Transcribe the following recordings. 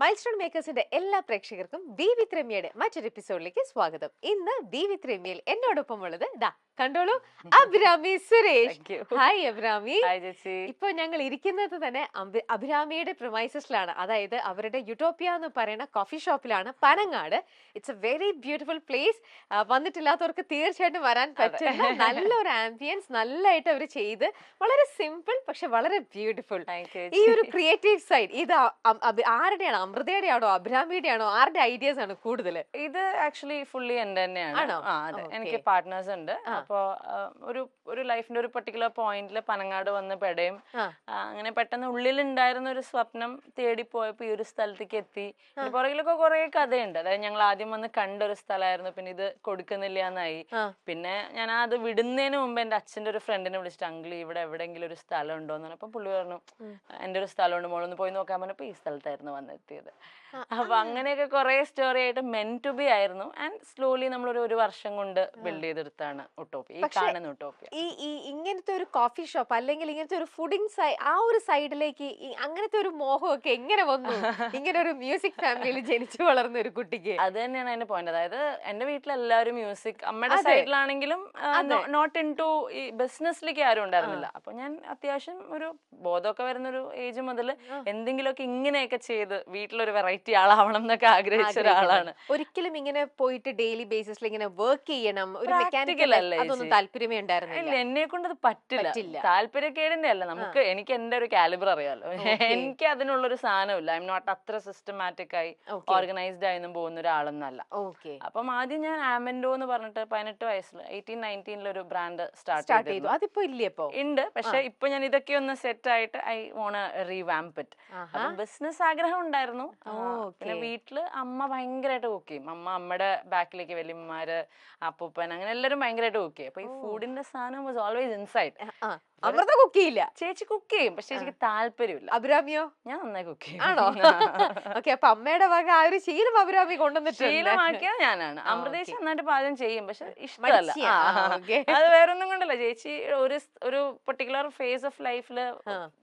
Milestone മേക്കേഴ്സിന്റെ എല്ലാ പ്രേക്ഷകർക്കും B വിത്ത് രമ്യയുടെ മറ്റൊരു എപ്പിസോഡിലേക്ക് സ്വാഗതം. ഇന്ന് ബി വിത്ത് രമ്യയിൽ എന്നോടൊപ്പം ഉള്ളത് ദാ കണ്ടോളൂ, Abhirami Suresh. Thank you. Hi Abhirami. Hi, ചേച്ചി. ഇപ്പൊ ഞങ്ങൾ ഇരിക്കുന്നത് തന്നെ അഭിരാമിയുടെ പ്രൊമൈസസിലാണ്, അതായത് അവരുടെ യുട്ടോപ്പിയ എന്ന് പറയുന്ന കോഫി ഷോപ്പിലാണ്, Panangad. It's a very beautiful place. വന്നിട്ടില്ലാത്തവർക്ക് തീർച്ചയായിട്ടും വരാൻ പറ്റുന്ന നല്ലൊരു ആംബിയൻസ്, നല്ലതായിട്ട് അവർ ചെയ്ത്, വളരെ സിമ്പിൾ പക്ഷെ വളരെ ബ്യൂട്ടിഫുൾ. Thank you, ഈ ചേച്ചി. ഒരു ക്രിയേറ്റീവ് സൈഡ് ഇത് ആരുടെയാണ്? അമൃതയുടെ ആണോ, അഭിരാമിയുടെ ആണോ? ആരുടെ ഐഡിയാസ് ആണ് കൂടുതൽ? ഇത് ആക്ച്വലി ഫുള്ളി എന്റെ തന്നെയാണ്. ആണോ? അതെ, Okay. എനിക്ക് പാർട്ട്നേഴ്സ് ഉണ്ട്. അപ്പോ ഒരു ലൈഫിന്റെ ഒരു പർട്ടിക്കുലർ പോയിന്റിൽ പനങ്ങാട് വന്ന് പെടയും അങ്ങനെ പെട്ടെന്ന് ഉള്ളിലുണ്ടായിരുന്ന ഒരു സ്വപ്നം തേടിപ്പോയപ്പോ ഈ ഒരു സ്ഥലത്തേക്ക് എത്തി. പുറകിലൊക്കെ കുറെ കഥയുണ്ട്. അതായത് ഞങ്ങൾ ആദ്യം വന്ന് കണ്ട ഒരു സ്ഥലമായിരുന്നു, പിന്നെ ഇത് കൊടുക്കുന്നില്ല എന്നായി. പിന്നെ ഞാൻ അത് വിടുന്നതിന് മുമ്പ് എന്റെ അച്ഛന്റെ ഒരു ഫ്രണ്ടിനെ വിളിച്ചിട്ട്, അങ്കിളി ഇവിടെ എവിടെയെങ്കിലും ഒരു സ്ഥലം ഉണ്ടോ എന്ന് പറഞ്ഞപ്പോ പുള്ളി പറഞ്ഞു, എന്റെ ഒരു സ്ഥലമുണ്ട്, മോളൊന്ന് പോയി നോക്കാൻ പറഞ്ഞപ്പോ ഈ സ്ഥലത്തായിരുന്നു വന്നെത്തിയത്. അപ്പൊ അങ്ങനെയൊക്കെ കുറെ സ്റ്റോറി ആയിട്ട് മെൻ ടു ബി ആയിരുന്നു. ആൻഡ് സ്ലോലി നമ്മൾ ഒരു വർഷം കൊണ്ട് ബിൽഡ് ചെയ്തെടുത്താണ് ഉട്ടോപ്പിയ, ഈ കാണുന്ന ഉട്ടോപ്പിയ. ഈ ഇങ്ങനത്തെ ഒരു കോഫി ഷോപ്പ് അല്ലെങ്കിൽ ഇങ്ങനത്തെ ഒരു ഫുഡിങ് ആ ഒരു സൈഡിലേക്ക് അങ്ങനത്തെ ഒരു മോഹമൊക്കെ എങ്ങനെ വന്നു? ഇങ്ങനെ ഒരു മ്യൂസിക് ഫാമിലിയിൽ ജനിച്ചു വളർന്ന ഒരു കുട്ടിക്ക് അത് തന്നെയാണ് അതിന്റെ പോയിന്റ്. അതായത് എന്റെ വീട്ടിലെല്ലാവരും മ്യൂസിക്, അമ്മയുടെ സൈഡിലാണെങ്കിലും നോട്ട് ഇൻ ടു ഈ ബിസിനസ്സിലേക്ക് ആരും ഉണ്ടായിരുന്നില്ല. അപ്പൊ ഞാൻ അത്യാവശ്യം ഒരു ബോധമൊക്കെ വരുന്ന ഒരു ഏജ് മുതൽ എന്തെങ്കിലുമൊക്കെ ഇങ്ങനെയൊക്കെ ചെയ്ത് വീട്ടിലൊരു വെറൈറ്റി ആളാവണം എന്നൊക്കെ ആഗ്രഹിച്ച ഒരാളാണ്. ഒരിക്കലും ഇങ്ങനെ പോയിട്ട് ഡെയിലി ബേസിസിൽ ഇങ്ങനെ വർക്ക് ചെയ്യണം, ഒരു മെക്കാനിക്കൽ അതൊന്നും താല്പര്യമേ ഉണ്ടായിരുന്നില്ല. എന്നെ കൊണ്ട് അത് പറ്റില്ല. താല്പര്യക്കേടിന്റെ അല്ല, എനിക്ക് എന്റെ ഒരു കാലിബർ അറിയാലോ. എനിക്ക് അതിനുള്ളൊരു സാധനമില്ല. ഐ എം നോട്ട് അത്ര സിസ്റ്റമാറ്റിക് ആയി ഓർഗനൈസ്ഡ് ആയൊന്നും പോകുന്ന ഒരാളൊന്നല്ല. അപ്പം ആദ്യം ഞാൻ ആമൻഡോ എന്ന് പറഞ്ഞിട്ട് 18 വയസ്സിൽ 18-19 ഒരു ബ്രാൻഡ് സ്റ്റാർട്ട് ചെയ്തു. അതിപ്പോ ഇല്ലേ? ഉണ്ട്, പക്ഷെ ഇപ്പൊ ഞാൻ ഇതൊക്കെ ഒന്ന് സെറ്റ് ആയിട്ട് ഐ വോണ്ട് റീവാമ്പ് ഇറ്റ്. അപ്പം ബിസിനസ് ആഗ്രഹം ഉണ്ടായിരുന്നു. പിന്നെ വീട്ടില് അമ്മ ഭയങ്കരമായിട്ട് കുക്ക് ചെയ്യും. അമ്മയുടെ ബാക്കിലേക്ക് വല്യമ്മമാര്, അപ്പൂപ്പൻ, അങ്ങനെ എല്ലാരും ഭയങ്കരമായിട്ട് കുക്ക് ചെയ്യും. അപ്പൊ ഈ ഫുഡിന്റെ സാധനം was always inside. Amrita cook ചെയ്യില്ല? ചേച്ചി കുക്ക് ചെയ്യും, പക്ഷെ ചേച്ചിക്ക് താല്പര്യമില്ല. അഭിരാമിയോ? ഞാൻ നന്നായി കുക്ക് ചെയ്യും. ആണോ? ഓക്കെ, അപ്പൊ അമ്മയുടെ വക ആ ഒരു ശീലം അഭിരാമി കൊണ്ടുവന്നിട്ട് ശീലമാക്കിയത് ഞാനാണ്. അമൃതേശി നന്നായിട്ട് പാചകം ചെയ്യും, പക്ഷെ ഇഷ്ടമല്ല. അത് വേറൊന്നും കൊണ്ടല്ല, ചേച്ചി ഒരു പെർട്ടിക്കുലർ ഫേസ് ഓഫ് ലൈഫില്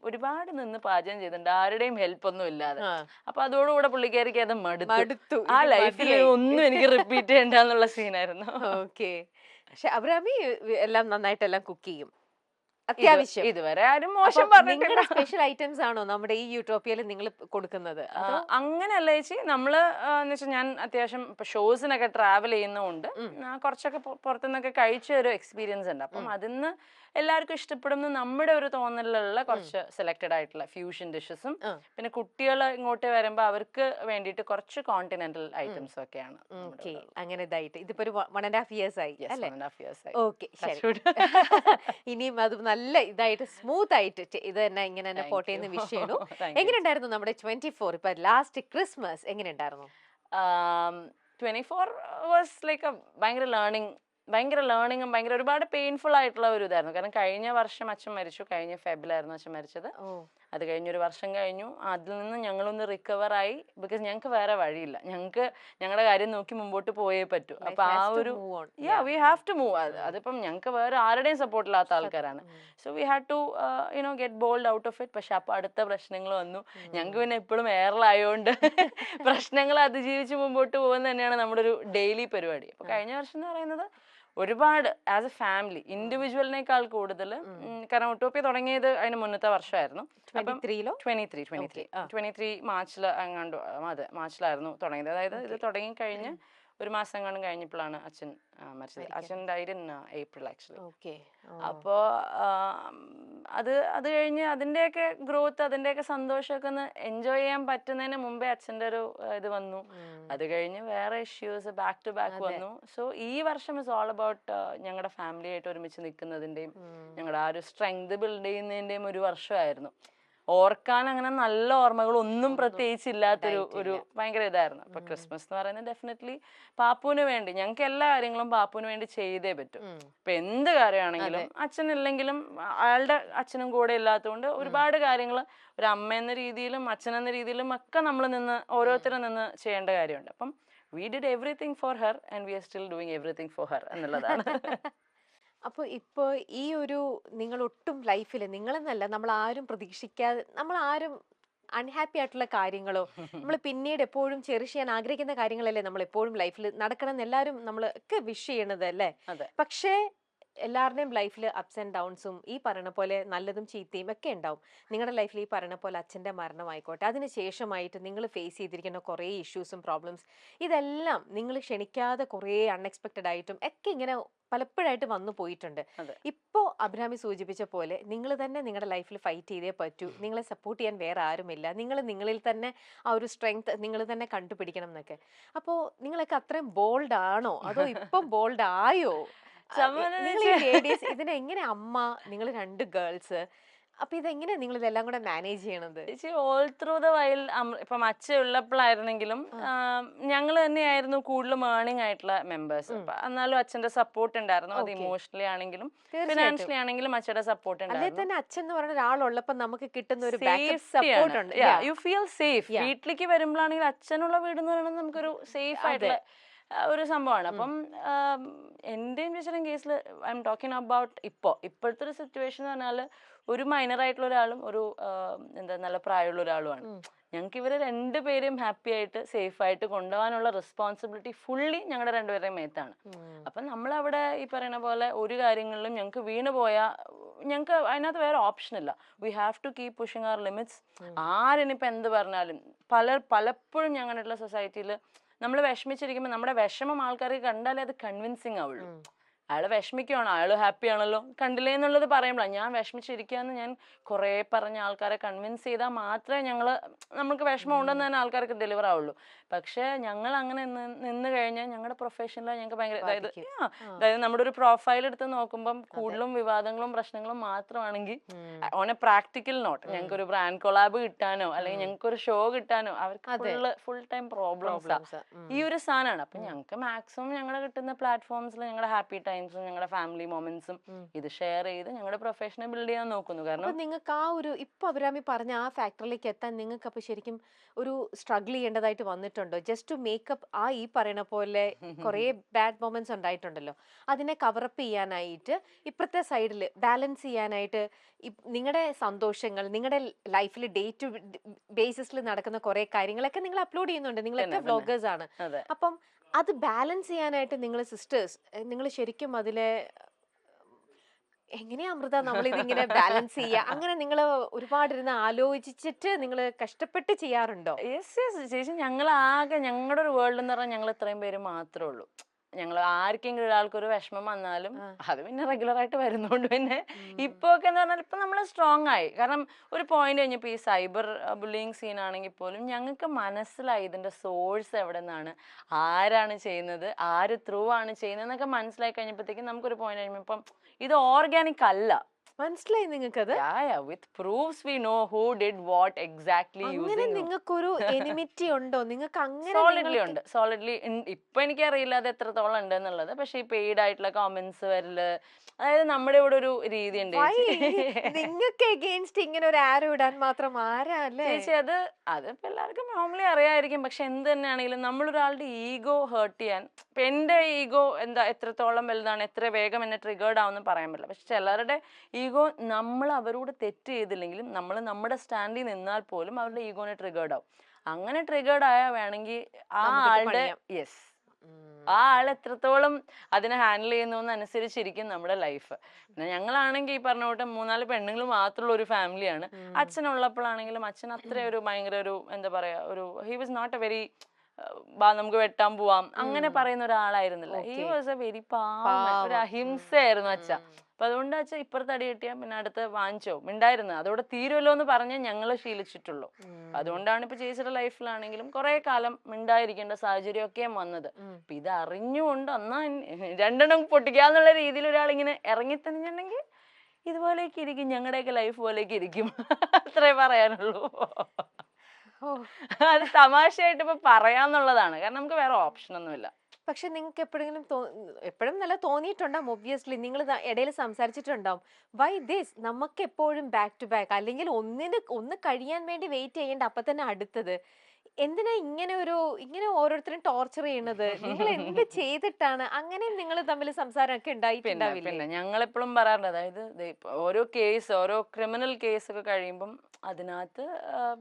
ഒരുപാട് നിന്ന് പാചകം ചെയ്തിട്ടുണ്ട്, ആരുടെയും ഹെൽപ്പ് ഒന്നും ഇല്ലാതെ. അപ്പൊ അതോടുകൂടെ പുള്ളിക്കാരിക്ക് അത് മടുത്തു. ആ ലൈഫിൽ ഒന്നും എനിക്ക് റിപ്പീറ്റ് ചെയ്യണ്ടെന്നുള്ള സീനായിരുന്നു. ഓക്കെ, പക്ഷെ അഭിരാമി എല്ലാം നന്നായിട്ടെല്ലാം കുക്ക് ചെയ്യും അത്യാവശ്യം. ഇതുവരെ ആരും മോശം പറഞ്ഞിട്ടില്ല. സ്പെഷ്യൽ ഐറ്റംസ് ആണോ നമ്മുടെ ഈ യൂട്ടോപ്പിയയിൽ നിങ്ങൾ കൊടുക്കുന്നത്? അങ്ങനെയല്ല ചേച്ചി, നമ്മള് എന്ന് വെച്ചാൽ ഞാൻ അത്യാവശ്യം ഇപ്പൊ ഷോസിനൊക്കെ ട്രാവൽ ചെയ്യുന്നതുകൊണ്ട് കുറച്ചൊക്കെ പുറത്തുനിന്നൊക്കെ കഴിച്ച ഒരു എക്സ്പീരിയൻസ് ഉണ്ട്. അപ്പം അതിന്ന് എല്ലാവർക്കും ഇഷ്ടപ്പെടുന്ന നമ്മുടെ ഒരു തോന്നലിലുള്ള കുറച്ച് സെലക്ടഡ് ആയിട്ടുള്ള ഫ്യൂഷൻ ഡിഷസും, പിന്നെ കുട്ടികൾ ഇങ്ങോട്ട് വരുമ്പോ അവർക്ക് വേണ്ടിയിട്ട് കുറച്ച് കോണ്ടിനെന്റൽ ഐറ്റംസും ഒക്കെയാണ്. അങ്ങനെ ഇതായിട്ട് ഇതിപ്പോ ഒരു 1.5 years ആയി അല്ലേ? 1.5 years ആയി. ഓക്കെ, ശരി. ഇനിയും അത് നല്ല ഇതായിട്ട് സ്മൂത്ത് ആയിട്ട് ഇത് തന്നെ ഇങ്ങനെ തന്നെ പോട്ടെ എന്ന് വിഷ് ചെയ്യുന്നു. എങ്ങനെയുണ്ടായിരുന്നു നമ്മുടെ 24? ഇപ്പൊ ലാസ്റ്റ് ക്രിസ്മസ് എങ്ങനെയുണ്ടായിരുന്നു? 24 വാസ് ലൈക്ക് ഭയങ്കര ലേണിങ്ങും ഭയങ്കര ഒരുപാട് പെയിൻഫുൾ ആയിട്ടുള്ള ഒരു ഇതായിരുന്നു. കാരണം കഴിഞ്ഞ വർഷം അച്ഛൻ മരിച്ചു, കഴിഞ്ഞ ഫെബ്രുവരിയിലായിരുന്നു അച്ഛൻ മരിച്ചത്. അത് കഴിഞ്ഞൊരു വർഷം കഴിഞ്ഞു. അതിൽ നിന്ന് ഞങ്ങളൊന്ന് റിക്കവർ ആയി. ബിക്കോസ് ഞങ്ങൾക്ക് വേറെ വഴിയില്ല, ഞങ്ങളുടെ കാര്യം നോക്കി മുമ്പോട്ട് പോയേ പറ്റൂ. അപ്പൊ ആ ഒരു വി ഹാവ് ടു മൂവ്. അതിപ്പം ഞങ്ങൾക്ക് വേറെ ആരുടെയും സപ്പോർട്ട് ഇല്ലാത്ത ആൾക്കാരാണ്. So we had to get bold out of it. പക്ഷെ അപ്പൊ അടുത്ത പ്രശ്നങ്ങൾ വന്നു. ഞങ്ങൾക്ക് പിന്നെ എപ്പോഴും എയറിലായോണ്ട് പ്രശ്നങ്ങൾ അതിജീവിച്ച് മുമ്പോട്ട് പോകുന്നത് തന്നെയാണ് നമ്മുടെ ഒരു ഡെയിലി പരിപാടി. അപ്പൊ കഴിഞ്ഞ വർഷം എന്ന് പറയുന്നത് ഒരുപാട് ആസ് എ ഫാമിലി, ഇൻഡിവിജ്വലിനേക്കാൾ കൂടുതൽ, കാരണം ഉട്ടോപ്പിയ തുടങ്ങിയത് അതിന് മുന്നത്തെ വർഷമായിരുന്നു. 23 മാർച്ചിൽ അങ്ങാണ്ട്, അതെ മാർച്ചിലായിരുന്നു തുടങ്ങിയത്. അതായത് ഇത് തുടങ്ങി കഴിഞ്ഞ് ഒരു മാസം കണ്ടും കഴിഞ്ഞപ്പോഴാണ് അച്ഛൻ മരിച്ചത്. അച്ഛൻ ഡൈഡ് ഇൻ ഏപ്രിൽ ആക്ച്വലി. അപ്പോ അത് കഴിഞ്ഞ് അതിന്റെയൊക്കെ ഗ്രോത്ത്, അതിന്റെയൊക്കെ സന്തോഷമൊക്കെ ഒന്ന് എൻജോയ് ചെയ്യാൻ പറ്റുന്നതിന് മുമ്പേ അച്ഛൻ്റെ ഒരു ഇത് വന്നു. അത് കഴിഞ്ഞ് വേറെ ഇഷ്യൂസ് ബാക്ക് ടു ബാക്ക് വന്നു. സോ ഈ വർഷം ഇസ് ഓൾ അബൌട്ട് ഞങ്ങളുടെ ഫാമിലി ആയിട്ട് ഒരുമിച്ച് നിൽക്കുന്നതിന്റെയും ഞങ്ങളുടെ ആ ഒരു സ്ട്രെങ്ത് ബിൽഡ് ചെയ്യുന്നതിന്റെയും ഒരു വർഷമായിരുന്നു. ഓർക്കാൻ അങ്ങനെ നല്ല ഓർമ്മകൾ ഒന്നും പ്രത്യേകിച്ച് ഇല്ലാത്തൊരു ഭയങ്കര ഇതായിരുന്നു. അപ്പൊ ക്രിസ്മസ് എന്ന് പറയുന്നത് ഡെഫിനറ്റ്ലി പാപ്പുവിന് വേണ്ടി, ഞങ്ങൾക്ക് എല്ലാ കാര്യങ്ങളും പാപ്പുവിന് വേണ്ടി ചെയ്തേ പറ്റൂ. ഇപ്പൊ എന്ത് കാര്യമാണെങ്കിലും അച്ഛനില്ലെങ്കിലും അയാളുടെ അച്ഛനും കൂടെ ഇല്ലാത്തതുകൊണ്ട് ഒരുപാട് കാര്യങ്ങൾ ഒരു അമ്മ എന്ന രീതിയിലും അച്ഛൻ എന്ന രീതിയിലും ഒക്കെ നമ്മൾ ഓരോരുത്തരും നിന്ന് ചെയ്യേണ്ട കാര്യമുണ്ട്. അപ്പം we did everything for her and we are still doing everything for her എന്നുള്ളതാണ്. അപ്പൊ ഇപ്പൊ ഈ ഒരു നിങ്ങൾ ഒട്ടും ലൈഫിൽ നിങ്ങളെന്നല്ല, നമ്മൾ ആരും പ്രതീക്ഷിക്കാതെ, നമ്മൾ ആരും അൺഹാപ്പി ആയിട്ടുള്ള കാര്യങ്ങളോ നമ്മൾ പിന്നീട് എപ്പോഴും ചെറിഷ് ചെയ്യാൻ ആഗ്രഹിക്കുന്ന കാര്യങ്ങളല്ലേ നമ്മൾ എപ്പോഴും ലൈഫിൽ നടക്കണം എന്ന് എല്ലാവരും നമ്മൾ ഒക്കെ വിഷ് ചെയ്യണത് അല്ലേ? അതെ. പക്ഷേ എല്ലാവരുടെയും ലൈഫിൽ അപ്സ് ആൻഡ് ഡൗൺസും ഈ പറയുന്ന പോലെ നല്ലതും ചീത്തയും ഒക്കെ ഉണ്ടാവും. നിങ്ങളുടെ ലൈഫിൽ ഈ പറയുന്ന പോലെ അച്ഛൻ്റെ മരണമായിക്കോട്ടെ, അതിന് ശേഷമായിട്ട് നിങ്ങൾ ഫേസ് ചെയ്തിരിക്കുന്ന കുറേ ഇഷ്യൂസും പ്രോബ്ലംസ്, ഇതെല്ലാം നിങ്ങൾ ക്ഷണിക്കാതെ കുറേ അൺഎക്സ്പെക്റ്റഡ് ആയിട്ടും ഒക്കെ ഇങ്ങനെ പലപ്പോഴായിട്ട് വന്നു പോയിട്ടുണ്ട്. അതെ. ഇപ്പോൾ അഭിരാമി സൂചിപ്പിച്ച പോലെ നിങ്ങൾ തന്നെ നിങ്ങളുടെ ലൈഫിൽ ഫൈറ്റ് ചെയ്തേ പറ്റൂ. നിങ്ങളെ സപ്പോർട്ട് ചെയ്യാൻ വേറെ ആരുമില്ല. നിങ്ങൾ നിങ്ങളിൽ തന്നെ ആ ഒരു സ്ട്രെങ്ത് നിങ്ങൾ തന്നെ കണ്ടുപിടിക്കണം എന്നൊക്കെ. അപ്പോൾ നിങ്ങളൊക്കെ അത്രയും ബോൾഡ് ആണോ അതോ ഇപ്പം ബോൾഡ് ആയോ? നിങ്ങൾ ഈ ലേഡീസ് ഇതിനെങ്ങനെ അമ്മ, നിങ്ങൾ 2 ഗേൾസ്, അപ്പൊ ഇതെങ്ങനെ നിങ്ങൾ ഇതെല്ലാം കൂടെ മാനേജ് ചെയ്യണത്? ഓൾ ത്രൂ ദ വൈൽ ഇപ്പം അച്ഛൻ ഉള്ളപ്പോഴായിരുന്നെങ്കിലും ഞങ്ങൾ തന്നെയായിരുന്നു കൂടുതലും ഏർണിംഗ് ആയിട്ടുള്ള മെമ്പേഴ്സ്. എന്നാലും അച്ഛന്റെ സപ്പോർട്ട് ഉണ്ടായിരുന്നു. അത് ഇമോഷണലി ആണെങ്കിലും ഫിനാൻഷ്യലി ആണെങ്കിലും അച്ഛന്റെ സപ്പോർട്ട് അല്ലേ ഉണ്ടായിരുന്നു. തന്നെ അച്ഛൻ എന്ന് പറയുന്ന ഒരാളുള്ളപ്പോ നമുക്ക് കിട്ടുന്ന ഒരു ബാക്കപ്പ് സപ്പോർട്ട് ഉണ്ട്. You feel safe. വീട്ടിലേക്ക് വരുമ്പോഴാണെങ്കിൽ അച്ഛനുള്ള വീട് എന്ന് പറയുന്നത് നമുക്കൊരു സേഫ് ആയിട്ടുള്ള ഒരു സംഭവമാണ്. അപ്പം എന്റെയും ചേച്ചിയുടെയും കേസിൽ ഐ എം ടോക്കിംഗ് അബൌട്ട് ഇപ്പോഴത്തെ ഒരു സിറ്റുവേഷൻ എന്ന് പറഞ്ഞാൽ ഒരു മൈനർ ആയിട്ടുള്ള ഒരാളും ഒരു എന്താ നല്ല പ്രായമുള്ള ഒരാളുമാണ്. ഞങ്ങൾക്ക് ഇവരെ 2 പേരെയും ഹാപ്പി ആയിട്ട് സേഫ് ആയിട്ട് കൊണ്ടുപോകാനുള്ള റെസ്പോൺസിബിലിറ്റി ഫുള്ളി ഞങ്ങളുടെ 2 പേരുടെയും മേത്താണ്. അപ്പം നമ്മളവിടെ ഈ പറയുന്ന പോലെ ഒരു കാര്യങ്ങളിലും ഞങ്ങൾക്ക് വീണ് പോയാൽ ഞങ്ങൾക്ക് അതിനകത്ത് വേറെ ഓപ്ഷൻ ഇല്ല. We have to keep pushing our limits. ആരിനിപ്പോൾ എന്ത് പറഞ്ഞാലും പലപ്പോഴും ഞങ്ങളുടെ സൊസൈറ്റിയിൽ നമ്മൾ വിഷമിച്ചിരിക്കുമ്പോൾ നമ്മുടെ വിഷമം ആൾക്കാർക്ക് കണ്ടാലേ അത് കൺവിൻസിങ് ആവുള്ളൂ. അയാൾ വിഷമിക്കുകയാണോ, അയാൾ ഹാപ്പി ആണല്ലോ, കണ്ടില്ലേ എന്നുള്ളത് പറയുമ്പോഴാണ്. ഞാൻ വിഷമിച്ചിരിക്കുകയെന്ന് ഞാൻ കുറേ പറഞ്ഞ ആൾക്കാരെ കൺവിൻസ് ചെയ്താൽ മാത്രമേ നമുക്ക് വിഷമം ഉണ്ടെന്ന് തന്നെ ആൾക്കാർക്ക് ഡെലിവർ ആവുള്ളൂ. പക്ഷേ ഞങ്ങൾ അങ്ങനെ നിന്ന് കഴിഞ്ഞാൽ ഞങ്ങളുടെ പ്രൊഫഷനിൽ ഞങ്ങൾക്ക് ഭയങ്കര അതായത് നമ്മുടെ ഒരു പ്രൊഫൈൽ എടുത്ത് നോക്കുമ്പം കൂടുതലും വിവാദങ്ങളും പ്രശ്നങ്ങളും മാത്രമാണെങ്കിൽ ഓൺ എ പ്രാക്ടിക്കൽ നോട്ട് ഞങ്ങൾക്ക് ഒരു ബ്രാൻഡ് കൊളാബ് കിട്ടാനോ അല്ലെങ്കിൽ ഞങ്ങൾക്ക് ഒരു ഷോ കിട്ടാനോ അവർക്ക് ഫുൾ ടൈം പ്രോബ്ലംസ് ഈ ഒരു സാധനമാണ്. അപ്പൊ ഞങ്ങൾക്ക് മാക്സിമം ഞങ്ങളുടെ കിട്ടുന്ന പ്ലാറ്റ്ഫോംസിൽ ഞങ്ങളുടെ ഹാപ്പി ടൈംസും ഞങ്ങളുടെ ഫാമിലി മൊമെന്റ്സും ഇത് ഷെയർ ചെയ്ത് ഞങ്ങളുടെ പ്രൊഫഷനെ ബിൽഡ് ചെയ്യാൻ നോക്കുന്നു. കാരണം നിങ്ങൾക്ക് ആ ഒരു ഇപ്പൊ അഭിരാമി പറഞ്ഞ ആ ഫാക്ടറിലേക്ക് എത്താൻ നിങ്ങൾക്ക് അപ്പൊ ശരിക്കും ഒരു സ്ട്രഗിൾ ചെയ്യേണ്ടതായിട്ട് വന്നിട്ടുണ്ടോ? ജസ്റ്റ് ടു മേക്കപ്പ് ആ ഈ പറയുന്ന പോലെ കുറെ ബാഡ് മൊമെന്റ്സ് ഉണ്ടായിട്ടുണ്ടല്ലോ, അതിനെ കവറപ്പ് ചെയ്യാനായിട്ട് ഇപ്പുറത്തെ സൈഡിൽ ബാലൻസ് ചെയ്യാനായിട്ട് നിങ്ങളുടെ സന്തോഷങ്ങൾ, നിങ്ങളുടെ ലൈഫിൽ ഡേ ടു ബേസിസിൽ നടക്കുന്ന കുറെ കാര്യങ്ങളൊക്കെ നിങ്ങൾ അപ്ലോഡ് ചെയ്യുന്നുണ്ട്. നിങ്ങളൊക്കെ വ്ളോഗേഴ്സ് ആണ്. അപ്പം അത് ബാലൻസ് ചെയ്യാനായിട്ട് നിങ്ങൾ സിസ്റ്റേഴ്സ് നിങ്ങൾ ശരിക്കും അതിലെ എങ്ങനെയാ അമൃത നമ്മൾ ഇതിങ്ങനെ ബാലൻസ് ചെയ്യുക? അങ്ങനെ നിങ്ങൾ ഒരുപാട് ഇരുന്ന് ആലോചിച്ചിട്ട് നിങ്ങൾ കഷ്ടപ്പെട്ട് ചെയ്യാറുണ്ടോ? യെസ് ചേച്ചി, ഞങ്ങളുടെ ഒരു വേൾഡ് എന്ന് പറഞ്ഞാൽ ഞങ്ങൾ ഇത്രയും പേര് മാത്രമേ ഉള്ളൂ. ഞങ്ങൾ ആർക്കെങ്കിലും ഒരാൾക്കൊരു വിഷമം വന്നാലും അത് പിന്നെ റെഗുലർ ആയിട്ട് വരുന്നോണ്ട് പിന്നെ ഇപ്പൊ ഒക്കെ എന്ന് പറഞ്ഞാൽ ഇപ്പൊ നമ്മൾ സ്ട്രോങ് ആയി. കാരണം ഒരു പോയിന്റ് കഴിഞ്ഞപ്പോ ഈ സൈബർ ബുള്ളിങ് സീൻ ആണെങ്കിൽ പോലും ഞങ്ങൾക്ക് മനസ്സിലായി ഇതിന്റെ സോഴ്സ് എവിടെ നിന്നാണ്, ആരാണ് ചെയ്യുന്നത്, ആര് ത്രൂ ആണ് ചെയ്യുന്നത് എന്നൊക്കെ മനസ്സിലായി കഴിഞ്ഞപ്പോഴത്തേക്കും നമുക്കൊരു പോയിന്റ് കഴിയുമ്പോൾ ഇപ്പം ഇത് ഓർഗാനിക് അല്ല. മനസ്സിലായി നിങ്ങൾക്കത്? With proofs we know who did what exactly. അങ്ങനെ നിങ്ങൾക്കൊരു എനിമിറ്റി ഉണ്ടോ? നിങ്ങൾക്ക് അങ്ങനെ സോളിഡ്ലി ഇപ്പൊ എനിക്കറിയില്ല അത് എത്രത്തോളം ഉണ്ട് എന്നുള്ളത്. പക്ഷെ ഈ പെയ്ഡ് ആയിട്ടുള്ള കമന്റ്സ് വരല്, അതായത് നമ്മുടെ ഇവിടെ ഒരു രീതി ഉണ്ട് നിങ്ങൾക്ക് എഗെയിൻസ്റ്റ് ഇങ്ങനെ ഒരു ആരോ ഇടാൻ മാത്രം ആരാല്ലേ ചേച്ചി. അതിപ്പോ എല്ലാവർക്കും നോർമലി അറിയായിരിക്കും. പക്ഷെ എന്ത് തന്നെയാണെങ്കിലും നമ്മളൊരാളുടെ ഈഗോ ഹേർട്ട് ചെയ്യാൻ, ഇപ്പൊ എന്റെ ഈഗോ എത്രത്തോളം വലുതാണ്, എത്ര വേഗം എന്നെ ട്രിഗേർഡ് ആവുമെന്ന് പറയാൻ പറ്റില്ല. പക്ഷെ ചിലരുടെ ഈഗോ നമ്മൾ അവരോട് തെറ്റ് ചെയ്തില്ലെങ്കിലും നമ്മൾ നമ്മുടെ സ്റ്റാൻഡിൽ നിന്നാൽ പോലും അവരുടെ ഈഗോനെ ട്രിഗേർഡ് ആവും. അങ്ങനെ ട്രിഗേർഡ് ആയാൽ വേണമെങ്കിൽ ആ ആളുടെ ആ ആൾ എത്രത്തോളം അതിനെ ഹാൻഡിൽ ചെയ്യുന്നു അനുസരിച്ചിരിക്കും നമ്മുടെ ലൈഫ്. പിന്നെ ഞങ്ങളാണെങ്കിൽ ഈ പറഞ്ഞ പോലെ 3-4 പെണ്ണുങ്ങൾ മാത്രമുള്ള ഒരു ഫാമിലിയാണ്. അച്ഛനുള്ളപ്പോഴാണെങ്കിലും അച്ഛൻ അത്ര ഒരു ഭയങ്കര ഒരു എന്താ പറയാ he was not a very നമുക്ക് വെട്ടാൻ പോവാം അങ്ങനെ പറയുന്ന ഒരാളായിരുന്നില്ല. ഹി വാസ് എ വെരി ഒരു അഹിംസയായിരുന്നു അച്ഛൻ. അപ്പൊ അതുകൊണ്ട് അച്ഛൻ ഇപ്പുറത്ത് അടി കിട്ടിയാ പിന്നെ അടുത്ത് വാങ്ങിച്ചോ മിണ്ടായിരുന്നു, അതോടെ തീരുമല്ലോ എന്ന് പറഞ്ഞ് ഞങ്ങള് ശീലിച്ചിട്ടുള്ളൂ. അതുകൊണ്ടാണ് ഇപ്പൊ ചേച്ചിയുടെ ലൈഫിലാണെങ്കിലും കുറെ കാലം മിണ്ടായിരിക്കേണ്ട സാഹചര്യം ഒക്കെ വന്നത്. അപ്പൊ ഇത് അറിഞ്ഞുകൊണ്ട് എന്നാ 2 പൊട്ടിക്കാന്നുള്ള രീതിയിൽ ഒരാളിങ്ങനെ ഇറങ്ങി തന്നിട്ടുണ്ടെങ്കിൽ ഇതുപോലെയൊക്കെ ഇരിക്കും, ഞങ്ങളുടെയൊക്കെ ലൈഫ് പോലെയൊക്കെ ഇരിക്കും. അത്രേ പറയാനുള്ളൂ. അത് തമാശയായിട്ട് ഇപ്പൊ പറയാന്നുള്ളതാണ്, കാരണം നമുക്ക് വേറെ ഓപ്ഷൻ ഒന്നുമില്ല. പക്ഷെ നിങ്ങൾക്ക് എപ്പോഴും നല്ല തോന്നിയിട്ടുണ്ടാവും. ഒബ്വിയസ്ലി നിങ്ങൾ ഇടയിൽ സംസാരിച്ചിട്ടുണ്ടാവും, വൈ ദിസ്, നമുക്ക് എപ്പോഴും ബാക്ക് ടു ബാക്ക്, അല്ലെങ്കിൽ ഒന്ന് കഴിയാൻ വേണ്ടി വെയിറ്റ് ചെയ്യേണ്ട അപ്പൊ തന്നെ അടുത്തത്, എന്തിനാ ഇങ്ങനെ ഓരോരുത്തരും ടോർച്ചർ ചെയ്യണത്, നിങ്ങൾ എന്ത് ചെയ്തിട്ടാണ്? അങ്ങനെ നിങ്ങൾ തമ്മിൽ സംസാരമൊക്കെ ഉണ്ടായിട്ടുണ്ടാവില്ല? പിന്നെ ഞങ്ങൾ എപ്പോഴും പറയാറുണ്ട്, അതായത് ഓരോ ക്രിമിനൽ കേസ് ഒക്കെ കഴിയുമ്പം അതിനകത്ത്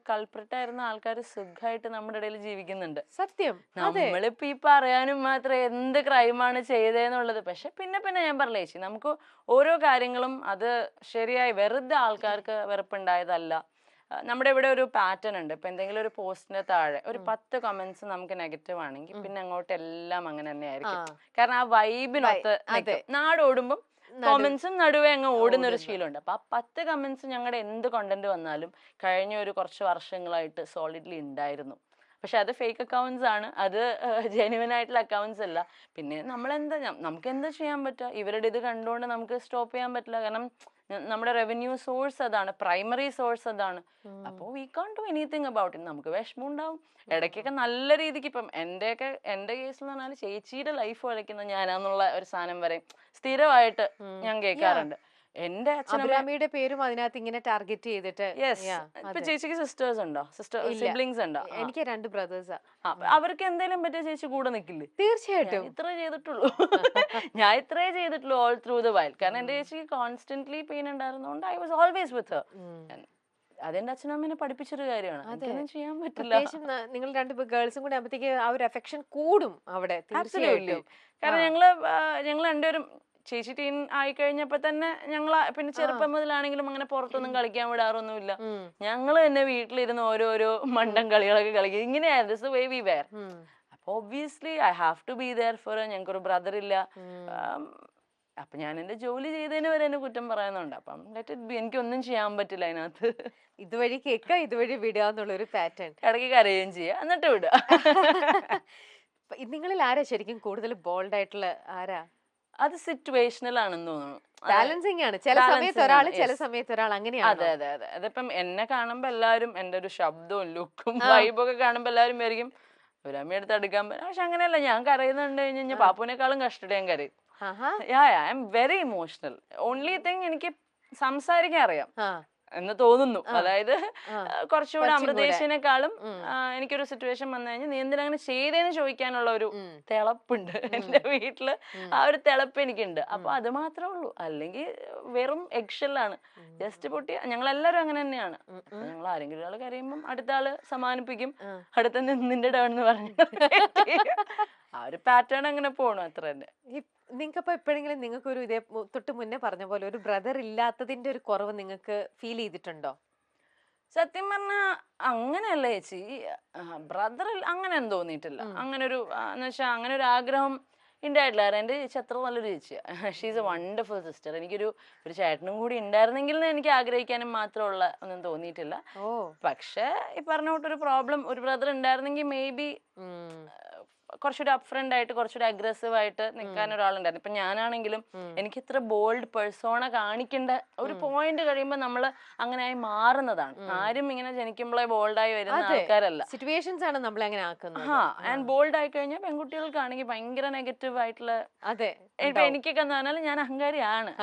കൾപ്രിട്ടായിരുന്ന ആൾക്കാർ സുഖമായിട്ട് നമ്മുടെ ഇടയിൽ ജീവിക്കുന്നുണ്ട്. സത്യം. നമ്മളിപ്പോ ഈ പറയാനും മാത്രം എന്ത് ക്രൈമാണ് ചെയ്തതെന്നുള്ളത്. പക്ഷെ പിന്നെ ഞാൻ പറഞ്ഞ ചേച്ചി, നമുക്ക് ഓരോ കാര്യങ്ങളും അത് ശരിയായി വെറുതെ ആൾക്കാർക്ക് വെറുപ്പുണ്ടായതല്ല. നമ്മുടെ ഇവിടെ ഒരു പാറ്റേൺ ഉണ്ട്. ഇപ്പൊ എന്തെങ്കിലും ഒരു പോസ്റ്റിന്റെ താഴെ ഒരു 10 കമന്റ്സ് നമുക്ക് നെഗറ്റീവ് ആണെങ്കിൽ പിന്നെ അങ്ങോട്ട് എല്ലാം അങ്ങനെ തന്നെ ആയിരിക്കും. കാരണം ആ വൈബിനൊത്ത് നാട് ഓടുമ്പം കമന്റ്സും നടുവേ അങ്ങ് ഓടുന്ന ഒരു ശീലമുണ്ട്. അപ്പൊ ആ 10 കമന്റ്സ് ഞങ്ങളുടെ എന്ത് കണ്ടന്റ് വന്നാലും കഴിഞ്ഞ ഒരു കുറച്ച് വർഷങ്ങളായിട്ട് സോളിഡ്ലി ഉണ്ടായിരുന്നു. പക്ഷെ അത് ഫേക്ക് അക്കൗണ്ട്സ് ആണ്, അത് ജെന്യുവൻ ആയിട്ടുള്ള അക്കൗണ്ട്സ് അല്ല. പിന്നെ നമുക്ക് എന്താ ചെയ്യാൻ പറ്റുക? ഇവരുടെ ഇത് കണ്ടുകൊണ്ട് നമുക്ക് സ്റ്റോപ്പ് ചെയ്യാൻ പറ്റില്ല. കാരണം നമ്മുടെ റവന്യൂ സോഴ്സ് അതാണ്, പ്രൈമറി സോഴ്സ് അതാണ്. അപ്പോൾ we can't do anything about it. നമുക്ക് വിഷമം ഉണ്ടാവും ഇടയ്ക്കൊക്കെ നല്ല രീതിക്ക്. ഇപ്പം എൻ്റെ കേസിൽ എന്ന് പറഞ്ഞാൽ ചേച്ചിയുടെ ലൈഫ് വരയ്ക്കുന്ന ഞാനാന്നുള്ള ഒരു സാധനം വരെ സ്ഥിരമായിട്ട് ഞാൻ കേൾക്കാറുണ്ട്. എന്റെ അഭിരാമിയുടെ പേരും അതിനകത്ത് ഇങ്ങനെ ടാർഗറ്റ് ചെയ്തിട്ട്. ഇപ്പൊ ചേച്ചിക്ക് സിസ്റ്റേഴ്സ് ഉണ്ടോ? സിബ്ലിങ്സ് ഉണ്ടോ? എനിക്ക് 2 ബ്രദേഴ്സാ. അവർക്ക് എന്തെങ്കിലും പറ്റിയ ചേച്ചി കൂടെ നിൽക്കില്ലേ? തീർച്ചയായിട്ടും. ഇത്രേ ചെയ്തിട്ടുള്ളൂ ഞാൻ ഇത്രേ ചെയ്തിട്ടുള്ളൂ ഓൾ ത്രൂ ദ വൈൽ. കാരണം എന്റെ ചേച്ചിക്ക് കോൺസ്റ്റന്റ്ലി പെയിൻ ഉണ്ടായിരുന്നോണ്ട് I was always with her. അതെന്റെ അച്ഛനമ്മേനെ പഠിപ്പിച്ചൊരു കാര്യമാണ്. അതൊന്നും ചെയ്യാൻ പറ്റില്ല. നിങ്ങൾ 2 ഗേൾസും കൂടെ ആകുമ്പോഴത്തേക്ക് ആ ഒരു അഫെക്ഷൻ കൂടും അവിടെ. കാരണം ഞങ്ങൾ രണ്ടുപേരും ചേച്ചി ടീൻ ആയി കഴിഞ്ഞപ്പോ തന്നെ ഞങ്ങൾ പിന്നെ ചെറുപ്പം മുതലാണെങ്കിലും അങ്ങനെ പുറത്തൊന്നും കളിക്കാൻ വിടാറൊന്നുമില്ല. ഞങ്ങൾ തന്നെ വീട്ടിലിരുന്ന് ഓരോരോ മണ്ടൻ കളികളൊക്കെ കളിക്കും. ഇങ്ങനെയായിരുന്നു വേ വി വെയർ. അപ്പൊ obviously I have to be there for. ഞങ്ങൾക്കൊരു ബ്രദർ ഇല്ല. അപ്പൊ ഞാൻ എന്റെ ജോലി ചെയ്തതിന് വരെ എന്നെ കുറ്റം പറയുന്നുണ്ട്. അപ്പം എനിക്കൊന്നും ചെയ്യാൻ പറ്റില്ല അതിനകത്ത്. ഇതുവഴി കേൾക്കുക, ഇതുവഴി വിടുക എന്നുള്ളൊരു പാറ്റേൺ. ഇടയ്ക്ക് കരയുകയും ചെയ്യുക, എന്നിട്ട് വിടുക. നിങ്ങളിൽ ആരാ ശരിക്കും കൂടുതൽ ബോൾഡ് ആയിട്ടുള്ള? ആരാ? അത് സിറ്റുവേഷണൽ ആണെന്ന് തോന്നുന്നു. ബാലൻസിങ് ആണ്. ചില സമയത്ത് ഒരാൾ, ചില സമയത്ത് ഒരാൾ, അങ്ങനെയാണ്. അതെ. അതിപ്പം എന്നെ കാണുമ്പോ എല്ലാവരും എന്റെ ഒരു ശബ്ദവും ലുക്കും വൈബൊക്കെ കാണുമ്പോ എല്ലാവരും വിചാരിക്കും ഒരമ്മ എടുത്ത് എടുക്കാൻ പറ്റും. പക്ഷെ അങ്ങനെയല്ല. ഞാൻ കരയുന്നുണ്ട് കഴിഞ്ഞാൽ പാപ്പുവിനേക്കാളും കഷ്ടം ഞാൻ കരയും. I am very emotional. Only thing എനിക്ക് സംസാരിക്കാൻ അറിയാം എന്ന് തോന്നുന്നു. അതായത് കുറച്ചുകൂടെ അമൃതേശിനെക്കാളും എനിക്കൊരു സിറ്റുവേഷൻ വന്നു കഴിഞ്ഞാൽ നീ എന്തിനങ്ങനെ ചെയ്തേന്ന് ചോദിക്കാനുള്ള ഒരു തിളപ്പുണ്ട് എന്റെ വീട്ടില്. ആ ഒരു തിളപ്പ് എനിക്കുണ്ട്. അപ്പൊ അത് മാത്രമേ ഉള്ളൂ. അല്ലെങ്കിൽ വെറും എഗ്ഷെല്ലാണ്. ജസ്റ്റ് പൊട്ടി. ഞങ്ങളെല്ലാരും അങ്ങനെ തന്നെയാണ്. ഞങ്ങൾ ആരെങ്കിലും ഒരാൾ കരയുമ്പം അടുത്ത ആള് സമാനിപ്പിക്കും. അടുത്ത നിന്റെ ഡൗൺ എന്ന് പറഞ്ഞു ആ ഒരു പാറ്റേൺ അങ്ങനെ പോണു. അത്ര തന്നെ. നിങ്ങൾക്കപ്പോ എപ്പോഴെങ്കിലും നിങ്ങൾക്കൊരു ഇതേ തൊട്ട് മുന്നേ പറഞ്ഞ പോലെ ഒരു ബ്രദർ ഇല്ലാത്തതിന്റെ ഒരു കുറവ് നിങ്ങൾക്ക് ഫീൽ ചെയ്തിട്ടുണ്ടോ? സത്യം പറഞ്ഞാ അങ്ങനെയല്ല ചേച്ചി. ബ്രദർ അങ്ങനെയൊന്നും തോന്നിയിട്ടില്ല. അങ്ങനെ ഒരു എന്ന് വെച്ചാൽ അങ്ങനെ ഒരു ആഗ്രഹം ഉണ്ടായിട്ടില്ല. എന്റെ ചേച്ചി അത്ര നല്ലൊരു ചേച്ചിയാണ്. She's A wonderful sister. എനിക്കൊരു ചേട്ടനും കൂടി ഉണ്ടായിരുന്നെങ്കിൽ എനിക്ക് ആഗ്രഹിക്കാനും മാത്രമുള്ള ഒന്നും തോന്നിയിട്ടില്ല. പക്ഷെ ഈ പറഞ്ഞ കൂട്ടൊരു പ്രോബ്ലം, ഒരു ബ്രദർ ഉണ്ടായിരുന്നെങ്കിൽ മേ ബി കുറച്ചുകൂടി അപ്ഫ്രണ്ട് ആയിട്ട് കുറച്ചുകൂടി അഗ്രസീവ് ആയിട്ട് നിൽക്കാൻ ഒരാളുണ്ടായിരുന്നു. ഇപ്പൊ ഞാനാണെങ്കിലും എനിക്ക് ഇത്ര ബോൾഡ് പേഴ്സോണ കാണിക്കേണ്ട ഒരു പോയിന്റ് കഴിയുമ്പോൾ നമ്മൾ അങ്ങനെയായി മാറുന്നതാണ്. ആരും ഇങ്ങനെ ജനിക്കുമ്പോഴേ ബോൾഡായി വരുന്ന ആൾക്കാരല്ല. സിറ്റുവേഷൻസ് ആണ് നമ്മളെ അങ്ങനെ ആക്കുന്നത്. ആൻഡ് ബോൾഡ് ആയി കഴിഞ്ഞാൽ പെൺകുട്ടികൾക്കാണെങ്കിൽ ഭയങ്കര നെഗറ്റീവ് ആയിട്ടുള്ള. അതെ. ഇപ്പൊ എനിക്കൊക്കെ എന്ന് പറഞ്ഞാൽ ഞാൻ അഹങ്കാരിയാണ്.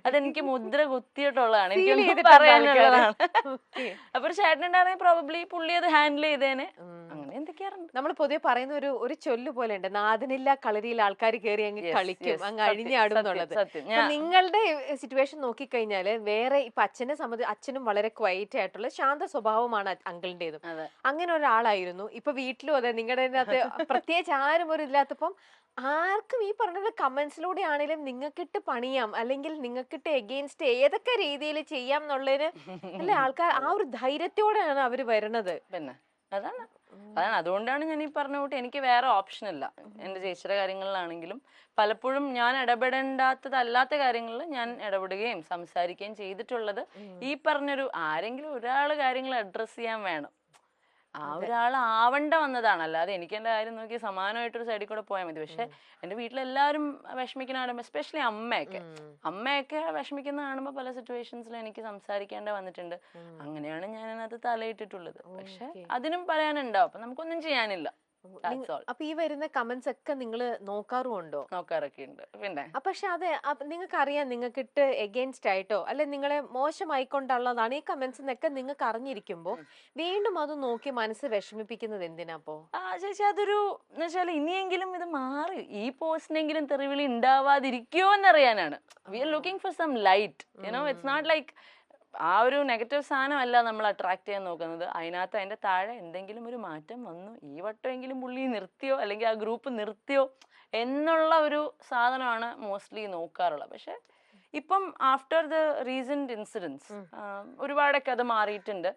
അതെനിക്ക് മുദ്ര കുത്തിയിട്ടുള്ളതാണ്. എനിക്ക് പറയാനുള്ളതാണ്. അപ്പൊ ഒരു ചേട്ടനുണ്ടായിരുന്നെങ്കിൽ പ്രോബബ്ലി പുള്ളി അത് ഹാൻഡിൽ ചെയ്തേനെ. അങ്ങനെ എന്തൊക്കെയാറുണ്ട്. നമ്മൾ പൊതുവെ പറയുന്ന ഒരു ചൊല്ല് പോലെ ഉണ്ട്, നാദിനില്ല കളരിയിൽ ആൾക്കാർ കയറി അങ്ങ് കളിക്കും, അങ്ങ് അഴിഞ്ഞാടും എന്നുള്ളത്. നിങ്ങളുടെ സിറ്റുവേഷൻ നോക്കിക്കഴിഞ്ഞാല് വേറെ ഇപ്പൊ അച്ഛനെ സംബന്ധിച്ച് അച്ഛനും വളരെ ക്വയറ്റ് ആയിട്ടുള്ള ശാന്ത സ്വഭാവമാണ് അങ്കിളിന്റേതും. അങ്ങനെ ഒരാളായിരുന്നു. ഇപ്പൊ വീട്ടിലും അതെ, നിങ്ങളുടെ പ്രത്യേകിച്ച് ആരും ഒരു ഇല്ലാത്തപ്പം ആർക്കും ഈ പറഞ്ഞ കമന്റ്സിലൂടെ ആണെങ്കിലും നിങ്ങൾക്കിട്ട് പണിയാം, അല്ലെങ്കിൽ നിങ്ങൾക്കിട്ട് എഗെയിൻസ്റ്റ് ഏതൊക്കെ രീതിയിൽ ചെയ്യാം എന്നുള്ളതിന് അല്ലെ ആൾക്കാർ ആ ഒരു ധൈര്യത്തോടെയാണ് അവര് വരുന്നത്. പിന്നെ അതാണ് അതുകൊണ്ടാണ് ഞാൻ ഈ പറഞ്ഞ കൂട്ടി എനിക്ക് വേറെ ഓപ്ഷൻ ഇല്ല. എന്റെ ചേച്ചിയുടെ കാര്യങ്ങളിലാണെങ്കിലും പലപ്പോഴും ഞാൻ ഇടപെടേണ്ടാത്തതല്ലാത്ത കാര്യങ്ങളിൽ ഞാൻ ഇടപെടുകയും സംസാരിക്കുകയും ചെയ്തിട്ടുള്ളത് ഈ പറഞ്ഞൊരു ആരെങ്കിലും ഒരാള് കാര്യങ്ങൾ അഡ്രസ് ചെയ്യാൻ വേണം. ആ ഒരാളാവണ്ട വന്നതാണ്. അല്ലാതെ എനിക്ക് എന്റെ കാര്യം നോക്കി സമാനമായിട്ടൊരു സൈഡിൽ കൂടെ പോയാൽ മതി. പക്ഷെ എന്റെ വീട്ടിലെല്ലാവരും വിഷമിക്കുന്ന കാണുമ്പോൾ എസ്പെഷ്യലി അമ്മയൊക്കെ വിഷമിക്കുന്ന കാണുമ്പോൾ പല സിറ്റുവേഷൻസിലും എനിക്ക് സംസാരിക്കേണ്ട വന്നിട്ടുണ്ട്. അങ്ങനെയാണ് ഞാൻ അതിനകത്ത് തലയിട്ടിട്ടുള്ളത്. പക്ഷെ അതിനും പറയാനുണ്ടാവും. അപ്പൊ നമുക്കൊന്നും ചെയ്യാനില്ല. അപ്പൊ ഈ വരുന്ന കമന്റ്സ് ഒക്കെ നിങ്ങൾ നോക്കാറുണ്ടോ? നോക്കാറൊക്കെ ഉണ്ട്. പിന്നെ പക്ഷെ അതെ, നിങ്ങൾക്ക് അറിയാം നിങ്ങൾക്കിട്ട് എഗെയിൻസ്റ്റ് ആയിട്ടോ അല്ലെ നിങ്ങളെ മോശമായിക്കൊണ്ടുള്ളതാണ് ഈ കമന്റ്സ് എന്നൊക്കെ നിങ്ങൾക്ക് അറിഞ്ഞിരിക്കുമ്പോ വീണ്ടും അത് നോക്കി മനസ്സ് വിഷമിപ്പിക്കുന്നത് എന്തിനാപ്പോ? ചേച്ചി അതൊരു എന്ന് വെച്ചാൽ ഇനിയെങ്കിലും ഇത് മാറി ഈ പോസ്റ്റിനെങ്കിലും തെറിവിളി ഉണ്ടാവാതിരിക്കുമോ എന്നറിയാനാണ്. We are looking for some light. You know it's not like ആ ഒരു നെഗറ്റീവ് സാധനമല്ല നമ്മൾ അട്രാക്ട് ചെയ്യാൻ നോക്കുന്നത്, അതിനകത്ത് അതിന്റെ താഴെ എന്തെങ്കിലും ഒരു മാറ്റം വന്നു, ഈ വട്ടമെങ്കിലും പുള്ളി നിർത്തിയോ അല്ലെങ്കിൽ ആ ഗ്രൂപ്പ് നിർത്തിയോ എന്നുള്ള ഒരു സാധനമാണ് മോസ്റ്റ്ലി നോക്കാറുള്ളത്. പക്ഷെ ഇപ്പം ആഫ്റ്റർ ദ റീസെന്റ് ഇൻസിഡൻസ് ഒരുപാടൊക്കെ അത് മാറിയിട്ടുണ്ട്.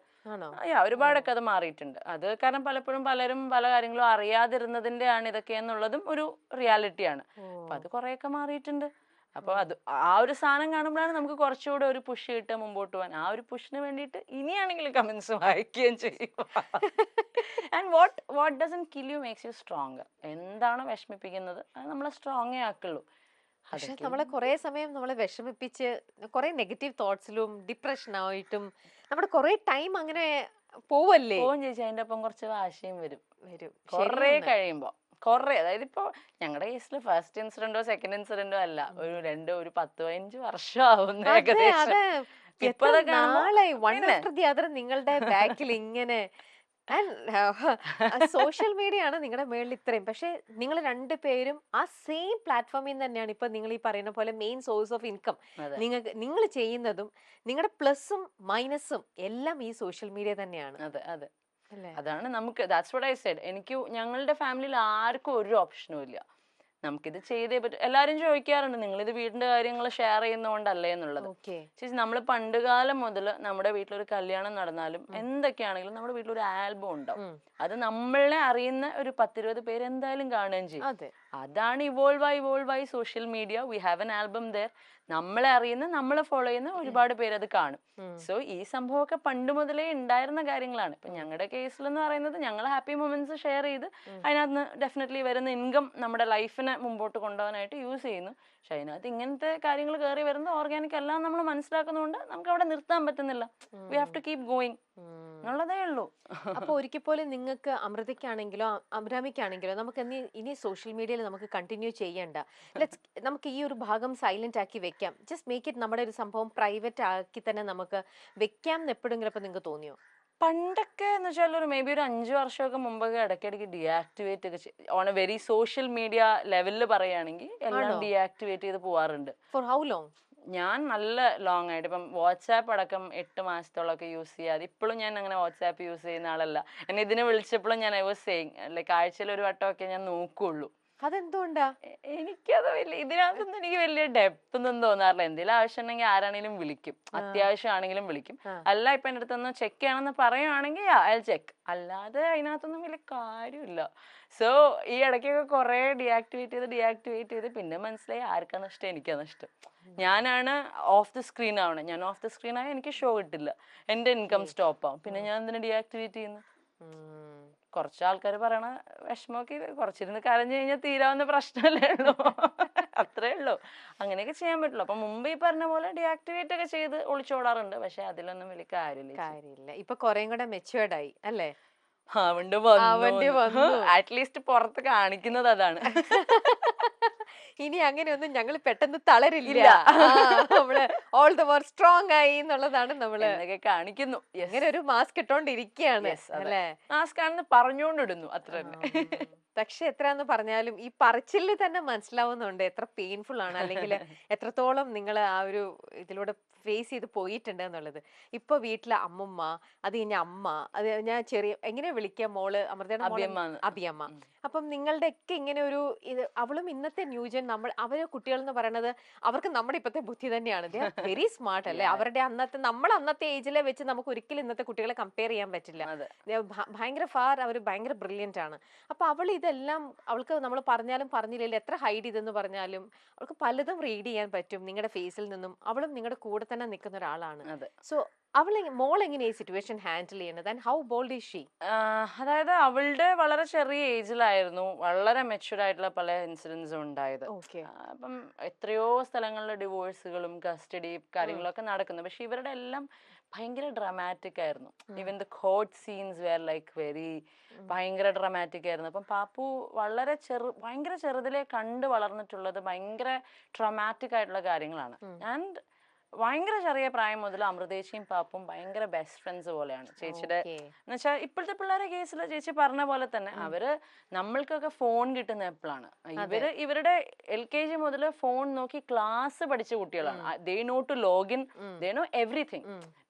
ഒരുപാടൊക്കെ അത് മാറിയിട്ടുണ്ട്. അത് കാരണം പലപ്പോഴും പലരും പല കാര്യങ്ങളും അറിയാതിരുന്നതിന്റെ ആണ് ഇതൊക്കെ എന്നുള്ളതും ഒരു റിയാലിറ്റിയാണ്. അപ്പൊ അത് കുറെയൊക്കെ മാറിയിട്ടുണ്ട്. അപ്പൊ അത് ആ ഒരു സാധനം കാണുമ്പോഴാണ് നമുക്ക് കുറച്ചുകൂടെ ഒരു പുഷ് കിട്ടുക മുമ്പോട്ട് പോകാൻ. ആ ഒരു പുഷിന് വേണ്ടിയിട്ട് ഇനിയാണെങ്കിലും കമന്റ്സ് വായിക്കുകയും ചെയ്യും. And what doesn't kill you makes you strong. എന്താണോ വിഷമിപ്പിക്കുന്നത് അത് നമ്മളെ സ്ട്രോങ്ങേ ആക്കുള്ളൂ. പക്ഷെ നമ്മളെ കുറെ സമയം നമ്മളെ വിഷമിപ്പിച്ച് കുറെ നെഗറ്റീവ് തോട്ട്സിലും ഡിപ്രഷനായിട്ടും നമ്മുടെ കുറെ ടൈം അങ്ങനെ പോവല്ലേ. പോവും ചേച്ചി, അതിന്റെ ഒപ്പം കുറച്ച് വാശിയും വരും വരും കുറെ കഴിയുമ്പോ. അതായത് ഇപ്പൊ ഞങ്ങളുടെ കേസിൽ ഫസ്റ്റ് ഇൻസിഡന്റോ സെക്കൻഡ് ഇൻസിഡന്റോ അല്ല, ഒരു 10-15 വർഷം ആവുന്നു ഏകദേശം. നിങ്ങളുടെ ബാക്കിൽ ഇങ്ങനെ സോഷ്യൽ മീഡിയ ആണ് നിങ്ങളുടെ മേളിൽ ഇത്രയും. പക്ഷെ നിങ്ങൾ രണ്ടുപേരും ആ സെയിം പ്ലാറ്റ്ഫോമിൽ നിന്ന് തന്നെയാണ് ഇപ്പൊ നിങ്ങൾ ഈ പറയുന്ന പോലെ മെയിൻ സോഴ്സ് ഓഫ് ഇൻകം. നിങ്ങൾ ചെയ്യുന്നതും നിങ്ങളുടെ പ്ലസും മൈനസും എല്ലാം ഈ സോഷ്യൽ മീഡിയ തന്നെയാണ്. അതെ അതാണ് നമുക്ക്. That's what I said. ഞങ്ങളുടെ ഫാമിലിയിൽ ആർക്കും ഒരു ഓപ്ഷനും ഇല്ല. നമുക്കിത് ചെയ്തേ പറ്റും. എല്ലാരും ചോദിക്കാറുണ്ട് നിങ്ങളിത് വീടിന്റെ കാര്യങ്ങൾ ഷെയർ ചെയ്യുന്നോണ്ടല്ലേ എന്നുള്ളത്. ചേച്ചി, നമ്മൾ പണ്ടുകാലം മുതൽ നമ്മുടെ വീട്ടിലൊരു കല്യാണം നടന്നാലും എന്തൊക്കെയാണെങ്കിലും നമ്മുടെ വീട്ടിലൊരു ആൽബം ഉണ്ടാവും. അത് നമ്മളെ അറിയുന്ന ഒരു 10-20 പേര് എന്തായാലും കാണുകയും ചെയ്യും. അതാണ് ഇവോൾവ് ആയി social media. We have an album there. നമ്മളെ അറിയുന്ന, നമ്മളെ ഫോളോ ചെയ്യുന്ന ഒരുപാട് പേര് അത് കാണും. സോ ഈ സംഭവമൊക്കെ പണ്ട് മുതലേ ഉണ്ടായിരുന്ന കാര്യങ്ങളാണ്. ഇപ്പൊ ഞങ്ങളുടെ കേസിൽ എന്ന് പറയുന്നത് ഞങ്ങൾ ഹാപ്പി മൊമെന്റ്സ് ഷെയർ ചെയ്ത് അതിനകത്ത് ഡെഫിനറ്റ്ലി വരുന്ന ഇൻകം നമ്മുടെ ലൈഫിനെ മുമ്പോട്ട് കൊണ്ടുപോകാനായിട്ട് യൂസ് ചെയ്യുന്നു. പക്ഷെ അതിനകത്ത് ഇങ്ങനത്തെ കാര്യങ്ങൾ കയറി വരുന്നത് ഓർഗാനിക് എല്ലാം നമ്മൾ മനസ്സിലാക്കുന്നതുകൊണ്ട് നമുക്ക് അവിടെ നിർത്താൻ പറ്റുന്നില്ല. We have to keep going എന്നുള്ളതേ ഉള്ളൂ. അപ്പൊ ഒരിക്കൽ പോലും നിങ്ങൾക്ക് അമൃതയ്ക്കാണെങ്കിലോ അഭിരാമിക്കാണെങ്കിലോ നമുക്ക് ഇനി സോഷ്യൽ മീഡിയയിൽ നമുക്ക് കണ്ടിന്യൂ ചെയ്യണ്ട, നമുക്ക് ഈ ഒരു ഭാഗം സൈലന്റ് ആക്കി വെക്കാം, ജസ്റ്റ് മേക്ക് ഇറ്റ് നമ്മുടെ ഒരു സംഭവം പ്രൈവറ്റ് ആക്കി തന്നെ നമുക്ക് വെക്കാം എന്ന് എപ്പോഴെങ്കിലും അപ്പൊ നിങ്ങൾക്ക് തോന്നിയോ? പണ്ടൊക്കെ എന്ന് വെച്ചാൽ മേ ബി ഒരു 5 വർഷമൊക്കെ മുമ്പൊക്കെ ഇടയ്ക്കിടയ്ക്ക് ഡീആക്ടിവേറ്റ് ഒക്കെ on a very social media ലെവലിൽ പറയുകയാണെങ്കിൽ എല്ലാം ഡീആക്ടിവേറ്റ് ചെയ്ത് പോവാറുണ്ട്. For how long? ഞാൻ നല്ല ലോങ് ആയിട്ട് ഇപ്പം വാട്സാപ്പ് അടക്കം 8 മാസത്തോളമൊക്കെ യൂസ് ചെയ്യാതെ ഇപ്പോഴും ഞാൻ അങ്ങനെ വാട്സാപ്പ് യൂസ് ചെയ്യുന്ന ആളല്ല. എന്നെ ഇതിനെ വിളിച്ചപ്പോഴും ഞാൻ ഐ വാസ് സേയിങ് ലൈക്ക് ആഴ്ചയിൽ ഒരു വട്ടമൊക്കെ ഞാൻ നോക്കുള്ളൂ. അതെന്തുകൊണ്ടാ? എനിക്കത് ഇതിനകത്തൊന്നും എനിക്ക് വലിയ ഡെപ്ത് ഒന്നും തോന്നാറില്ല. എന്തെങ്കിലും ആവശ്യം ഉണ്ടെങ്കിൽ ആരാണെങ്കിലും വിളിക്കും, അത്യാവശ്യം ആണെങ്കിലും വിളിക്കും. അല്ല ഇപ്പൊ എന്റെ അടുത്തൊന്ന് ചെക്ക് ചെയ്യണമെന്ന് പറയുവാണെങ്കിൽ അയാൾ ചെക്ക്, അല്ലാതെ അതിനകത്തൊന്നും വലിയ കാര്യമില്ല. സോ ഈ ഇടയ്ക്കൊക്കെ കുറെ ഡീആക്ടിവേറ്റ് ചെയ്ത് പിന്നെ മനസ്സിലായി ആർക്കാ നഷ്ടം, എനിക്കാ നഷ്ടം. ഞാനാണ് ഓഫ് ദി സ്ക്രീൻ ആവണം. ഞാൻ ഓഫ് ദി സ്ക്രീൻ ആയ എനിക്ക് ഷോ കിട്ടില്ല, എന്റെ ഇൻകം സ്റ്റോപ്പ് ആവും. പിന്നെ ഞാൻ എന്തിനാ ഡീആക്ടിവേറ്റ് ചെയ്യുന്നു? കുറച്ച് ആൾക്കാർ പറയണ വിഷമമൊക്കെ കുറച്ചിരുന്ന് കരഞ്ഞു കഴിഞ്ഞാൽ തീരാവുന്ന പ്രശ്നമല്ലേ ഉള്ളൂ. അത്രേ ഉള്ളൂ. അങ്ങനെയൊക്കെ ചെയ്യാൻ പറ്റുള്ളൂ. അപ്പൊ മുമ്പ് ഈ പറഞ്ഞ പോലെ ഡീആക്ടിവേറ്റ് ഒക്കെ ചെയ്ത് ഒളിച്ചോടാറുണ്ട്. പക്ഷെ അതിലൊന്നും വലിയ കാര്യമില്ല. ഇപ്പൊ കുറേ കൂടെ മെച്ചുവേർഡ് ആയി അല്ലേ? അറ്റ്ലീസ്റ്റ് പുറത്ത് കാണിക്കുന്നത് അതാണ്. ഇനി അങ്ങനെയൊന്നും ഞങ്ങൾ പെട്ടെന്ന് തളരില്ല, നമ്മള് ഓൾ ദ മോർ സ്ട്രോങ് ആയി എന്നുള്ളതാണ് നമ്മള് കാണിക്കുന്നു. അങ്ങനെ ഒരു മാസ്ക് ഇട്ടോണ്ടിരിക്കുകയാണ് അല്ലേ? മാസ്ക് ആണെന്ന് പറഞ്ഞുകൊണ്ടിടുന്നു, അത്ര തന്നെ. പക്ഷെ എത്രയാന്ന് പറഞ്ഞാലും ഈ പറച്ചില് തന്നെ മനസ്സിലാവുന്നുണ്ട് എത്ര പെയിൻഫുൾ ആണ്, അല്ലെങ്കിൽ എത്രത്തോളം നിങ്ങൾ ആ ഒരു ഇതിലൂടെ ഫേസ് ചെയ്ത് പോയിട്ടുണ്ട് എന്നുള്ളത്. ഇപ്പൊ വീട്ടിലെ അമ്മുമ്മ, അത് കഴിഞ്ഞ അമ്മ, അത് ഞാൻ എങ്ങനെ വിളിക്കാം മോള് അമൃതയുടെ അഭിയമ്മ. അപ്പം നിങ്ങളുടെ ഒക്കെ ഇങ്ങനെ ഒരു അവളും ഇന്നത്തെ ന്യൂജൻ അവരെ കുട്ടികൾ എന്ന് പറയുന്നത് അവർക്ക് നമ്മുടെ ഇപ്പത്തെ ബുദ്ധി തന്നെയാണ്. വെരി സ്മാർട്ട് അല്ലേ? അവരുടെ അന്നത്തെ ഏജിലെ വെച്ച് നമുക്ക് ഒരിക്കലും ഇന്നത്തെ കുട്ടികളെ കമ്പയർ ചെയ്യാൻ പറ്റില്ല. ഭയങ്കര അവർ ഭയങ്കര ബ്രില്യന്റ് ആണ്. അപ്പൊ അവൾ ഇതെല്ലാം അവൾക്ക് നമ്മൾ പറഞ്ഞാലും പറഞ്ഞില്ലെങ്കിൽ എത്ര ഹൈഡ് ചെയ്തെന്ന് പറഞ്ഞാലും അവൾക്ക് പലതും റീഡ് ചെയ്യാൻ പറ്റും നിങ്ങളുടെ ഫേസിൽ നിന്നും. അവളും നിങ്ങളുടെ കൂടെ തന്നെ നിൽക്കുന്ന ഒരാളാണ്. സോ മോൾ എങ്ങനെയാ ഈ സിറ്റുവേഷൻ ഹാൻഡിൽ ചെയ്യുന്നത്? And how bold is she? അതായത് അവളുടെ വളരെ ചെറിയ ഏജിലായിരുന്നു വളരെ മെച്യൂർഡ് ആയിട്ടുള്ള പല ഇൻസിഡൻസും ഉണ്ടായത്. അപ്പം എത്രയോ സ്ഥലങ്ങളിലെ ഡിവോഴ്സുകളും കസ്റ്റഡി കാര്യങ്ങളൊക്കെ നടക്കുന്നു. പക്ഷെ ഇവരുടെ എല്ലാം ഭയങ്കര ഡ്രാമാറ്റിക് ആയിരുന്നു. Even the court scenes were like very ഭയങ്കര ഡ്രാമാറ്റിക് ആയിരുന്നു. അപ്പം പാപ്പു ഭയങ്കര ചെറുതിലെ കണ്ട് വളർന്നിട്ടുള്ളത് ഭയങ്കര ട്രോമാറ്റിക് ആയിട്ടുള്ള കാര്യങ്ങളാണ്. ആൻഡ് ഭയങ്കര ചെറിയ പ്രായം മുതൽ അമൃതേച്ചിയും പാപ്പും ഭയങ്കര ബെസ്റ്റ് ഫ്രണ്ട്സ് പോലെയാണ് ചേച്ചിയുടെ. എന്നുവെച്ചാൽ ഇപ്പോഴത്തെ പിള്ളേരെ കേസിൽ ചേച്ചി പറഞ്ഞ പോലെ തന്നെ അവര് നമ്മൾക്കൊക്കെ ഫോൺ കിട്ടുന്ന എപ്പോഴാണ്. ഇവരുടെ LKG മുതൽ ഫോൺ നോക്കി ക്ലാസ് പഠിച്ച കുട്ടികളാണ്. They know to login, they know everything.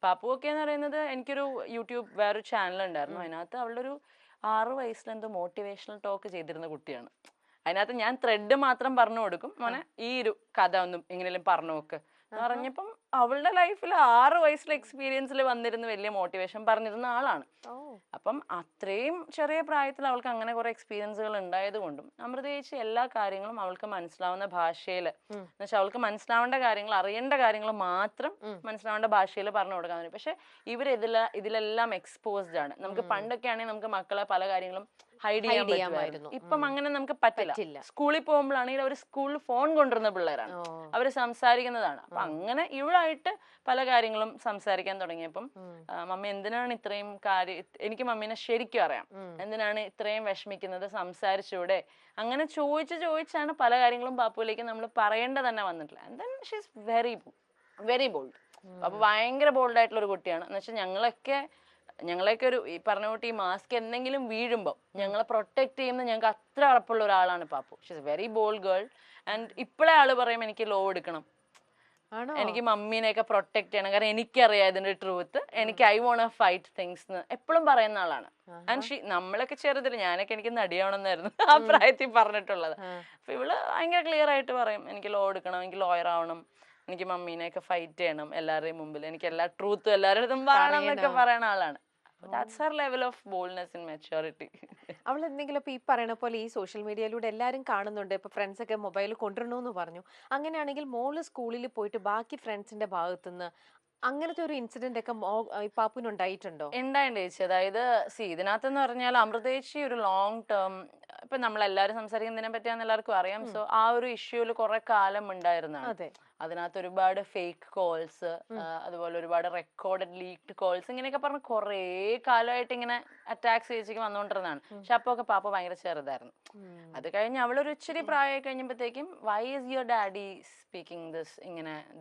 Pappu ഒക്കെ എന്ന് പറയുന്നത്, എനിക്കൊരു യൂട്യൂബ് വേറൊരു ചാനൽ ഉണ്ടായിരുന്നു, അതിനകത്ത് അവളുടെ ഒരു 6 വയസ്സിലെന്തോ മോട്ടിവേഷണൽ ടോക്ക് ചെയ്തിരുന്ന കുട്ടിയാണ്. അതിനകത്ത് ഞാൻ ത്രെഡ് മാത്രം പറഞ്ഞു കൊടുക്കും, മോനെ ഈ ഒരു കഥ ഒന്നും എങ്ങനെയും പറഞ്ഞു നോക്ക് എന്ന് പറഞ്ഞപ്പം അവളുടെ ലൈഫിൽ 6 വയസ്സിലെ എക്സ്പീരിയൻസിൽ വന്നിരുന്ന വലിയ മോട്ടിവേഷൻ പറഞ്ഞിരുന്ന ആളാണ്. അപ്പം അത്രയും ചെറിയ പ്രായത്തിൽ അവൾക്ക് അങ്ങനെ കുറെ എക്സ്പീരിയൻസുകൾ ഉണ്ടായത് കൊണ്ടും അമൃത ചേച്ചി എല്ലാ കാര്യങ്ങളും അവൾക്ക് മനസ്സിലാവുന്ന ഭാഷയിൽ, എന്നുവെച്ചാൽ അവൾക്ക് മനസ്സിലാവേണ്ട കാര്യങ്ങൾ, അറിയേണ്ട കാര്യങ്ങൾ മാത്രം മനസ്സിലാവേണ്ട ഭാഷയിൽ പറഞ്ഞു കൊടുക്കാൻ പറ്റും. പക്ഷെ ഇതിലെല്ലാം എക്സ്പോസ്ഡ് ആണ്. നമുക്ക് പണ്ടൊക്കെ ആണെങ്കിൽ നമുക്ക് മക്കളെ പല കാര്യങ്ങളും ഹൈഡ് ചെയ്യാൻ പറ്റുമായിരുന്നു. ഇപ്പം അങ്ങനെ നമുക്ക് പറ്റില്ല. സ്കൂളിൽ പോകുമ്പോഴാണെങ്കിൽ അവർ സ്കൂളിൽ ഫോൺ കൊണ്ടുവരുന്ന പിള്ളേരാണ്, അവര് സംസാരിക്കുന്നതാണ്. അപ്പൊ അങ്ങനെ ഇവളായിട്ട് പല കാര്യങ്ങളും സംസാരിക്കാൻ തുടങ്ങിയപ്പം മമ്മി എന്തിനാണ് ഇത്രയും എനിക്ക് മമ്മീനെ ശരിക്കും അറിയാം, എന്തിനാണ് ഇത്രയും വിഷമിക്കുന്നത്, സംസാരിച്ചൂടെ, അങ്ങനെ ചോദിച്ചാണ് പല കാര്യങ്ങളും പാപ്പുവിലേക്ക് നമ്മൾ പറയേണ്ട തന്നെ വന്നിട്ടില്ല. And then she is very bold. അപ്പൊ ഭയങ്കര ബോൾഡ് ആയിട്ടുള്ള ഒരു കുട്ടിയാണ്. എന്ന് വെച്ചാൽ ഞങ്ങളെയൊക്കെ ഒരു ഈ പറഞ്ഞ കൂട്ടി ഈ മാസ്ക് എന്തെങ്കിലും വീഴുമ്പോൾ ഞങ്ങളെ പ്രൊട്ടക്ട് ചെയ്യുന്ന ഞങ്ങൾക്ക് അത്ര ഉറപ്പുള്ള ഒരാളാണ് Pappu. She is very bold girl. And ഇപ്പോഴേ ആള് പറയും എനിക്ക് ലോ എടുക്കണം, എനിക്ക് മമ്മീനെയൊക്കെ പ്രൊട്ടക്ട് ചെയ്യണം, കാരണം എനിക്കറിയാം ഇതിന്റെ ട്രൂത്ത്, എനിക്ക് ഐ വോണ്ട് ഫൈറ്റ് തിങ്സ് എന്ന് എപ്പോഴും പറയുന്ന ആളാണ്. ആൻഡ് നമ്മളൊക്കെ ചെറുതില് ഞാനൊക്കെ എനിക്ക് നടിയാവണമെന്നായിരുന്നു ആ പ്രായത്തിൽ പറഞ്ഞിട്ടുള്ളത്. അപ്പൊ ഇവള് ഭയങ്കര ക്ലിയർ ആയിട്ട് പറയും എനിക്ക് ലോ എടുക്കണം, എനിക്ക് ലോയർ ആവണം, എനിക്ക് മമ്മീനെയൊക്കെ ഫൈറ്റ് ചെയ്യണം എല്ലാവരുടെയും മുമ്പിൽ, എനിക്ക് എല്ലാ ട്രൂത്തും എല്ലാവരുടെ അടുത്തും പറയണം എന്നൊക്കെ പറയുന്ന ആളാണ്. That's her level of boldness and maturity. അവൾ എന്തെങ്കിലും ഇപ്പൊ ഈ പറയണ പോലെ ഈ സോഷ്യൽ മീഡിയയിലൂടെ എല്ലാരും കാണുന്നുണ്ട്, ഇപ്പൊ ഫ്രണ്ട്സ് ഒക്കെ മൊബൈൽ കൊണ്ടുവരണമെന്ന് പറഞ്ഞു. അങ്ങനെയാണെങ്കിൽ മോള് സ്കൂളിൽ പോയിട്ട് ബാക്കി ഫ്രണ്ട്സിന്റെ ഭാഗത്തുനിന്ന് അങ്ങനത്തെ ഒരു ഇൻസിഡന്റ് ഒക്കെ പാപ്പുന് ഉണ്ടായിട്ടുണ്ടോ? ഉണ്ടായിട്ടുണ്ട് ചേച്ചി. അതായത് ഇതിനകത്തെന്ന് പറഞ്ഞാൽ അമൃതേച്ചി ഒരു ലോങ് ടേം, ഇപ്പൊ നമ്മളെല്ലാരും സംസാരിക്കുന്നതിനെ പറ്റിയാന്ന് എല്ലാവർക്കും അറിയാം. സോ ആ ഒരു ഇഷ്യൂല് കുറെ കാലം ഉണ്ടായിരുന്നതാണ്. അതിനകത്ത് ഒരുപാട് ഫേക്ക് കോൾസ്, അതുപോലെ ഒരുപാട് റെക്കോർഡഡ് ലീക്ഡ് കോൾസ്, ഇങ്ങനെയൊക്കെ പറഞ്ഞ് കുറേ കാലമായിട്ട് ഇങ്ങനെ അറ്റാക്സ് ചേച്ചിക്ക് വന്നുകൊണ്ടിരുന്നതാണ്. പക്ഷെ അപ്പൊ ഒക്കെ പാപ്പ ഭയങ്കര ചെറുതായിരുന്നു. അത് കഴിഞ്ഞ് അവളൊരു ഇച്ചിരി പ്രായമായി കഴിഞ്ഞപ്പോഴത്തേക്കും why is your daddy speaking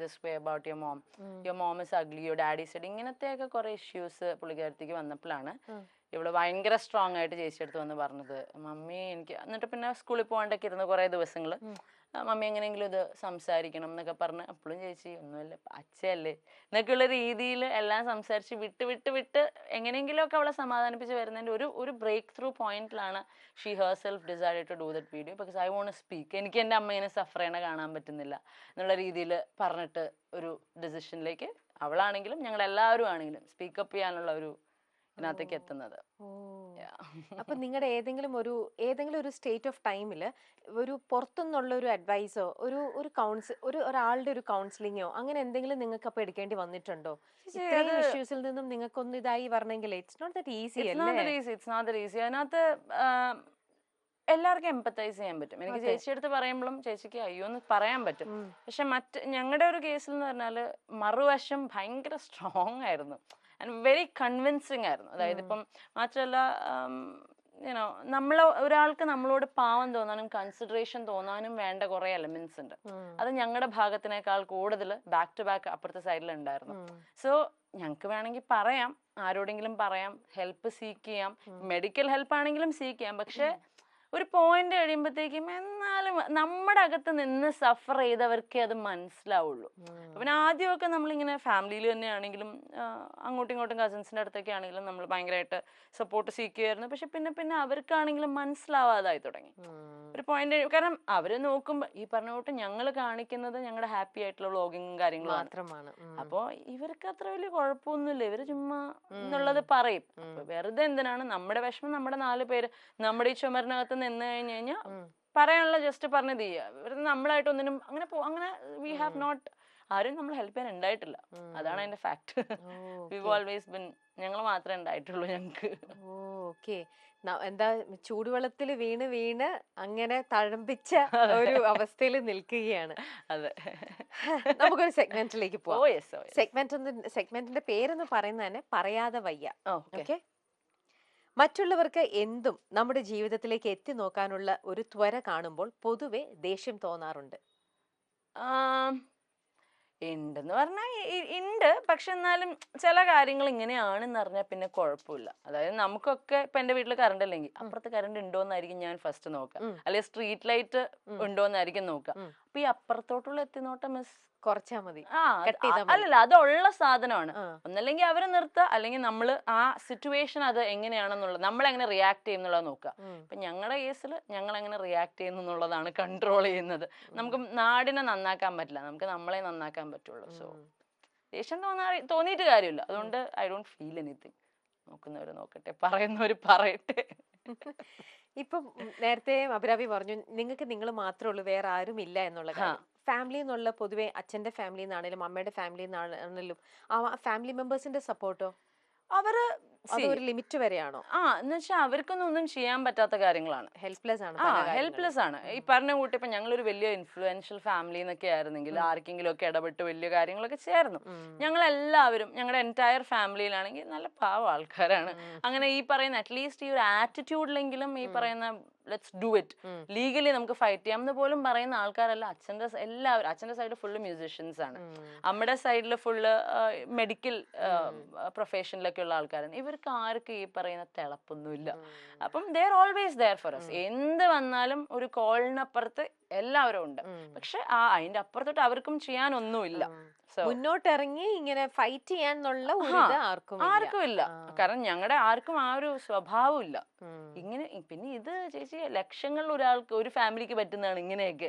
this way about your mom is ugly, your daddy said, ഇങ്ങനത്തെയൊക്കെ കുറെ ഇഷ്യൂസ് പുള്ളിക്കാരത്തേക്ക് വന്നപ്പോഴാണ് ഇവള് ഭയങ്കര സ്ട്രോങ് ആയിട്ട് ചേച്ചി അടുത്ത് വന്ന് പറഞ്ഞത്, മമ്മി എനിക്ക്, എന്നിട്ട് പിന്നെ സ്കൂളിൽ പോകാണ്ടൊക്കെ ഇരുന്ന് കുറെ ദിവസങ്ങള് മമ്മി എങ്ങനെയെങ്കിലും ഇത് സംസാരിക്കണം എന്നൊക്കെ പറഞ്ഞ് അപ്പോഴും ചേച്ചി ഒന്നുമില്ല അച്ഛയല്ലേ എന്നൊക്കെയുള്ള രീതിയിൽ എല്ലാം സംസാരിച്ച് വിട്ട് എങ്ങനെയെങ്കിലും ഒക്കെ അവളെ സമാധാനിപ്പിച്ച് വരുന്നതിന്റെ ഒരു ബ്രേക്ക് ത്രൂ പോയിന്റിലാണ് she herself decided to do that video because I want to speak. എനിക്ക് എൻ്റെ അമ്മേനെ സഫർ ചെയ്യണ കാണാൻ പറ്റുന്നില്ല എന്നുള്ള രീതിയിൽ പറഞ്ഞിട്ട് ഒരു ഡിസിഷനിലേക്ക് അവളാണെങ്കിലും ഞങ്ങൾ എല്ലാവരും ആണെങ്കിലും സ്പീക്കപ്പ് ചെയ്യാനുള്ള ഒരു ഇതിനകത്തേക്ക് എത്തുന്നത്. അപ്പൊ നിങ്ങളുടെ ഏതെങ്കിലും ഒരു സ്റ്റേറ്റ് ഓഫ് ടൈമില് ഒരു പുറത്തുനിന്നുള്ള ഒരു അഡ്വൈസോ ഒരാളുടെ ഒരു കൗൺസിലിങ്ങോ അങ്ങനെ എന്തെങ്കിലും നിങ്ങൾക്ക് അപ്പൊ എടുക്കേണ്ടി വന്നിട്ടുണ്ടോ? ഇത്രയും ഇഷ്യൂസിൽ നിന്നും നിങ്ങൾക്കൊന്നും ഇതായി വരണമെങ്കിൽ ഇറ്റ്സ് നോട്ട് ദാറ്റ് ഈസി. അതിനകത്ത് എല്ലാവർക്കും എംപത്തൈസ് ചെയ്യാൻ പറ്റും. എനിക്ക് ചേച്ചി അടുത്ത് പറയുമ്പോഴും ചേച്ചിക്ക് അയ്യോ എന്ന് പറയാൻ പറ്റും. പക്ഷെ ഞങ്ങളുടെ ഒരു കേസിൽ എന്ന് പറഞ്ഞാല് മറുവശം ഭയങ്കര സ്ട്രോങ് ആയിരുന്നു ആൻഡ് വെരി കൺവിൻസിങ് ആയിരുന്നു. അതായത് ഇപ്പം മാത്രമല്ല ഒരാൾക്ക് നമ്മളോട് പാവം തോന്നാനും കൺസിഡറേഷൻ തോന്നാനും വേണ്ട കുറെ എലമെന്റ്സ് ഉണ്ട്. അത് ഞങ്ങളുടെ ഭാഗത്തിനേക്കാൾ കൂടുതൽ ബാക്ക് ടു ബാക്ക് അപ്പുറത്തെ സൈഡിൽ ഉണ്ടായിരുന്നു. സോ ഞങ്ങൾക്ക് വേണമെങ്കിൽ പറയാം, ആരോടെങ്കിലും പറയാം, ഹെൽപ്പ് സീക്ക് ചെയ്യാം, മെഡിക്കൽ ഹെൽപ്പ് ആണെങ്കിലും സീക്ക് ചെയ്യാം. പക്ഷെ ഒരു പോയിന്റ് കഴിയുമ്പോഴത്തേക്കും എന്നാലും നമ്മുടെ അകത്ത് നിന്ന് സഫർ ചെയ്തവർക്കേ അത് മനസ്സിലാവുള്ളൂ. പിന്നെ ആദ്യമൊക്കെ നമ്മളിങ്ങനെ ഫാമിലിയിൽ തന്നെയാണെങ്കിലും അങ്ങോട്ടും ഇങ്ങോട്ടും കസിൻസിന്റെ അടുത്തൊക്കെ ആണെങ്കിലും നമ്മൾ ഭയങ്കരമായിട്ട് സപ്പോർട്ട് സീക്ക് ചെയ്യുമായിരുന്നു. പക്ഷെ പിന്നെ അവർക്കാണെങ്കിലും മനസ്സിലാവാതായി തുടങ്ങി ഒരു പോയിന്റ്. കാരണം അവര് നോക്കുമ്പോ ഈ പറഞ്ഞ കൂട്ട് ഞങ്ങൾ കാണിക്കുന്നത് ഞങ്ങളുടെ ഹാപ്പി ആയിട്ടുള്ള വ്ളോഗിങ്ങും കാര്യങ്ങളും മാത്രമാണ്. അപ്പൊ ഇവർക്ക് അത്ര വലിയ കുഴപ്പമൊന്നുമില്ല, ഇവര് ചുമ്മാ എന്നുള്ളത് പറയും. അപ്പൊ വെറുതെ എന്തിനാണ് നമ്മുടെ വിഷമം നമ്മുടെ 4 പേര് നമ്മുടെ ഈ ചുമരിനകത്ത് നിന്ന് കഴിഞ്ഞു കഴിഞ്ഞാൽ പറയാനുള്ള ജസ്റ്റ് പറഞ്ഞത് ചെയ്യുക. നമ്മളായിട്ട് ഒന്നിനും അങ്ങനെ വി ഹാവ് നോട്ട് ആരും നമ്മൾ ഹെൽപ്പ് ചെയ്യാൻ ഉണ്ടായിട്ടില്ല. അതാണ് അതിന്റെ ഫാക്ട്. വിവ് ഓൾവേസ് ബിൻ ഞങ്ങൾ മാത്രമേ ഉണ്ടായിട്ടുള്ളൂ ഞങ്ങൾക്ക്. ഓക്കെ, എന്താ ചൂടുവെള്ളത്തിൽ വീണ് അങ്ങനെ തഴമ്പിച്ച ഒരു അവസ്ഥയിൽ നിൽക്കുകയാണ്. അതെ, നമുക്കൊരു സെഗ്മെന്റിലേക്ക് പോവാം. സെഗ്മെന്റിന്റെ പേരെന്ന് പറയുന്നത് തന്നെ പറയാതെ വയ്യ. ഓക്കെ, മറ്റുള്ളവർക്ക് എന്തും നമ്മുടെ ജീവിതത്തിലേക്ക് എത്തി നോക്കാനുള്ള ഒരു ത്വര കാണുമ്പോൾ പൊതുവെ ദേഷ്യം തോന്നാറുണ്ട്. ഉണ്ടെന്ന് പറഞ്ഞാൽ ഉണ്ട്, പക്ഷെ എന്നാലും ചില കാര്യങ്ങൾ ഇങ്ങനെയാണെന്ന് അറിഞ്ഞാൽ പിന്നെ കുഴപ്പമില്ല. അതായത് നമുക്കൊക്കെ ഇപ്പൊ എന്റെ വീട്ടിൽ കറണ്ട് അല്ലെങ്കിൽ അപ്പുറത്ത് കറണ്ട് ഉണ്ടോന്നായിരിക്കും ഞാൻ ഫസ്റ്റ് നോക്കുക, അല്ലെങ്കിൽ സ്ട്രീറ്റ് ലൈറ്റ് ഉണ്ടോന്നായിരിക്കും നോക്കുക. അപ്പൊ ഈ അപ്പുറത്തോട്ടുള്ള എത്തിനോട്ടം മിസ് കുറച്ചാ മതി. അല്ലല്ല, അതുള്ള സാധനമാണ്. ഒന്നല്ലെങ്കിൽ അവരെ നിർത്തുക, അല്ലെങ്കിൽ നമ്മൾ ആ സിറ്റുവേഷൻ അത് എങ്ങനെയാണെന്നുള്ളത് നമ്മൾ എങ്ങനെ റിയാക്ട് ചെയ്യുന്നുള്ളത് നോക്കുക. ഇപ്പൊ ഞങ്ങളുടെ കേസിൽ ഞങ്ങൾ എങ്ങനെ റിയാക്ട് ചെയ്യുന്നു എന്നുള്ളതാണ് കൺട്രോൾ ചെയ്യുന്നത്. നമുക്ക് നാടിനെ നന്നാക്കാൻ പറ്റില്ല, നമുക്ക് നമ്മളെ നന്നാക്കാൻ പറ്റുള്ളൂ. സോ ദേഷ്യം തോന്നിയിട്ട് കാര്യമില്ല. അതുകൊണ്ട് ഐ ഡോണ്ട് ഫീൽ എനിത്തിങ്. നോക്കുന്നവര് നോക്കട്ടെ, പറയുന്നവര് പറയട്ടെ. ഇപ്പം നേരത്തെ അഭിരാമി പറഞ്ഞു നിങ്ങൾക്ക് നിങ്ങൾ മാത്രമേ ഉള്ളൂ, വേറെ ആരും ഇല്ല എന്നുള്ള കാര്യം. ഫാമിലി എന്നുള്ള പൊതുവെ അച്ഛന്റെ ഫാമിലി നിന്നാണെങ്കിലും അമ്മയുടെ ഫാമിലി നിന്നാണെങ്കിലും ആ ഫാമിലി മെമ്പേഴ്സിന്റെ സപ്പോർട്ടോ അവര് അതൊരു ലിമിറ്റ് വരെയാണോ? എന്ന് വെച്ചാൽ അവർക്കൊന്നും ഒന്നും ചെയ്യാൻ പറ്റാത്ത കാര്യങ്ങളാണ്. ഹെൽപ്ലെസ് ആണ്. ഹെൽപ്ലെസ് ആണ്. ഈ പറഞ്ഞ കൂട്ടി ഇപ്പൊ ഞങ്ങളൊരു വലിയ ഇൻഫ്ലുവൻഷ്യൽ ഫാമിലി എന്നൊക്കെ ആയിരുന്നെങ്കിൽ ആർക്കെങ്കിലും ഒക്കെ ഇടപെട്ട് വലിയ കാര്യങ്ങളൊക്കെ ചെയ്യായിരുന്നു. ഞങ്ങളെല്ലാവരും ഞങ്ങളുടെ എൻറ്റയർ ഫാമിലിയിലാണെങ്കിൽ നല്ല പാവ ആൾക്കാരാണ്. അങ്ങനെ ഈ പറയുന്ന അറ്റ്ലീസ്റ്റ് ഈ ഒരു ആറ്റിറ്റ്യൂഡിലെങ്കിലും ഈ പറയുന്ന ലെറ്റ്സ് ഡു ഇറ്റ്, ലീഗലി നമുക്ക് ഫൈറ്റ് ചെയ്യാം എന്ന് പോലും പറയുന്ന ആൾക്കാരല്ല. എല്ലാവരും അച്ഛന്റെ സൈഡ് ഫുള്ള് മ്യൂസീഷ്യൻസ് ആണ്, അമ്മയുടെ സൈഡിൽ ഫുള്ള് മെഡിക്കൽ പ്രൊഫഷനിലൊക്കെ ഉള്ള ആൾക്കാരാണ്. ഇവർക്ക് ആർക്കും ഈ പറയുന്ന തിളപ്പൊന്നുമില്ല. അപ്പം they are always there for us. എന്ത് വന്നാലും ഒരു കോളിനപ്പുറത്ത് എല്ലാവരും ഉണ്ട്. പക്ഷെ അതിന്റെ അപ്പുറത്തോട്ട് അവർക്കും ചെയ്യാനൊന്നുമില്ല. മുന്നോട്ടിറങ്ങി ഇങ്ങനെ ഫൈറ്റ് ചെയ്യാന്നുള്ള ആർക്കും ഇല്ല. കാരണം ഞങ്ങളുടെ ആർക്കും ആ ഒരു സ്വഭാവം ഇല്ല. ഇങ്ങനെ പിന്നെ ഇത് ചേച്ചി ലക്ഷങ്ങളിൽ ഒരാൾക്ക് ഒരു ഫാമിലിക്ക് പറ്റുന്നതാണ് ഇങ്ങനെയൊക്കെ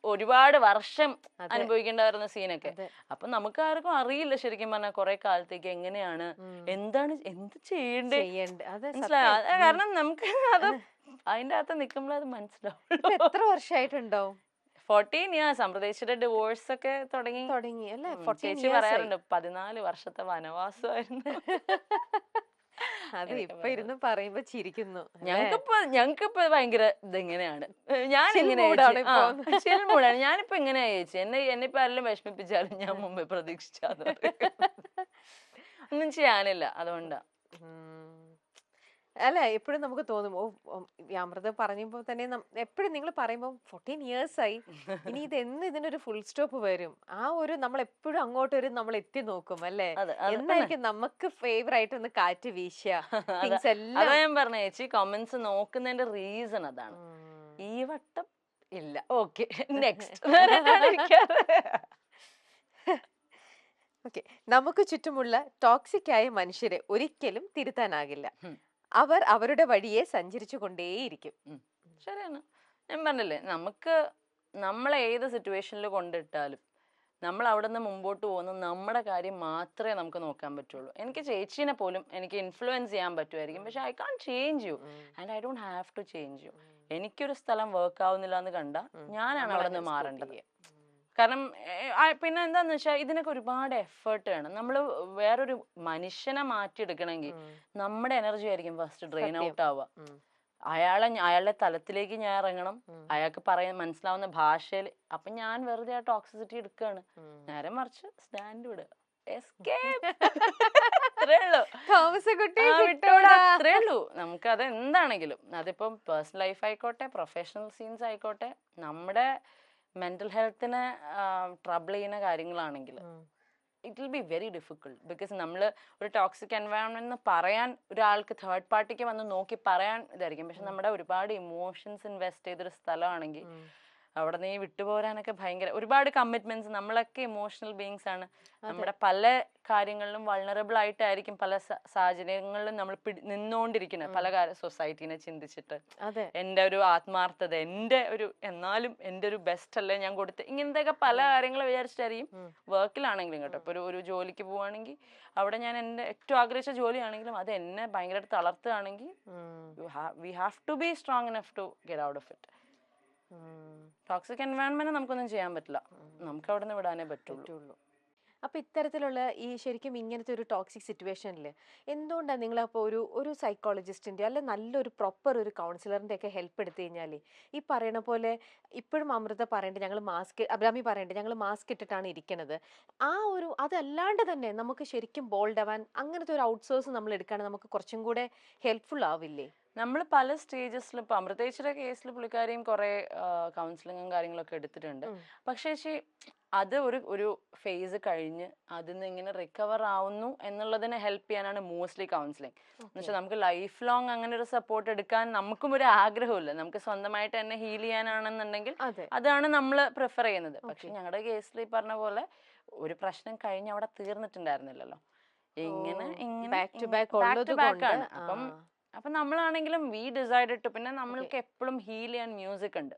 ഒരുപാട് വർഷം അനുഭവിക്കേണ്ട വരുന്ന സീനൊക്കെ. അപ്പൊ നമുക്ക് ആർക്കും അറിയില്ല ശരിക്കും പറഞ്ഞാൽ കുറെ കാലത്തേക്ക് എങ്ങനെയാണ് എന്ത് ചെയ്യണ്ടേ. കാരണം നമുക്ക് അത് അതിന്റെ അകത്ത് നിൽക്കുമ്പോൾ അത് മനസ്സിലാവും. എത്ര വർഷമായിട്ടുണ്ടാവും? 14 years. അമൃതേശ്വര ഡിവോഴ്സ് ഒക്കെ തുടങ്ങി അല്ലേ? ചേച്ചി പറയാറുണ്ട് 14 വർഷത്തെ വനവാസമായിരുന്നു. അത് ഇപ്പൊ ഇരുന്ന് പറയുമ്പോ ചിരിക്കുന്നു. ഞങ്ങൾക്കിപ്പോ ഭയങ്കര ഇതെങ്ങനെയാണ്, ഞാൻ ഞാനിപ്പോ എങ്ങനെയാ ചേച്ചി എന്നിപ്പോ ആരെങ്കിലും വിഷമിപ്പിച്ചാലും ഞാൻ മുമ്പേ പ്രതീക്ഷിച്ചാന്ന് ഒന്നും ചെയ്യാനില്ല. അതുകൊണ്ടാ. അല്ല, എപ്പോഴും നമുക്ക് തോന്നും അമൃത പറയുമ്പോ തന്നെ എപ്പോഴും നിങ്ങൾ പറയുമ്പോ 14 years ആയി, ഇനി ഇതിനൊരു ഫുൾ സ്റ്റോപ്പ് വരും. ആ ഒരു നമ്മൾ എപ്പോഴും അങ്ങോട്ടൊരു നമ്മൾ എത്തി നോക്കും അല്ലേ, എന്നായിരിക്കും നമുക്ക് ഫേവർ ആയിട്ട് ഒന്ന് കാറ്റ് വീശുക. ഞാൻ പറഞ്ഞ ചേച്ചി കമന്റ്സ് നോക്കുന്നതിന്റെ റീസൺ അതാണ്. ഈ വട്ടം ഇല്ല, ഓക്കെ നെക്സ്റ്റ്. ഓക്കെ, നമുക്ക് ചുറ്റുമുള്ള ടോക്സിക് ആയ മനുഷ്യരെ ഒരിക്കലും തിരുത്താനാകില്ല. അവർ അവരുടെ വഴിയെ സഞ്ചരിച്ചു കൊണ്ടേയിരിക്കും. ശരിയാണ്. ഞാൻ പറഞ്ഞില്ലേ, നമ്മളെ ഏത് സിറ്റുവേഷനിൽ കൊണ്ടിട്ടാലും നമ്മൾ അവിടെ നിന്ന് മുമ്പോട്ട് പോകുന്ന നമ്മുടെ കാര്യം മാത്രമേ നമുക്ക് നോക്കാൻ പറ്റുള്ളൂ. എനിക്ക് ചേച്ചീനെ പോലും എനിക്ക് ഇൻഫ്ലുവൻസ് ചെയ്യാൻ പറ്റുമായിരിക്കും, പക്ഷെ I can't change you and I don't have to change you. എനിക്കൊരു സ്ഥലം വർക്ക് ആവുന്നില്ല എന്ന് കണ്ടാൽ ഞാനാണ് അവിടെ നിന്ന് മാറേണ്ടത്. കാരണം പിന്നെ എന്താന്ന് വെച്ചാൽ ഇതിനൊക്കെ ഒരുപാട് എഫേർട്ട് വേണം. നമ്മൾ വേറൊരു മനുഷ്യനെ മാറ്റിയെടുക്കണമെങ്കിൽ നമ്മുടെ എനർജി ആയിരിക്കും ഫസ്റ്റ് ഡ്രെയിൻ ഔട്ട് ആവുക. അയാളുടെ തലത്തിലേക്ക് ഞാൻ ഇറങ്ങണം, അയാൾക്ക് മനസ്സിലാവുന്ന ഭാഷയിൽ. അപ്പൊ ഞാൻ വെറുതെ ആ ടോക്സിസിറ്റി എടുക്കുകയാണ്. നേരെ മറിച്ച് സ്റ്റാൻഡ് വിടുക, അത്രേ ഉള്ളൂ. നമുക്ക് അത് എന്താണെങ്കിലും, അതിപ്പം പേഴ്സണൽ ലൈഫ് ആയിക്കോട്ടെ പ്രൊഫഷണൽ സീൻസ് ആയിക്കോട്ടെ, നമ്മുടെ മെന്റൽ ഹെൽത്തിനെ ട്രബിൾ ചെയ്യുന്ന കാര്യങ്ങളാണെങ്കിൽ it will be very difficult. Because നമ്മൾ ഒരു ടോക്സിക് എൻവയോൺമെന്റ് പറയാൻ ഒരാൾക്ക് തേർഡ് പാർട്ടിക്ക് വന്ന് നോക്കി പറയാൻ ഇതായിരിക്കും, പക്ഷെ നമ്മുടെ ഒരുപാട് ഇമോഷൻസ് ഇൻവെസ്റ്റ് ചെയ്തൊരു സ്ഥലമാണെങ്കിൽ അവിടെ നിന്ന് വിട്ടുപോരാനൊക്കെ ഭയങ്കര ഒരുപാട് കമ്മിറ്റ്മെന്റ്സ്. നമ്മളൊക്കെ ഇമോഷണൽ ബീയിങ്സ് ആണ്. നമ്മുടെ പല കാര്യങ്ങളിലും വൾണറബിൾ ആയിട്ടായിരിക്കും പല സാഹചര്യങ്ങളിലും നമ്മൾ നിന്നുകൊണ്ടിരിക്കുന്നത്. പല സൊസൈറ്റീനെ ചിന്തിച്ചിട്ട് എന്റെ ഒരു ആത്മാർത്ഥത, എന്നാലും എന്റെ ഒരു ബെസ്റ്റ് അല്ലേ ഞാൻ കൊടുത്ത്, ഇങ്ങനത്തെയൊക്കെ പല കാര്യങ്ങൾ വിചാരിച്ചിട്ടായിരിക്കും വർക്കിലാണെങ്കിലും കേട്ടോ. ഇപ്പൊ ഒരു ജോലിക്ക് പോവാണെങ്കിൽ അവിടെ ഞാൻ എന്റെ ഏറ്റവും ആഗ്രഹിച്ച ജോലിയാണെങ്കിലും അത് എന്നെ ഭയങ്കരമായിട്ട് തളർത്തുകയാണെങ്കിൽ we have to be strong enough to get out of it. Toxic environment നമുക്കൊന്നും ചെയ്യാൻ പറ്റില്ല, നമുക്ക് അവിടെ നിന്ന് വിടാനേ പറ്റുള്ളൂ. അപ്പൊ ഇത്തരത്തിലുള്ള ഈ ശരിക്കും ഇങ്ങനത്തെ ഒരു ടോക്സിക് സിറ്റുവേഷനിൽ എന്തുകൊണ്ടാണ് നിങ്ങൾ അപ്പോൾ ഒരു സൈക്കോളജിസ്റ്റിന്റെ അല്ലെ നല്ലൊരു പ്രോപ്പർ ഒരു കൗൺസിലറിന്റെ ഒക്കെ ഹെൽപ്പ് എടുത്തു കഴിഞ്ഞാൽ ഈ പറയണ പോലെ ഇപ്പോഴും അമൃത പറയേണ്ടത് ഞങ്ങൾ അഭിരാമി പറയേണ്ടത് ഞങ്ങൾ മാസ്ക് ഇട്ടിട്ടാണ് ഇരിക്കുന്നത്, ആ ഒരു അതല്ലാണ്ട് തന്നെ നമുക്ക് ശരിക്കും ബോൾഡ് ആവാൻ അങ്ങനത്തെ ഒരു ഔട്ട്സോഴ്സ് നമ്മൾ എടുക്കുകയാണെങ്കിൽ നമുക്ക് കുറച്ചും കൂടെ ഹെൽപ്ഫുൾ ആവില്ലേ? നമ്മൾ പല സ്റ്റേജസിലും ഇപ്പൊ അമൃതേശ്വര കേസിൽ പുള്ളിക്കാരെയും കുറെ കൗൺസിലിങ്ങും കാര്യങ്ങളൊക്കെ എടുത്തിട്ടുണ്ട്. പക്ഷേ അത് ഒരു ഫേസ് കഴിഞ്ഞ് അതിൽ നിന്ന് എങ്ങനെ റിക്കവർ ആവുന്നു എന്നുള്ളതിനെ ഹെൽപ്പ് ചെയ്യാനാണ് മോസ്റ്റ്ലി കൗൺസിലിംഗ്. എന്ന് വെച്ചാൽ നമുക്ക് ലൈഫ് ലോങ് അങ്ങനെ ഒരു സപ്പോർട്ട് എടുക്കാൻ നമുക്കും ഒരു ആഗ്രഹമില്ല. നമുക്ക് സ്വന്തമായിട്ട് തന്നെ ഹീൽ ചെയ്യാനാണെന്നുണ്ടെങ്കിൽ അതാണ് നമ്മൾ പ്രിഫർ ചെയ്യുന്നത്. പക്ഷെ ഞങ്ങളുടെ കേസിൽ ഈ പറഞ്ഞ പോലെ ഒരു പ്രശ്നം കഴിഞ്ഞ് അവിടെ തീർന്നിട്ടുണ്ടായിരുന്നില്ലല്ലോ. ഇങ്ങനെ ബാക്ക് ടു ബാക്ക് ആണ്. അപ്പം നമ്മളാണെങ്കിലും വി ഡിസൈഡഡ് ടു, പിന്നെ നമ്മൾക്ക് എപ്പോഴും ഹീൽ ചെയ്യാൻ മ്യൂസിക് ഉണ്ട്.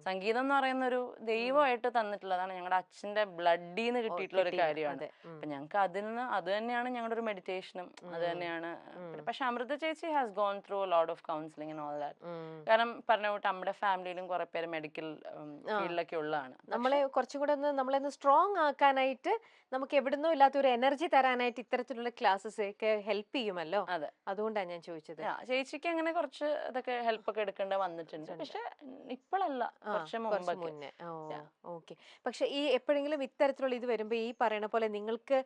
സംഗീതം എന്ന് പറയുന്ന ഒരു ദൈവമായിട്ട് തന്നിട്ടുള്ളതാണ്, ഞങ്ങളുടെ അച്ഛന്റെ ബ്ലഡിൽ നിന്ന് കിട്ടിയിട്ടുള്ള ഒരു കാര്യമാണ്. അപ്പൊ ഞങ്ങൾക്ക് അത് തന്നെയാണ് ഞങ്ങളുടെ ഒരു മെഡിറ്റേഷനും അത് തന്നെയാണ്. പക്ഷെ അമൃത ചേച്ചി has gone through lot of counselling and all that. കാരണം പറഞ്ഞ കൂട്ട് നമ്മുടെ ഫാമിലിയിലും കുറെ പേര് മെഡിക്കൽ ഫീൽഡിലൊക്കെ ഉള്ളതാണ്. നമ്മളെ കുറച്ചും കൂടെ നമ്മളെ സ്ട്രോങ് ആക്കാനായിട്ട്, നമുക്ക് എവിടുന്നോ ഇല്ലാത്ത ഒരു എനർജി തരാനായിട്ട് ഇത്തരത്തിലുള്ള ക്ലാസ്സസ് ഒക്കെ ഹെൽപ്പ് ചെയ്യുമല്ലോ. അതെ, അതുകൊണ്ടാണ് ഞാൻ ചോദിച്ചത്. ചേച്ചിക്ക് അങ്ങനെ കുറച്ച് ഇതൊക്കെ ഹെൽപ്പ് ഒക്കെ എടുക്കേണ്ട വന്നിട്ടുണ്ട്. പക്ഷെ ഇപ്പോഴല്ല, കുറച്ച് മുന്നേ. ഓക്കെ. പക്ഷെ ഈ എപ്പോഴെങ്കിലും ഇത്തരത്തിലുള്ള ഇത് വരുമ്പോ ഈ പറയുന്ന പോലെ നിങ്ങൾക്ക്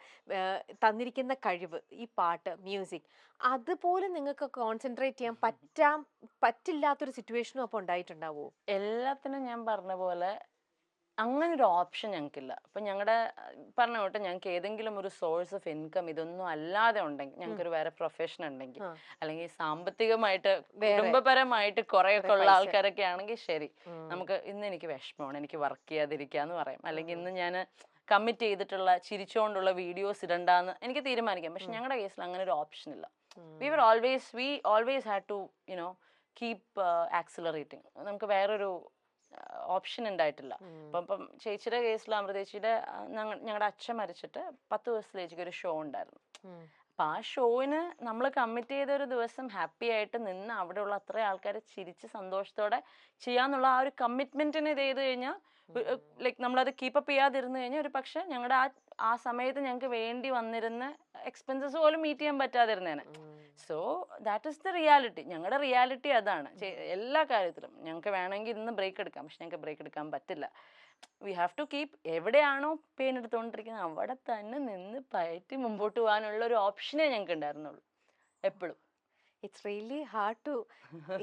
തന്നിരിക്കുന്ന കഴിവ്, ഈ പാട്ട്, മ്യൂസിക്, അതുപോലെ നിങ്ങൾക്ക് കോൺസെൻട്രേറ്റ് ചെയ്യാൻ പറ്റില്ലാത്തൊരു സിറ്റുവേഷനും അപ്പൊ ഉണ്ടായിട്ടുണ്ടാവോ? എല്ലാത്തിനും ഞാൻ പറഞ്ഞ പോലെ അങ്ങനെ ഒരു ഓപ്ഷൻ ഞങ്ങൾക്കില്ല. അപ്പൊ ഞങ്ങളുടെ പറഞ്ഞ തൊട്ട് ഞങ്ങൾക്ക് ഏതെങ്കിലും ഒരു സോഴ്സ് ഓഫ് ഇൻകം ഇതൊന്നും അല്ലാതെ ഉണ്ടെങ്കിൽ, ഞങ്ങൾക്കൊരു വേറെ പ്രൊഫഷൻ ഉണ്ടെങ്കിൽ, അല്ലെങ്കിൽ സാമ്പത്തികമായിട്ട് കുടുംബപരമായിട്ട് കുറെയൊക്കെ ഉള്ള ആൾക്കാരൊക്കെ ആണെങ്കിൽ ശരി, നമുക്ക് ഇന്ന് എനിക്ക് വിഷമമാണ്, എനിക്ക് വർക്ക് ചെയ്യാതിരിക്കാന്ന് പറയാം. അല്ലെങ്കിൽ ഇന്ന് ഞാൻ കമ്മിറ്റ് ചെയ്തിട്ടുള്ള ചിരിച്ചുകൊണ്ടുള്ള വീഡിയോസ് ഇടണ്ടെന്ന് എനിക്ക് തീരുമാനിക്കാം. പക്ഷെ ഞങ്ങളുടെ കേസിൽ അങ്ങനെ ഒരു ഓപ്ഷൻ ഇല്ല. We always had to keep accelerating. നമുക്ക് വേറൊരു ഓപ്ഷൻ ഉണ്ടായിട്ടില്ല. ഇപ്പം ചേച്ചിയുടെ കേസിൽ അമൃത ചേച്ചിയുടെ ഞങ്ങളുടെ അച്ഛൻ മരിച്ചിട്ട് 10 ദിവസത്തിലേക്ക് ഒരു ഷോ ഉണ്ടായിരുന്നു. അപ്പൊ ആ ഷോയിന് നമ്മൾ കമ്മിറ്റ് ചെയ്ത ഒരു ദിവസം ഹാപ്പി ആയിട്ട് നിന്ന് അവിടെയുള്ള അത്ര ആൾക്കാരെ ചിരിച്ച് സന്തോഷത്തോടെ ചെയ്യാന്നുള്ള ആ ഒരു കമ്മിറ്റ്മെന്റിന് ഇത് ചെയ്ത് കഴിഞ്ഞാൽ, ലൈക്ക് നമ്മളത് കീപ്പപ്പ് ചെയ്യാതിരുന്നു കഴിഞ്ഞാൽ ഒരു പക്ഷെ ഞങ്ങളുടെ ആ സമയത്ത് ഞങ്ങൾക്ക് വേണ്ടി വന്നിരുന്ന എക്സ്പെൻസസ് പോലും മീറ്റ് ചെയ്യാൻ പറ്റാതിരുന്നേനെ. So that is the reality. ഞങ്ങളുടെ റിയാലിറ്റി അതാണ് എല്ലാ കാര്യത്തിലും. ഞങ്ങൾക്ക് വേണമെങ്കിൽ ഇന്ന് ബ്രേക്ക് എടുക്കാം, പക്ഷെ ഞങ്ങൾക്ക് ബ്രേക്ക് എടുക്കാൻ പറ്റില്ല. വി ഹാവ് ടു കീപ്, എവിടെയാണോ പെയിൻ എടുത്തുകൊണ്ടിരിക്കുന്നത് അവിടെ തന്നെ നിന്ന് പയറ്റി മുമ്പോട്ട് പോകാനുള്ള ഒരു ഓപ്ഷനേ ഞങ്ങൾക്ക് ഉണ്ടായിരുന്നുള്ളൂ എപ്പോഴും. ഇറ്റ്സ് റിയലി ഹാർഡ് ടു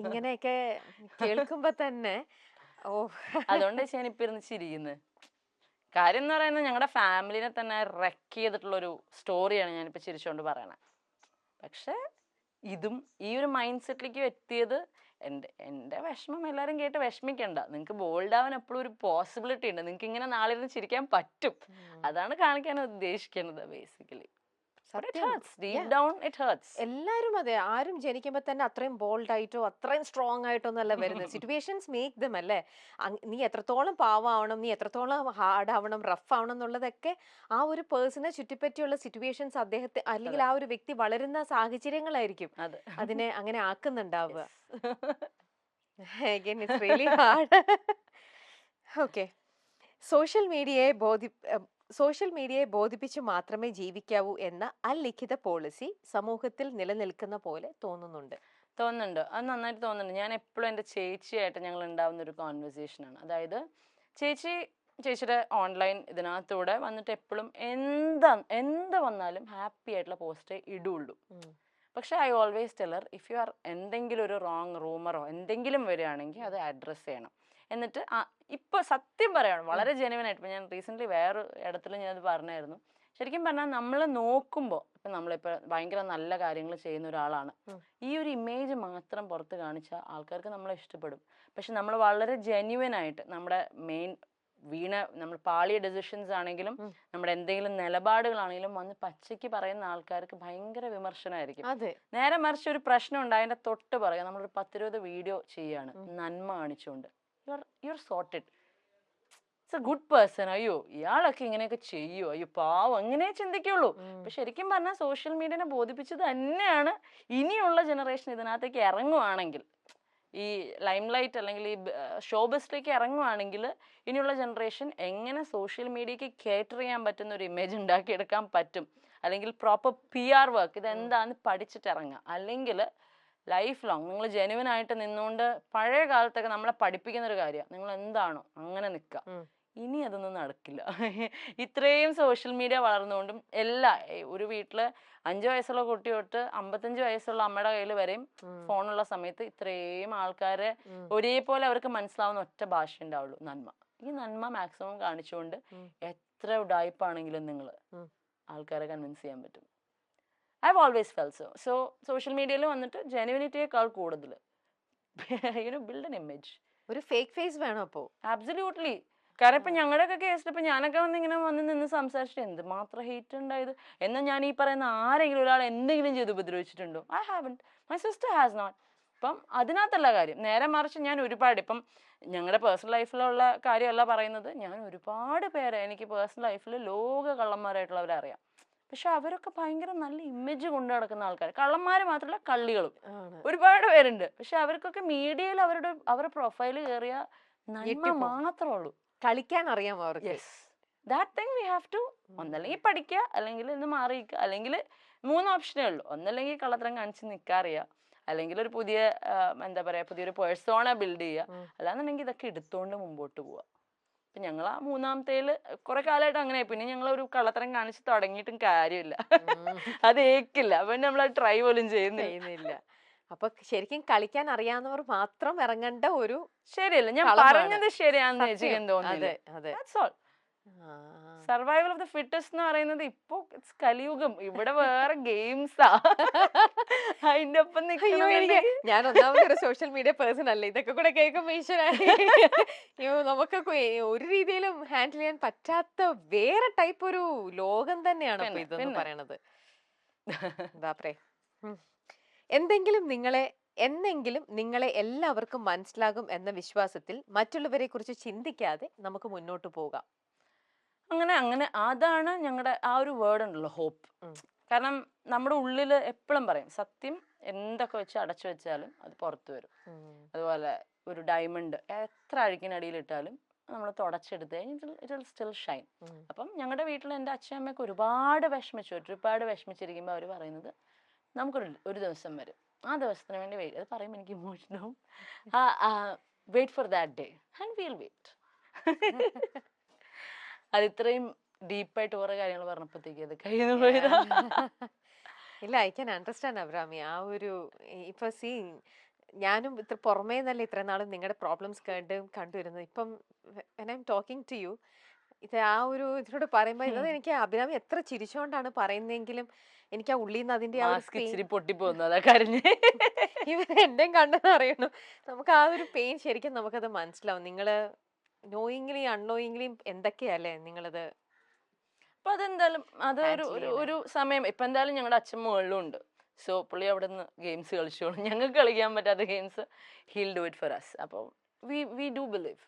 ഇങ്ങനെയൊക്കെ കേൾക്കുമ്പോ തന്നെ. അതുകൊണ്ട് ഞാനിപ്പോ ഇരുന്ന് ചിരിക്കുന്നത്. കാര്യം എന്ന് പറയുന്നത് ഞങ്ങളുടെ ഫാമിലിനെ തന്നെ റെക്ക് ചെയ്തിട്ടുള്ളൊരു സ്റ്റോറിയാണ് ഞാനിപ്പോൾ ചിരിച്ചുകൊണ്ട് പറയണത്. പക്ഷെ ഇതും ഈ ഒരു മൈൻഡ് സെറ്റിലേക്ക് എത്തിയത്, എൻ്റെ വിഷമം എല്ലാവരും കേട്ട് വിഷമിക്കണ്ട, നിങ്ങൾക്ക് ബോൾഡ് ആവാൻ എപ്പോഴും ഒരു പോസിബിലിറ്റി ഉണ്ട്, നിങ്ങൾക്ക് ഇങ്ങനെ നാളെ ഇരുന്ന് ചിരിക്കാൻ പറ്റും. അതാണ് കാണിക്കാൻ ഉദ്ദേശിക്കുന്നത് ബേസിക്കലി. എല്ലാരും അതെ, ആരും ജനിക്കുമ്പോ തന്നെ അത്രയും ബോൾഡ് ആയിട്ടോ അത്രയും സ്ട്രോങ് ആയിട്ടോ ഒന്നല്ല വരുന്നത്. സിറ്റുവേഷൻസ് മേക്ക് ദം അല്ലേ. നീ എത്രത്തോളം പാവണം, നീ എത്രത്തോളം ഹാർഡ് ആവണം, റഫ് ആവണം എന്നുള്ളതൊക്കെ ആ ഒരു പേഴ്സണെ ചുറ്റിപ്പറ്റിയുള്ള സിറ്റുവേഷൻസ് അദ്ദേഹത്തെ അല്ലെങ്കിൽ ആ ഒരു വ്യക്തി വളരുന്ന സാഹചര്യങ്ങളായിരിക്കും അതിനെ അങ്ങനെ ആക്കുന്നുണ്ടാവുക. Again, it's really hard. Okay. Social മീഡിയയെ ബോധിപ്പിച്ച് മാത്രമേ ജീവിക്കാവൂ എന്ന അലിഖിത പോളിസി സമൂഹത്തിൽ നിലനിൽക്കുന്ന പോലെ തോന്നുന്നുണ്ട്. അത് നന്നായിട്ട് തോന്നുന്നുണ്ട്. ഞാൻ എപ്പോഴും എൻ്റെ ചേച്ചിയായിട്ട് ഞങ്ങൾ ഉണ്ടാവുന്ന ഒരു കോൺവെർസേഷനാണ്. അതായത് ചേച്ചിയുടെ ഓൺലൈൻ ഇതിനകത്തൂടെ വന്നിട്ട് എപ്പോഴും എന്ത് വന്നാലും ഹാപ്പി ആയിട്ടുള്ള പോസ്റ്റേ ഇടുള്ളൂ. പക്ഷെ I always tell her, if you are എന്തെങ്കിലും ഒരു റോങ് റൂമറോ എന്തെങ്കിലും വരികയാണെങ്കിൽ അത് അഡ്രസ്സ് ചെയ്യണം. എന്നിട്ട് ഇപ്പൊ സത്യം പറയണം, വളരെ ജെന്യുവൻ ആയിട്ട്. ഞാൻ റീസെന്റ് വേറെ ഇടത്തിൽ ഞാനത് പറഞ്ഞായിരുന്നു. ശരിക്കും പറഞ്ഞാൽ നമ്മൾ നോക്കുമ്പോൾ ഇപ്പൊ നമ്മളിപ്പോ ഭയങ്കര നല്ല കാര്യങ്ങൾ ചെയ്യുന്ന ഒരാളാണ്, ഈ ഒരു ഇമേജ് മാത്രം പുറത്ത് കാണിച്ചാൽ ആൾക്കാർക്ക് നമ്മളെ ഇഷ്ടപ്പെടും. പക്ഷെ നമ്മൾ വളരെ ജെന്യുവൻ ആയിട്ട് നമ്മുടെ നമ്മൾ പാളിയ ഡെസിഷൻസ് ആണെങ്കിലും നമ്മുടെ എന്തെങ്കിലും നിലപാടുകളാണെങ്കിലും വന്ന് പച്ചയ്ക്ക് പറയുന്ന ആൾക്കാർക്ക് ഭയങ്കര വിമർശനമായിരിക്കും. നേരെ മറിച്ച് ഒരു പ്രശ്നം ഉണ്ടായതിന്റെ തൊട്ട് പറയാം, നമ്മളൊരു 10-20 വീഡിയോ ചെയ്യാണ് നന്മ കാണിച്ചുകൊണ്ട്, your sorted, it's A good person, അയ്യോ ഇയാളൊക്കെ ഇങ്ങനെയൊക്കെ ചെയ്യോ, അയ്യോ പാവം, അങ്ങനെ ചിന്തിക്കുള്ളൂ. അപ്പൊ ശരിക്കും പറഞ്ഞാൽ സോഷ്യൽ മീഡിയനെ ബോധിപ്പിച്ചത് തന്നെയാണ്. ഇനിയുള്ള ജനറേഷൻ ഇതിനകത്തേക്ക് ഇറങ്ങുവാണെങ്കിൽ, ഈ ലൈം ലൈറ്റ് അല്ലെങ്കിൽ ഈ ഷോബസിലേക്ക് ഇറങ്ങുവാണെങ്കിൽ, ഇനിയുള്ള ജനറേഷൻ എങ്ങനെ സോഷ്യൽ മീഡിയക്ക് കേറ്റർ ചെയ്യാൻ പറ്റുന്ന ഒരു ഇമേജ് ഉണ്ടാക്കിയെടുക്കാൻ പറ്റും, അല്ലെങ്കിൽ പ്രോപ്പർ PR വർക്ക് ഇതെന്താന്ന് പഠിച്ചിട്ട് ഇറങ്ങുക. അല്ലെങ്കിൽ ലൈഫ് ലോങ് നിങ്ങൾ ജെന്യുവൻ ആയിട്ട് നിന്നുകൊണ്ട്, പഴയ കാലത്തൊക്കെ നമ്മളെ പഠിപ്പിക്കുന്ന ഒരു കാര്യമാണ് നിങ്ങൾ എന്താണോ അങ്ങനെ നിൽക്കുക. ഇനി അതൊന്നും നടക്കില്ല. ഇത്രയും സോഷ്യൽ മീഡിയ വളർന്നുകൊണ്ടും ഒരു വീട്ടില് 5 വയസ്സുള്ള കുട്ടി തൊട്ട് 55 വയസ്സുള്ള അമ്മയുടെ കയ്യിൽ വരെയും ഫോണുള്ള സമയത്ത് ഇത്രയും ആൾക്കാരെ ഒരേപോലെ അവർക്ക് മനസ്സിലാവുന്ന ഒറ്റ ഭാഷ ഉണ്ടാവുള്ളൂ, നന്മ. ഈ നന്മ മാക്സിമം കാണിച്ചുകൊണ്ട് ഉം. എത്ര ഉഡായിപ്പാണെങ്കിലും നിങ്ങൾ ഉം. ആൾക്കാരെ കൺവിൻസ് ചെയ്യാൻ പറ്റും. I have always felt so social മീഡിയയിൽ വന്നിട്ട് ജെനുവിനിറ്റിയേക്കാൾ കൂടുതൽ ബിൽഡ് എൻ ഇമേജ്. ഒരു ഫേക്ക് ഫേസ് വേണം അപ്പോ. ആബ്സല്യൂട്ട്ലി. കാരണം ഇപ്പൊ ഞങ്ങളുടെയൊക്കെ കേസിൽ ഇപ്പൊ ഞാനൊക്കെ ഇങ്ങനെ വന്ന് നിന്ന് സംസാരിച്ചിട്ട് എന്ത് മാത്രം ഹേറ്റ് ഉണ്ടായത്. എന്നാൽ ഞാൻ ഈ പറയുന്ന ആരെങ്കിലും ഒരാൾ എന്തെങ്കിലും ചെയ്ത് ഉപദ്രവിച്ചിട്ടുണ്ടോ? I haven't. My sister has not. അപ്പം അതിനകത്തല്ല കാര്യം. നേരെ മറിച്ച് ഞാൻ ഒരുപാട് ഇപ്പം ഞങ്ങളുടെ പേഴ്സണൽ ലൈഫിലുള്ള കാര്യമല്ല പറയുന്നത്, ഞാൻ ഒരുപാട് പേരെ എനിക്ക് പേഴ്സണൽ ലൈഫിൽ ലോക കള്ളന്മാരായിട്ടുള്ളവരെ അറിയാം. പക്ഷെ അവരൊക്കെ ഭയങ്കര നല്ല ഇമേജ് കൊണ്ടു നടക്കുന്ന ആൾക്കാർ. കള്ളന്മാർ മാത്രമല്ല, കള്ളികളും ഒരുപാട് പേരുണ്ട്. പക്ഷെ അവർക്കൊക്കെ മീഡിയയിൽ അവരുടെ പ്രൊഫൈൽ കയറിയ നന്മ മാത്രമേ ഉള്ളൂ. കളിക്കാൻ അറിയാം അവർക്ക്. Yes, that thing we have to. ഒന്നല്ലെങ്കിൽ പഠിക്കുക, അല്ലെങ്കിൽ ഇന്ന് മാറിയിക്കുക, അല്ലെങ്കിൽ 3 ഓപ്ഷനേ ഉള്ളൂ. ഒന്നല്ലെങ്കിൽ കള്ളത്തരം കാണിച്ച് നിൽക്കാറിയാം, അല്ലെങ്കിൽ ഒരു പുതിയ എന്താ പറയാ പുതിയൊരു പേഴ്സോണ ബിൽഡ് ചെയ്യുക, അല്ലാന്നുണ്ടെങ്കിൽ ഇതൊക്കെ എടുത്തുകൊണ്ട് മുമ്പോട്ട് പോവുക. അപ്പൊ ഞങ്ങൾ ആ 3ാമത്തേല് കുറെ കാലമായിട്ട് അങ്ങനെ. പിന്നെ ഞങ്ങൾ ഒരു കള്ളത്തരം കാണിച്ച് തുടങ്ങിയിട്ടും കാര്യമില്ല, അത് ഏക്കില്ല. അപ്പൊ നമ്മൾ ട്രൈ പോലും ചെയ്യുന്നില്ല. അപ്പൊ ശരിക്കും കളിക്കാൻ അറിയാവുന്നവർ മാത്രം ഇറങ്ങേണ്ട ഒരു ശരിയല്ല. ഞാൻ പറഞ്ഞത് ശരിയാണെന്ന് ചേച്ചിക്ക് തോന്നുന്നില്ല. സർവൈവൽ ഓഫ് ദ ഫിറ്റസ്റ്റ് എന്ന് പറയുന്നത് ഇപ്പൊ കലിയുഗം. ഇവിടെ വേറെ ഗെയിംസാ അതിന്റെ ഒപ്പം. ഞാൻ ഒന്നാമതൊരു സോഷ്യൽ മീഡിയ പേഴ്സൺ അല്ല. ഇതൊക്കെ കൂടെ കേൾക്കുമ്പോ നമുക്കൊക്കെ ഒരു രീതിയിലും ഹാൻഡിൽ ചെയ്യാൻ പറ്റാത്ത വേറെ ടൈപ്പ് ഒരു ലോകം തന്നെയാണ് ഇപ്പൊ ഇതെന്ന് പറയണത്. ബാപ്രേ. എന്നെങ്കിലും നിങ്ങളെ എല്ലാവർക്കും മനസ്സിലാകും എന്ന വിശ്വാസത്തിൽ മറ്റുള്ളവരെ കുറിച്ച് ചിന്തിക്കാതെ നമുക്ക് മുന്നോട്ട് പോകാം. അങ്ങനെ അതാണ് ഞങ്ങളുടെ ആ ഒരു വേർഡ് ഉണ്ടല്ലോ, ഹോപ്പ്. കാരണം നമ്മുടെ ഉള്ളിൽ എപ്പോഴും പറയും, സത്യം എന്തൊക്കെ വെച്ച് അടച്ചു വെച്ചാലും അത് പുറത്തു വരും. അതുപോലെ ഒരു ഡയമണ്ട് എത്ര അഴുക്കിനടിയിലിട്ടാലും നമ്മൾ തുടച്ചെടുത്ത് കഴിഞ്ഞാൽ ഇറ്റ് വിൽ സ്റ്റിൽ ഷൈൻ. അപ്പം ഞങ്ങളുടെ വീട്ടിൽ എൻ്റെ അച്ഛനമ്മയൊക്കെ ഒരുപാട് വിഷമിച്ചിരിക്കുമ്പോൾ അവർ പറയുന്നത്, നമുക്കൊരു ദിവസം വരും, ആ ദിവസത്തിന് വേണ്ടി വെയിറ്റ്. അത് പറയുമ്പോൾ എനിക്ക് ഇമോഷനാവും. Wait for that day and will wait. അത് ഇത്രയും ഡീപ്പായിട്ട് കുറെ കാര്യങ്ങൾ പറഞ്ഞപ്പോഴത്തേക്ക് അത് കയ്യിൽ നിന്ന് പോയതാ. ഇല്ല, ഐ ക്യാൻ അണ്ടർസ്റ്റാൻഡ് അബ്രാമി. ആ ഒരു ഇപ്പൊ ഞാനും ഇത്ര പുറമേ നല്ല ഇത്ര നാളും നിങ്ങളുടെ പ്രോബ്ലംസ് കണ്ടുവരുന്നത്. ഇപ്പം when I'm talking to you, ഇത് ആ ഒരു ഇതിനോട് പറയുമ്പോ ഇത് എനിക്ക് അഭിരാമി എത്ര ചിരിച്ചോണ്ടാണ് പറയുന്നെങ്കിലും എനിക്ക് ആ ഉള്ളിൽ നിന്ന് അതിന്റെ പൊട്ടിപ്പോകുന്നു. കരഞ്ഞ് ഇവർ എന്റെയും കണ്ടെന്ന് അറിയണു. നമുക്ക് ആ ഒരു പെയിൻ ശരിക്കും നമുക്കത് മനസ്സിലാവും. നിങ്ങള് നോയിങ്ലി അൺനോയിങ്ലി എന്തൊക്കെയല്ലേ നിങ്ങളത്. അപ്പൊ അതെന്തായാലും അത് ഒരു സമയം. ഇപ്പൊ എന്തായാലും ഞങ്ങളുടെ അച്ഛൻ മുകളിലും ഉണ്ട്. സോ പുള്ളി അവിടെ നിന്ന് ഗെയിംസ് കളിച്ചോളും. ഞങ്ങൾക്ക് കളിക്കാൻ പറ്റാത്ത games he'll do it for us. അപ്പോൾ വി ഡു ബിലീവ്.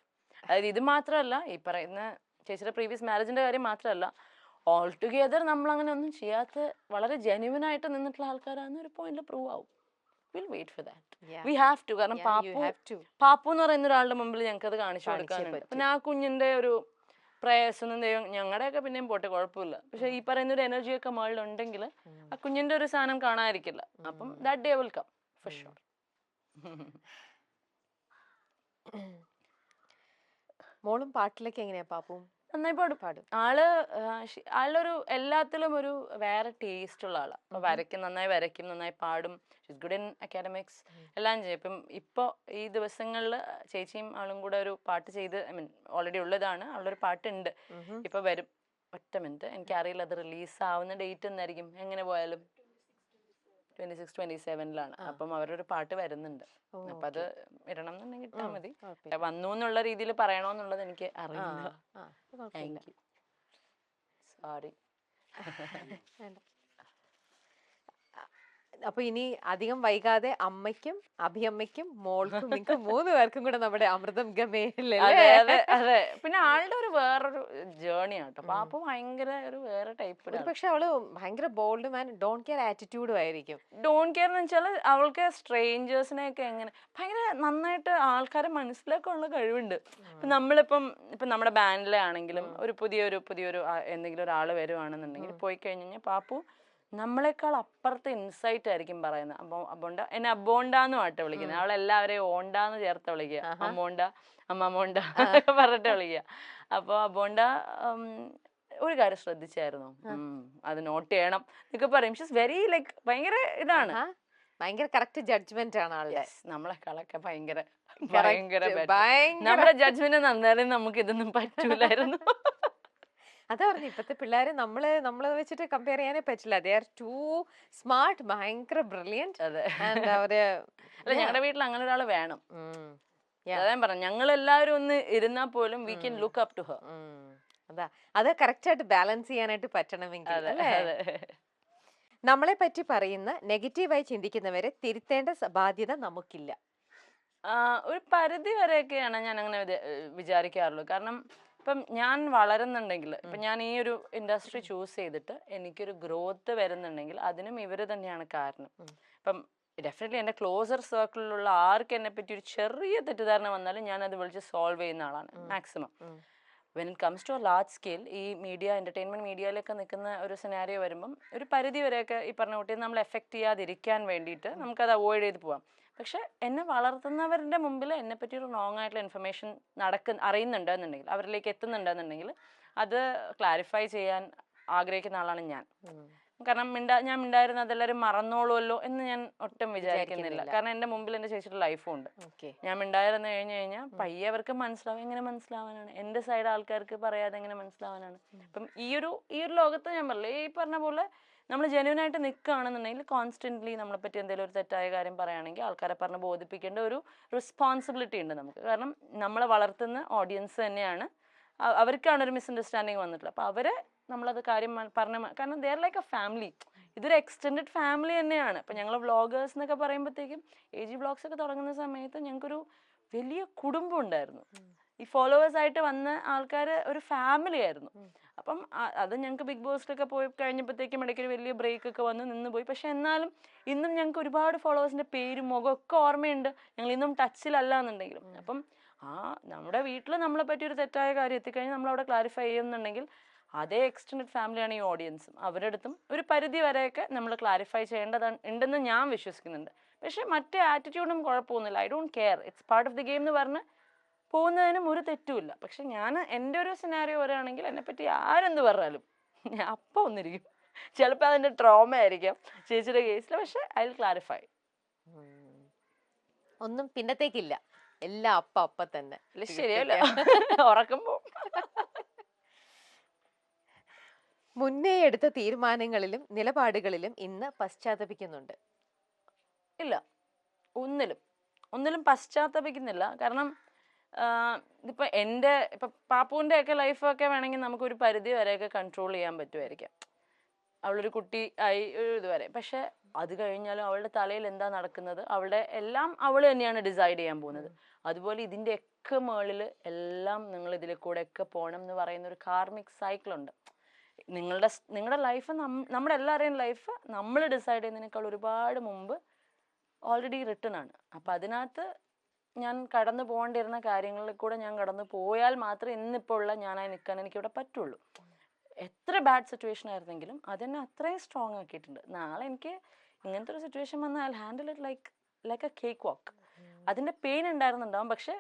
അതായത് ഇത് മാത്രമല്ല, ഈ പറയുന്ന ചേച്ചിയുടെ പ്രീവിയസ് മാരേജിന്റെ കാര്യം മാത്രമല്ല, ഓൾ ടുഗെദർ നമ്മൾ അങ്ങനെ ഒന്നും ചെയ്യാത്ത വളരെ ജെന്യുവൻ ആയിട്ട് നിന്നിട്ടുള്ള ആൾക്കാരാണെന്ന് ഒരു പോയിന്റിൽ പ്രൂവ് ആവും. We'll wait for that. We have to. കാരണം പാപ്പു എന്ന് പറയുന്ന ഒരാളുടെ മുമ്പിൽ ഞങ്ങൾക്ക് അത് കാണിച്ചു കൊടുക്കാനുണ്ട്. പിന്നെ ആ കുഞ്ഞിന്റെ ഒരു പ്രയാസം ദൈവം ഞങ്ങളുടെയൊക്കെ പിന്നെയും പോട്ടെ, കുഴപ്പമില്ല. പക്ഷെ ഈ പറയുന്ന ഒരു എനർജിയൊക്കെ മുകളിലുണ്ടെങ്കിൽ ആ കുഞ്ഞിന്റെ ഒരു സാധനം കാണാതിരിക്കില്ല. അപ്പം that day will come for sure. മോളും പാട്ടിലേക്ക് എങ്ങനെയാ പാപ്പും? നന്നായി പാടും. ആളൊരു എല്ലാത്തിലും ഒരു വേറെ ടേസ്റ്റ് ഉള്ള ആളാണ്. അപ്പൊ നന്നായി വരയ്ക്കും, നന്നായി പാടും. ഷീസ് ഗുഡ് ഇൻ അക്കാഡമിക്സ്, എല്ലാം ചെയ്യും. ഇപ്പൊ ഈ ദിവസങ്ങളിൽ ചേച്ചിയും ആളും കൂടെ ഒരു പാട്ട് ചെയ്ത്, ഐ മീൻ ഓൾറെഡി ഉള്ളതാണ്, അവളൊരു പാട്ടുണ്ട്. ഇപ്പൊ വരും. ഒറ്റ മിനിറ്റ്, എനിക്കറിയില്ല അത് റിലീസ് ആവുന്ന ഡേറ്റ് എന്നായിരിക്കും. എങ്ങനെ പോയാലും 26-27 അപ്പം അവരൊരു പാട്ട് വരുന്നുണ്ട്. അപ്പൊ അത് ഇടണം എന്നുണ്ടെങ്കിൽ ഇട്ടാ മതി. വന്നു എന്നുള്ള രീതിയിൽ പറയണോന്നുള്ളത് എനിക്ക് അറിയില്ല. Thank you, sorry. അപ്പൊ ഇനി അധികം വൈകാതെ അമ്മയ്ക്കും അഭിയമ്മയ്ക്കും മോൾക്കും നിങ്ങൾക്ക് 3 പേർക്കും കൂടെ നമ്മുടെ അമൃതം ഗമയിലല്ലേ? അതെ. പിന്നെ ആളുടെ ഒരു വേറൊരു ജേർണി ആട്ടോ. പാപ്പ ഭയങ്കര ഒരു വേറെ ടൈപ്പ്. പക്ഷെ അവള് ഭയങ്കര ബോൾഡും ആൻഡ് ഡോണ്ട് കെയർ ആറ്റിറ്റ്യൂഡും ആയിരിക്കും. ഡോണ്ട് കെയർ എന്ന് വെച്ചാൽ അവൾക്ക് സ്ട്രേഞ്ചേഴ്സിനെയൊക്കെ എങ്ങനെ ഭയങ്കര നന്നായിട്ട് ആൾക്കാരെ മനസ്സിലാക്കാനുള്ള കഴിവുണ്ട്. ഇപ്പം നമ്മുടെ ബാൻഡിലെ ആണെങ്കിലും ഒരു പുതിയൊരു എന്തെങ്കിലും ഒരാൾ വരുവാണെന്നുണ്ടെങ്കിൽ പോയി കഴിഞ്ഞാൽ പാപ്പു നമ്മളെക്കാൾ അപ്പുറത്തെ ഇൻസൈറ്റ് ആയിരിക്കും പറയുന്നത്. അബോണ്ട എന്നെ അബോണ്ടാന്ന് പാട്ട് വിളിക്കുന്നത്. അവളെല്ലാവരെയും ഓണ്ടാന്ന് ചേർത്ത് വിളിക്കുക. അമ്മോണ്ട, അമ്മമ്മോണ്ട പറഞ്ഞിട്ട് വിളിക്കുക. അപ്പൊ അബോണ്ട ഒരു കാര്യം ശ്രദ്ധിച്ചായിരുന്നു, അത് നോട്ട് ചെയ്യണം എന്നൊക്കെ പറയും. ഷീസ് വെരി ലൈക്ക് ഭയങ്കര ഇതാണ്. ഭയങ്കര കറക്റ്റ് ജഡ്ജ്മെന്റ് ആണ് ആളുടെ. നമ്മളെക്കാളൊക്കെ ഭയങ്കര Correct. better. ഭയങ്കര നമ്മുടെ ജഡ്ജ്മെന്റ് നന്നാലും നമുക്ക് ഇതൊന്നും പറ്റൂലായിരുന്നു. അതാ പറഞ്ഞു ഇപ്പത്തെ പിള്ളേര് നമ്മളെ വെച്ചിട്ട് കമ്പയർ ചെയ്യാനേ പറ്റില്ല. ദേ ആർ ടു സ്മാർട്ട്, ഭയങ്കര ബ്രില്യന്റ്. അതെ. ആൻഡ് അവര് അല്ല ഞങ്ങളുടെ വീട്ടിൽ അങ്ങനെ ഒരാൾ വേണം. ഉം, yeah. അതാ ഞാൻ പറഞ്ഞു ഞങ്ങൾ എല്ലാവരും ഒന്ന് ഇരുന്നാൽ പോലും we can look up to her. അതാ അത് കറക്റ്റ് ആയിട്ട് ബാലൻസ് ചെയ്യാനായിട്ട് പറ്റണമെങ്കിൽ അതെ അല്ലേ? അതെ. നമ്മളെ പറ്റി പറയുന്ന നെഗറ്റീവായി ചിന്തിക്കുന്നവരെ തിരുത്തേണ്ട ബാധ്യത നമുക്കില്ല. ഒരു പരിധി വരെയൊക്കെയാണ് ഞാൻ അങ്ങനെ വിചാരിക്കാറുള്ളൂ. കാരണം ഇപ്പം ഞാൻ വളരുന്നുണ്ടെങ്കിൽ ഇപ്പം ഞാൻ ഈ ഒരു ഇൻഡസ്ട്രി ചൂസ് ചെയ്തിട്ട് എനിക്കൊരു ഗ്രോത്ത് വരുന്നുണ്ടെങ്കിൽ അതിനും ഇവർ തന്നെയാണ് കാരണം. ഇപ്പം ഡെഫിനറ്റ്ലി എൻ്റെ ക്ലോസർ സർക്കിളിലുള്ള ആർക്ക് എന്നെ പറ്റി ഒരു ചെറിയ തെറ്റിദ്ധാരണ വന്നാലും ഞാൻ അത് വിളിച്ച് സോൾവ് ചെയ്യുന്ന ആളാണ് maximum. When it comes to a large scale ഈ മീഡിയ എൻ്റർടൈൻമെൻറ്റ് മീഡിയയിലൊക്കെ നിൽക്കുന്ന ഒരു സിനാരിയോ വരുമ്പം ഒരു പരിധി വരെയൊക്കെ ഈ പറഞ്ഞ കുട്ടിയെ നമ്മൾ എഫക്റ്റ് ചെയ്യാതിരിക്കാൻ വേണ്ടിയിട്ട് നമുക്കത് അവോയ്ഡ് ചെയ്ത് പോവാം. പക്ഷെ എന്നെ വളർത്തുന്നവരുടെ മുമ്പിൽ എന്നെ പറ്റി ഒരു റോങ് ആയിട്ടുള്ള ഇൻഫർമേഷൻ അറിയുന്നുണ്ടെന്നുണ്ടെങ്കിൽ അവരിലേക്ക് എത്തുന്നുണ്ടെന്നുണ്ടെങ്കിൽ അത് ക്ലാരിഫൈ ചെയ്യാൻ ആഗ്രഹിക്കുന്ന ആളാണ് ഞാൻ. കാരണം ഞാൻ മിണ്ടായിരുന്നു അതെല്ലാവരും മറന്നോളുമല്ലോ എന്ന് ഞാൻ ഒട്ടും വിചാരിക്കുന്നില്ല. കാരണം എൻ്റെ മുമ്പിൽ എൻ്റെ ചേച്ചിയുടെ ലൈഫും ഉണ്ട്. ഞാൻ മിണ്ടായിരുന്നു കഴിഞ്ഞാൽ പയ്യെ അവർക്ക് മനസ്സിലാവും. എങ്ങനെ മനസ്സിലാവാനാണ്? എൻ്റെ സൈഡ് ആൾക്കാർക്ക് പറയാതെ എങ്ങനെ മനസ്സിലാവാനാണ്? അപ്പം ഈ ഒരു ലോകത്ത് ഞാൻ പറഞ്ഞില്ലേ ഈ പറഞ്ഞ പോലെ നമ്മൾ ജെന്യൂൻ ആയിട്ട് നിൽക്കുകയാണെന്നുണ്ടെങ്കിൽ കോൺസ്റ്റന്റ്ലി നമ്മളെ പറ്റി എന്തെങ്കിലും ഒരു തെറ്റായ കാര്യം പറയുകയാണെങ്കിൽ ആൾക്കാരെ പറഞ്ഞ് ബോധിപ്പിക്കേണ്ട ഒരു റെസ്പോൺസിബിലിറ്റി ഉണ്ട് നമുക്ക്. കാരണം നമ്മളെ വളർത്തുന്ന ഓഡിയൻസ് തന്നെയാണ്, അവർക്കാണ് ഒരു മിസ്അണ്ടർസ്റ്റാൻഡിങ് വന്നിട്ടുള്ളത്. അപ്പോൾ അവരെ നമ്മളത് കാര്യം കാരണം they are like A family. ഇതൊരു എക്സ്റ്റെൻഡഡ് ഫാമിലി തന്നെയാണ്. ഇപ്പം ഞങ്ങൾ വ്ളോഗേഴ്സ് എന്നൊക്കെ പറയുമ്പോഴത്തേക്കും AG വ്ളോഗ്സ് ഒക്കെ തുടങ്ങുന്ന സമയത്ത് ഞങ്ങൾക്കൊരു വലിയ കുടുംബം ഉണ്ടായിരുന്നു. ഈ ഫോളോവേഴ്സ് ആയിട്ട് വന്ന ആൾക്കാർ ഒരു ഫാമിലി ആയിരുന്നു. അപ്പം അത് ഞങ്ങൾക്ക് ബിഗ് ബോസിലൊക്കെ പോയി കഴിഞ്ഞപ്പോഴത്തേക്കും ഇടയ്ക്കൊരു വലിയ ബ്രേക്ക് ഒക്കെ വന്ന് നിന്ന് പോയി. പക്ഷെ എന്നാലും ഇന്നും ഞങ്ങൾക്ക് ഒരുപാട് ഫോളോവേഴ്സിൻ്റെ പേരും മുഖമൊക്കെ ഓർമ്മയുണ്ട്. ഞങ്ങൾ ഇന്നും ടച്ചിലല്ല എന്നുണ്ടെങ്കിലും. അപ്പം നമ്മുടെ വീട്ടിൽ നമ്മളെ പറ്റി ഒരു തെറ്റായ കാര്യം എത്തിക്കഴിഞ്ഞാൽ നമ്മളവിടെ ക്ലാരിഫൈ ചെയ്യുന്നുണ്ടെങ്കിൽ അതേ എക്സ്റ്റെൻഡഡ് ഫാമിലിയാണ് ഈ ഓഡിയൻസും. അവരുടെ അടുത്തും ഒരു പരിധി വരെയൊക്കെ നമ്മൾ ക്ലാരിഫൈ ഉണ്ടെന്ന് ഞാൻ വിശ്വസിക്കുന്നുണ്ട്. പക്ഷെ മറ്റേ ആറ്റിറ്റ്യൂഡും കുഴപ്പമൊന്നുമില്ല. I don't care, it's part of the game എന്ന് പറഞ്ഞ് പോകുന്നതിനും ഒരു തെറ്റുമില്ല. പക്ഷെ ഞാൻ എൻ്റെ ഒരു സിനാരിയോ വരികയാണെങ്കിൽ എന്നെപ്പറ്റി ആരെന്ത് പറഞ്ഞാലും ഞാൻ അപ്പം ഒന്നിരിക്കും. ചിലപ്പോൾ അതിൻ്റെ ട്രോമ ആയിരിക്കാം ചേച്ചിയുടെ കേസിൽ. പക്ഷെ ഐ വിൽ ക്ലാരിഫൈ. ഒന്നും പിന്നത്തേക്കില്ല, എല്ലാം അപ്പ തന്നെ. ശരിയല്ല ഉറക്കുമ്പോ മുന്നേ എടുത്ത തീരുമാനങ്ങളിലും നിലപാടുകളിലും ഇന്ന് പശ്ചാത്തപിക്കുന്നുണ്ട്? ഇല്ല, ഒന്നിലും പശ്ചാത്തപിക്കുന്നില്ല. കാരണം ഇതിപ്പോ ഇപ്പൊ പാപ്പുവിന്റെ ഒക്കെ ലൈഫൊക്കെ വേണമെങ്കിൽ നമുക്കൊരു പരിധി വരെയൊക്കെ കൺട്രോൾ ചെയ്യാൻ പറ്റുമായിരിക്കാം. അവളൊരു കുട്ടി ആയി ഒരു ഇതുവരെ. പക്ഷെ അത് കഴിഞ്ഞാലും അവളുടെ തലയിൽ എന്താ നടക്കുന്നത് അവളുടെ എല്ലാം അവൾ തന്നെയാണ് ഡിസൈഡ് ചെയ്യാൻ പോകുന്നത്. അതുപോലെ ഇതിന്റെ ഒക്കെ മുകളിൽ എല്ലാം നിങ്ങൾ ഇതിലെ കൂടെ ഒക്കെ പോകണം എന്ന് പറയുന്ന ഒരു കാർമിക് സൈക്കിളുണ്ട്. നിങ്ങളുടെ ലൈഫ് നമ്മുടെ എല്ലാവരുടെയും ലൈഫ് നമ്മൾ ഡിസൈഡ് ചെയ്യുന്നതിനേക്കാൾ ഒരുപാട് മുമ്പ് ഓൾറെഡി റിട്ടൺ ആണ്. അപ്പം അതിനകത്ത് ഞാൻ കടന്നു പോകേണ്ടിരുന്ന കാര്യങ്ങളിൽ കൂടെ ഞാൻ കടന്നു പോയാൽ മാത്രമേ ഇന്നിപ്പോൾ ഉള്ള ഞാനായി നിൽക്കാൻ എനിക്കിവിടെ പറ്റുള്ളൂ. എത്ര ബാഡ് സിറ്റുവേഷൻ ആയിരുന്നെങ്കിലും അതെന്നെ അത്രയും സ്ട്രോങ് ആക്കിയിട്ടുണ്ട്. നാളെ എനിക്ക് ഇങ്ങനത്തെ ഒരു സിറ്റുവേഷൻ വന്നാൽ I handle it like a cake walk. അതിൻ്റെ പെയിൻ ഉണ്ടായിരുന്നുണ്ടാവും. പക്ഷെ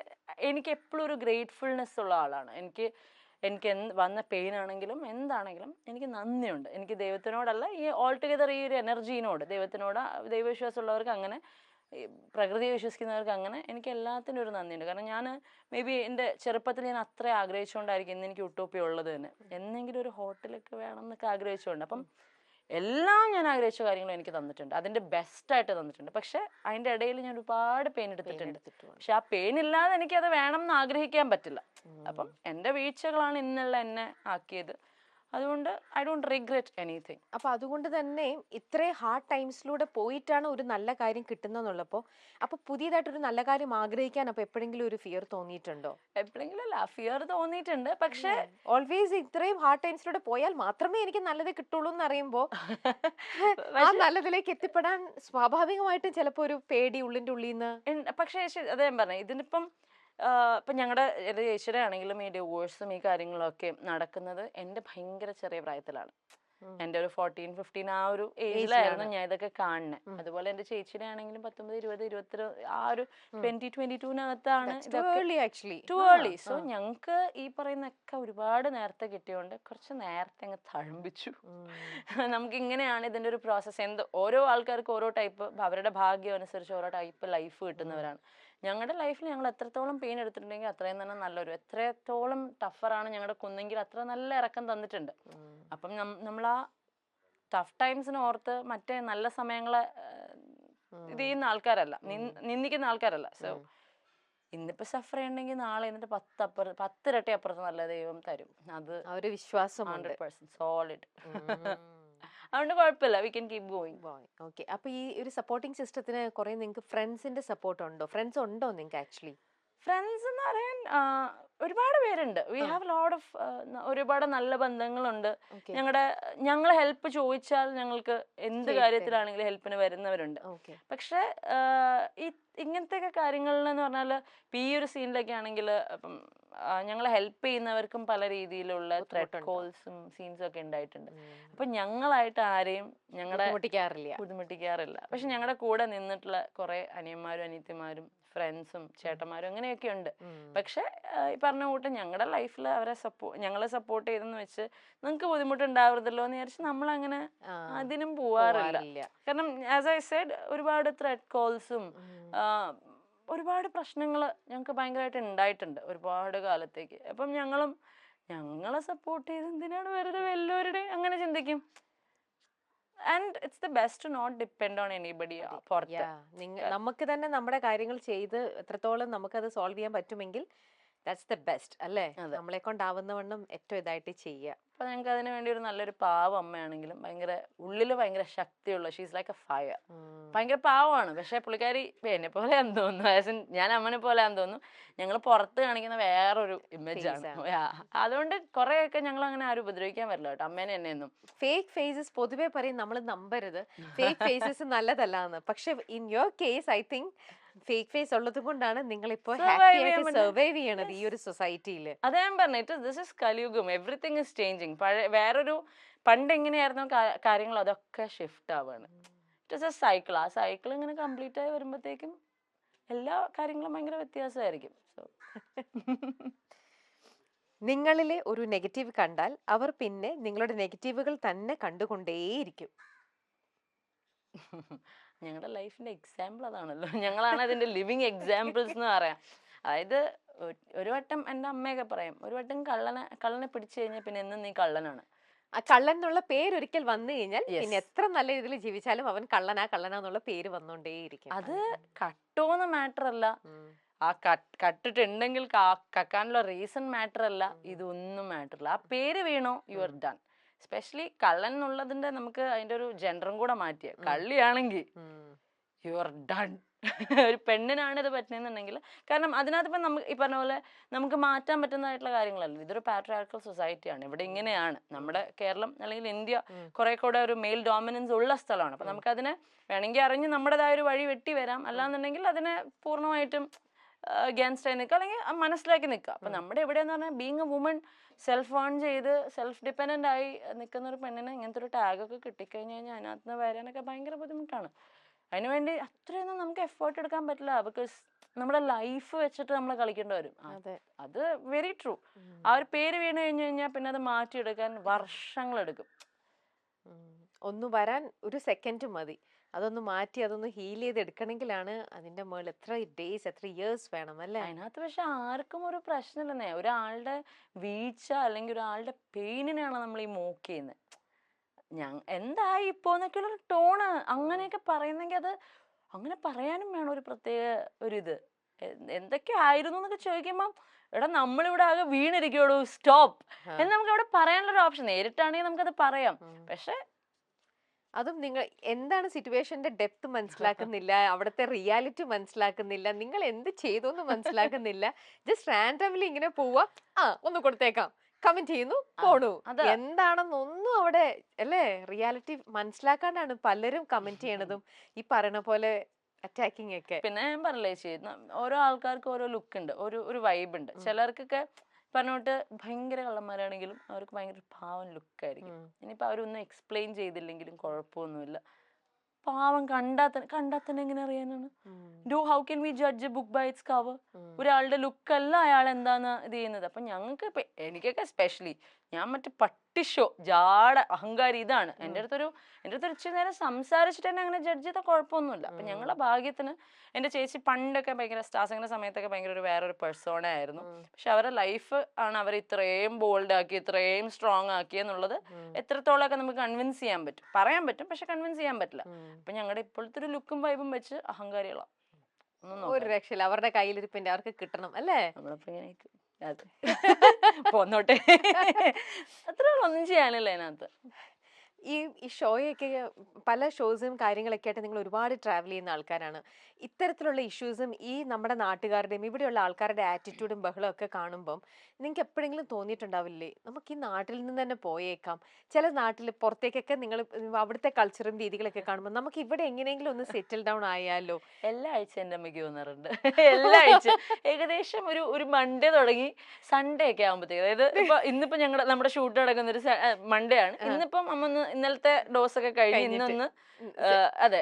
എനിക്ക് എപ്പോഴും ഒരു ഗ്രേറ്റ്ഫുൾനെസ് ഉള്ള ആളാണ്. എനിക്ക് വന്ന പെയിൻ ആണെങ്കിലും എന്താണെങ്കിലും എനിക്ക് നന്ദിയുണ്ട്. എനിക്ക് ദൈവത്തിനോടല്ല, ഈ ഓൾ ടുഗെദർ ഈ ഒരു എനർജീനോട്, ദൈവത്തിനോട്, ദൈവവിശ്വാസമുള്ളവർക്ക് അങ്ങനെ, പ്രകൃതിയെ വിശ്വസിക്കുന്നവർക്ക് അങ്ങനെ, എനിക്ക് എല്ലാത്തിനും ഒരു നന്ദിയുണ്ട്. കാരണം ഞാൻ മേ ബി എൻ്റെ ചെറുപ്പത്തിൽ ഞാൻ അത്ര ആഗ്രഹിച്ചുകൊണ്ടായിരിക്കും ഇന്ന് എനിക്ക് യൂട്ടോപ്യ ഉള്ളത് തന്നെ. എന്നെങ്കിലും ഒരു ഹോട്ടലൊക്കെ വേണം എന്നൊക്കെ ആഗ്രഹിച്ചുകൊണ്ട്. അപ്പം എല്ലാം ഞാൻ ആഗ്രഹിച്ച കാര്യങ്ങളും എനിക്ക് തന്നിട്ടുണ്ട്, അതിൻ്റെ ബെസ്റ്റായിട്ട് തന്നിട്ടുണ്ട്. പക്ഷെ അതിൻ്റെ ഇടയിൽ ഞാൻ ഒരുപാട് പെയിൻ എടുത്തിട്ടുണ്ട്. പക്ഷെ ആ പെയിൻ ഇല്ലാതെ എനിക്കത് വേണം എന്ന് ആഗ്രഹിക്കാൻ പറ്റില്ല. അപ്പം എൻ്റെ വീഴ്ചകളാണ് ഇന്നുള്ള എന്നെ ആക്കിയത്. അതുകൊണ്ട് ഐ ഡോണ്ട് റിഗ്രറ്റ് എനിത്തിങ്. അപ്പൊ അതുകൊണ്ട് തന്നെ ഇത്രയും ഹാർഡ് ടൈംസിലൂടെ പോയിട്ടാണ് ഒരു നല്ല കാര്യം കിട്ടുന്നുള്ളപ്പോ അപ്പൊ പുതിയതായിട്ടൊരു നല്ല കാര്യം ആഗ്രഹിക്കാൻ അപ്പൊ എപ്പോഴെങ്കിലും ഒരു ഫിയർ തോന്നിയിട്ടുണ്ടോ? എപ്പോഴെങ്കിലും അല്ല, ഫിയർ തോന്നിയിട്ടുണ്ട്. പക്ഷെ ഓൾവേസ് ഇത്രയും ഹാർഡ് ടൈംസിലൂടെ പോയാൽ മാത്രമേ എനിക്ക് നല്ലത് കിട്ടുള്ളൂ എന്ന് അറിയുമ്പോ ആ നല്ലതിലേക്ക് എത്തിപ്പെടാൻ സ്വാഭാവികമായിട്ടും ചിലപ്പോ ഒരു പേടി ഉള്ളിന്റെ ഉള്ളിൽ നിന്ന്. പക്ഷേ അത് ഞാൻ പറഞ്ഞു, ഇതിനിപ്പം ഇപ്പം എൻ്റെ ചേച്ചിയുടെ ആണെങ്കിലും ഈ ഡിവോഴ്സും ഈ കാര്യങ്ങളൊക്കെ നടക്കുന്നത് എൻ്റെ ഭയങ്കര ചെറിയ പ്രായത്തിലാണ്. എൻ്റെ ഒരു 14-15 ആ ഒരു ഏജിലായിരുന്നു ഞാൻ ഇതൊക്കെ കാണുന്നത്. അതുപോലെ എൻ്റെ ചേച്ചിയുടെ ആണെങ്കിലും 19-20-22 ആ ഒരു 2022-നകത്താണ് ടു ഏർലി. സോ ഞങ്ങക്ക് ഈ പറയുന്നൊക്കെ ഒരുപാട് നേരത്തെ കിട്ടിയോണ്ട് കുറച്ച് നേരത്തെ അങ്ങ് തഴമ്പിച്ചു. നമുക്ക് ഇങ്ങനെയാണ് ഇതിന്റെ ഒരു പ്രോസസ്സ്. ഓരോ ആൾക്കാർക്ക് ഓരോ ടൈപ്പ്, അവരുടെ ഭാഗ്യം അനുസരിച്ച് ഓരോ ടൈപ്പ് ലൈഫ് കിട്ടുന്നവരാണ്. ഞങ്ങളുടെ ലൈഫിൽ ഞങ്ങൾ എത്രത്തോളം പെയിൻ എടുത്തിട്ടുണ്ടെങ്കിൽ അത്രയും തന്നെ നല്ലൊരു, എത്രത്തോളം ടഫറാണ് ഞങ്ങളുടെ കുന്നെങ്കിൽ അത്ര നല്ല ഇറക്കം തന്നിട്ടുണ്ട്. അപ്പം നമ്മൾ ആ ടഫ് ടൈംസിന് ഓർത്ത് മറ്റേ നല്ല സമയങ്ങളെ ഇത് ചെയ്യുന്ന ആൾക്കാരല്ല, നിന്ദിക്കുന്ന ആൾക്കാരല്ല. സോ ഇന്നിപ്പോ സഫർ ചെയ്യണമെങ്കിൽ നാളെ എന്നിട്ട് 10 ഇരട്ടി അപ്പുറത്ത് നല്ല ദൈവം തരും. അത് ഒരു വിശ്വാസം 100% സോളിഡ്. അതുകൊണ്ട് കുഴപ്പമില്ല, we can keep going. Okay. അപ്പൊ ഈ ഒരു സപ്പോർട്ടിംഗ് സിസ്റ്റത്തിന് കുറെ നിങ്ങൾക്ക് ഫ്രണ്ട്സിന്റെ സപ്പോർട്ട് ഉണ്ടോ? ഫ്രണ്ട്സ് ഉണ്ടോ നിങ്ങൾക്ക് ആക്ച്വലി? ഫ്രണ്ട്സ് എന്ന് പറയാൻ ഒരുപാട് പേരുണ്ട്. വി ഹാവ് ലോട്ട് ഓഫ്, ഒരുപാട് നല്ല ബന്ധങ്ങളുണ്ട്. ഞങ്ങളെ ഹെൽപ്പ് ചോദിച്ചാൽ ഞങ്ങൾക്ക് എന്ത് കാര്യത്തിലാണെങ്കിലും ഹെൽപ്പിന് വരുന്നവരുണ്ട്. പക്ഷെ ഇങ്ങനത്തെ ഒക്കെ കാര്യങ്ങളിലെന്ന് പറഞ്ഞാൽ ഇപ്പൊ ഈ ഒരു സീനിലൊക്കെ ആണെങ്കിൽ ഇപ്പം ഞങ്ങളെ ഹെൽപ്പ് ചെയ്യുന്നവർക്കും പല രീതിയിലുള്ള ത്രെഡ് കോൾസും സീൻസും ഒക്കെ ഉണ്ടായിട്ടുണ്ട്. അപ്പൊ ഞങ്ങളായിട്ട് ആരെയും ബുദ്ധിമുട്ടിക്കാറില്ല. പക്ഷെ ഞങ്ങളുടെ കൂടെ നിന്നിട്ടുള്ള കുറെ അനിയന്മാരും അനിയത്തിമാരും ഫ്രണ്ട്സും ചേട്ടന്മാരും അങ്ങനെയൊക്കെ ഉണ്ട്. പക്ഷെ ഈ പറഞ്ഞ കൂട്ട് ഞങ്ങളുടെ ലൈഫിൽ ഞങ്ങളെ സപ്പോർട്ട് ചെയ്തെന്ന് വെച്ച് നിങ്ങൾക്ക് ബുദ്ധിമുട്ടുണ്ടാവരുതല്ലോ എന്ന് വിചാരിച്ച് നമ്മൾ അങ്ങനെ അതിനും പോവാറില്ല. കാരണം ആസ് ഐ സെഡ് ഒരുപാട് ത്രെഡ് കോൾസും ഒരുപാട് പ്രശ്നങ്ങൾ ഞങ്ങൾക്ക് ഭയങ്കരമായിട്ട് ഉണ്ടായിട്ടുണ്ട് ഒരുപാട് കാലത്തേക്ക്. അപ്പം ഞങ്ങളെ സപ്പോർട്ട് ചെയ്ത് എന്തിനാണ് വെറുതെ എല്ലാവരുടെയും അങ്ങനെ ചിന്തിക്കും. And it's the best to not depend on anybody. നമുക്ക് തന്നെ നമ്മുടെ കാര്യങ്ങൾ ചെയ്ത് എത്രത്തോളം നമുക്കത് സോൾവ് ചെയ്യാൻ പറ്റുമെങ്കിൽ ദാറ്റ്സ് ദ ബെസ്റ്റ് അല്ലേ? നമ്മളെ കൊണ്ടാവുന്നവണ്ണം ഏറ്റവും ഇതായിട്ട് ചെയ്യുക. അപ്പൊ ഞങ്ങൾക്ക് അതിനു വേണ്ടി ഒരു നല്ലൊരു പാവ അമ്മയാണെങ്കിലും ഉള്ളില് ഭയങ്കര ശക്തിയുള്ള, ഷീസ് ലൈക്ക് എ ഫയർ. ഭയങ്കര പാവമാണ്. പക്ഷെ പുള്ളിക്കാരി എന്നെ പോലെയാന്ന് തോന്നുന്നു, ഞാൻ അമ്മനെ പോലെയാന്ന് തോന്നുന്നു. ഞങ്ങൾ പുറത്ത് കാണിക്കുന്ന വേറൊരു ഇമേജ് ആണ്. അതുകൊണ്ട് കുറെയൊക്കെ ഞങ്ങൾ അങ്ങനെ ആരും ഉപദ്രവിക്കാൻ പറ്റില്ല കേട്ടോ, അമ്മേനെ എന്നെയൊന്നും. ഫേക്ക് ഫേസസ് പൊതുവെ പറയും നമ്മൾ നമ്പരുത്, ഫേക്ക് ഫേസസ് നല്ലതല്ല എന്ന്. പക്ഷെ in your case I think fake face ഉള്ളത് കൊണ്ടാണ് നിങ്ങൾ ഇപ്പൊ സർവൈവ് ചെയ്യണത് ഈ ഒരു സൊസൈറ്റിയിൽ. അതെ ഞാൻ പറഞ്ഞു, this is Kaliyugam, everything is changing. വേറൊരു പണ്ട് എങ്ങനെയായിരുന്നു കാര്യങ്ങൾ അതൊക്കെ ഷിഫ്റ്റ് ആവാണ്. It is a cycle. ആ സൈക്കിൾ ഇങ്ങനെ കംപ്ലീറ്റ് ആയി വരുമ്പോഴത്തേക്കും എല്ലാ കാര്യങ്ങളും ഭയങ്കര വ്യത്യാസമായിരിക്കും. സോ നിങ്ങളിലെ ഒരു നെഗറ്റീവ് കണ്ടാൽ അവർ പിന്നെ നിങ്ങളുടെ നെഗറ്റീവുകൾ തന്നെ കണ്ടുകൊണ്ടേയിരിക്കും. ഞങ്ങളുടെ ലൈഫിന്റെ എക്സാമ്പിൾ അതാണല്ലോ, ഞങ്ങളാണ് അതിന്റെ ലിവിങ് എക്സാമ്പിൾസ് എന്ന് പറയാം. അതായത് ഒരു വട്ടം എൻ്റെ അമ്മയൊക്കെ പറയും, ഒരു വട്ടം കള്ളനെ പിടിച്ചു കഴിഞ്ഞാൽ പിന്നെ എന്നും നീ കള്ളനാണ്. ആ കള്ളൻ എന്നുള്ള പേര് ഒരിക്കൽ വന്നു കഴിഞ്ഞാൽ പിന്നെ എത്ര നല്ല രീതിയിൽ ജീവിച്ചാലും അവൻ കള്ളനാന്നുള്ള പേര് വന്നോണ്ടേയിരിക്കും. അത് കട്ടോന്ന് മാറ്റർ അല്ല, ആ കട്ടിട്ടുണ്ടെങ്കിൽ കക്കാനുള്ള റീസൺ മാറ്റർ അല്ല, ഇതൊന്നും മാറ്റർ അല്ല. ആ പേര് വീണോ യു ആർ ഡൺ. എസ്പെഷ്യലി കള്ളൻ എന്നുള്ളതിന്റെ നമുക്ക് അതിന്റെ ഒരു ജെൻഡറും കൂടെ മാറ്റിയ, കള്ളിയാണെങ്കിൽ യു ആർ ഡൺ. ഒരു പെണ്ണിനാണ് ഇത് പറ്റുന്നുണ്ടെങ്കിൽ, കാരണം അതിനകത്ത് ഇപ്പം നമുക്ക് ഈ പറഞ്ഞ പോലെ നമുക്ക് മാറ്റാൻ പറ്റുന്നതായിട്ടുള്ള കാര്യങ്ങളല്ല. ഇതൊരു പാട്രിയാർക്കൽ സൊസൈറ്റിയാണ്. ഇവിടെ ഇങ്ങനെയാണ്. നമ്മുടെ കേരളം അല്ലെങ്കിൽ ഇന്ത്യ കുറെ കൂടെ ഒരു മെയിൽ ഡോമിനൻസ് ഉള്ള സ്ഥലമാണ്. അപ്പൊ നമുക്കതിനെ വേണമെങ്കിൽ അറിഞ്ഞ് നമ്മുടേതായ ഒരു വഴി വെട്ടി വരാം, അല്ലാന്നുണ്ടെങ്കിൽ അതിനെ പൂർണ്ണമായിട്ടും അഗേൻസ്റ്റ് ആയി നിൽക്കുക, അല്ലെങ്കിൽ മനസ്സിലാക്കി നിൽക്കുക. അപ്പൊ നമ്മുടെ എവിടെയെന്ന് പറഞ്ഞാൽ being A woman, self earn ചെയ്ത് സെൽഫ് ഡിപ്പെൻഡന്റ് ആയി നിൽക്കുന്ന ഒരു പെണ്ണിന് ഇങ്ങനത്തെ ഒരു ടാഗൊക്കെ കിട്ടിക്കഴിഞ്ഞ് കഴിഞ്ഞാൽ അതിനകത്ത് നിന്ന് വരാനൊക്കെ ഭയങ്കര ബുദ്ധിമുട്ടാണ്. അതിനുവേണ്ടി അത്രയൊന്നും നമുക്ക് എഫേർട്ട് എടുക്കാൻ പറ്റില്ല. ബിക്കോസ് നമ്മുടെ ലൈഫ് വെച്ചിട്ട് നമ്മൾ കളിക്കേണ്ടി വരും. അത് വെരി ട്രൂ. ആ ഒരു പേര് വീണ് കഴിഞ്ഞു കഴിഞ്ഞാൽ പിന്നെ അത് മാറ്റിയെടുക്കാൻ വർഷങ്ങളെടുക്കും. ഒന്ന് വരാൻ ഒരു സെക്കൻഡ് മതി. അതൊന്ന് മാറ്റി അതൊന്ന് ഹീൽ ചെയ്ത് എടുക്കണമെങ്കിലാണ് അതിന്റെ മുകളിൽ എത്ര ഡേയ്സ് എത്ര ഇയേഴ്സ് വേണം അല്ലേ? അതിനകത്ത് പക്ഷെ ആർക്കും ഒരു പ്രശ്നമില്ലെന്നേ. ഒരാളുടെ വീഴ്ച അല്ലെങ്കിൽ ഒരാളുടെ പെയിനിനെയാണ് നമ്മൾ ഈ മോക്ക് ചെയ്യുന്നത്. എന്തായി ഇപ്പോന്നൊക്കെയുള്ള ഒരു ടോണ് അങ്ങനെയൊക്കെ പറയുന്നെങ്കിൽ അത് അങ്ങനെ പറയാനും വേണം ഒരു പ്രത്യേക ഒരിത്. എന്തൊക്കെയോ ആയിരുന്നു എന്നൊക്കെ ചോദിക്കുമ്പം എടാ നമ്മളിവിടെ ആകെ വീണിരിക്കുള്ളൂ, സ്റ്റോപ്പ് എന്ന് നമുക്ക് അവിടെ പറയാനുള്ളൊരു ഓപ്ഷൻ. നേരിട്ടാണെങ്കിൽ നമുക്കത് പറയാം. പക്ഷെ അതും നിങ്ങൾ എന്താണ് സിറ്റുവേഷന്റെ ഡെപ്ത് മനസ്സിലാക്കുന്നില്ല, അവിടുത്തെ റിയാലിറ്റി മനസ്സിലാക്കുന്നില്ല, നിങ്ങൾ എന്ത് ചെയ്തു എന്ന് മനസ്സിലാക്കുന്നില്ല. ജസ്റ്റ് റാൻഡംലി ഇങ്ങനെ പോവാ, ഒന്ന് കൊടുത്തേക്കാം, കമന്റ് ചെയ്യുന്നു, പോണു. എന്താണെന്നൊന്നും അവിടെ അല്ലേ റിയാലിറ്റി മനസ്സിലാക്കാണ്ടാണ് പലരും കമന്റ് ചെയ്യണതും ഈ പറയണ പോലെ അറ്റാക്കിങ് ഒക്കെ. പിന്നെ ഞാൻ പറഞ്ഞില്ലേ ചേച്ചി, ഓരോ ആൾക്കാർക്ക് ഓരോ ലുക്ക് ഉണ്ട്, ഒരു വൈബ് ഉണ്ട്. ചിലർക്കൊക്കെ പറഞ്ഞോട്ട് ഭയങ്കര കള്ളന്മാരാണെങ്കിലും അവർക്ക് ഭയങ്കര പാവം ലുക്കായിരിക്കും. ഇനിയിപ്പോൾ അവരൊന്നും എക്സ്പ്ലെയിൻ ചെയ്തില്ലെങ്കിലും കുഴപ്പമൊന്നുമില്ല. പാവം കണ്ടാൽ തന്നെ എങ്ങനെ അറിയാനാണ്? How can we judge a book by its cover? ഒരാളുടെ ലുക്കല്ല അയാൾ എന്താന്ന് ഇത് ചെയ്യുന്നത്. അപ്പൊ ഞങ്ങൾക്ക് എനിക്കൊക്കെ സ്പെഷ്യലി ഞാൻ മറ്റേ പട്ടിഷോ ജാട അഹങ്കാരി ഇതാണ്. എൻ്റെ അടുത്തൊരു ഇച്ചിരി നേരം സംസാരിച്ചിട്ട് തന്നെ അങ്ങനെ ജഡ്ജ് ചെയ്താൽ കുഴപ്പമൊന്നുമില്ല. അപ്പൊ ഞങ്ങളുടെ ഭാഗ്യത്തിന് എൻ്റെ ചേച്ചി പണ്ടൊക്കെ ഭയങ്കര സ്റ്റാർസിങ്ങിന്റെ സമയത്തൊക്കെ ഭയങ്കര വേറൊരു പേഴ്സോണ ആയിരുന്നു. പക്ഷെ അവരുടെ ലൈഫ് ആണ് അവർ ഇത്രയും ബോൾഡ് ആക്കി ഇത്രയും സ്ട്രോങ് ആക്കി എന്നുള്ളത് എത്രത്തോളമൊക്കെ നമുക്ക് കൺവിൻസ് ചെയ്യാൻ പറ്റും, പറയാൻ പറ്റും, പക്ഷെ കൺവിൻസ് ചെയ്യാൻ പറ്റില്ല. അപ്പൊ ഞങ്ങളുടെ ഇപ്പോഴത്തെ ഒരു ലുക്കും വൈബും വെച്ച് അഹങ്കാരികളാണ്. ഒരു രക്ഷയില്ല, അവരുടെ കയ്യിലിരിപ്പിന്റെ അവർക്ക് കിട്ടണം അല്ലേ? നമ്മളിപ്പോ ഇങ്ങനെ പോന്നോട്ടെ, അത്ര ഒന്നും ചെയ്യാനില്ല അതിനകത്ത്. ഈ ഷോയൊക്കെ പല ഷോസും കാര്യങ്ങളൊക്കെ ആയിട്ട് നിങ്ങൾ ഒരുപാട് ട്രാവൽ ചെയ്യുന്ന ആൾക്കാരാണ്. ഇത്തരത്തിലുള്ള ഇഷ്യൂസും ഈ നമ്മുടെ നാട്ടുകാരുടെയും ഇവിടെയുള്ള ആൾക്കാരുടെ ആറ്റിറ്റ്യൂഡും ബഹളവും ഒക്കെ കാണുമ്പം നിങ്ങൾക്ക് എപ്പോഴെങ്കിലും തോന്നിയിട്ടുണ്ടാവില്ലേ നമുക്ക് ഈ നാട്ടിൽ നിന്ന് തന്നെ പോയേക്കാം? ചില നാട്ടിൽ പുറത്തേക്കൊക്കെ നിങ്ങൾ അവിടുത്തെ കൾച്ചറും രീതികളൊക്കെ കാണുമ്പോൾ നമുക്ക് ഇവിടെ എങ്ങനെയെങ്കിലും ഒന്ന് സെറ്റിൽ ഡൗൺ ആയാലോ? എല്ലാ ആഴ്ച എൻ്റെ അമ്മയ്ക്ക് തോന്നാറുണ്ട്. എല്ലാ ആഴ്ച ഏകദേശം ഒരു മൺഡേ തുടങ്ങി സൺഡേ ഒക്കെ ആകുമ്പോഴത്തേക്ക്, അതായത് ഇന്നിപ്പോ നമ്മുടെ ഷൂട്ട് നടക്കുന്ന ഒരു മൺഡേ ആണ്. ഇന്നിപ്പം അമ്മ ഇന്നലത്തെ ഡോസ് ഒക്കെ കഴിഞ്ഞ് ഇന്നൊന്ന് അതെ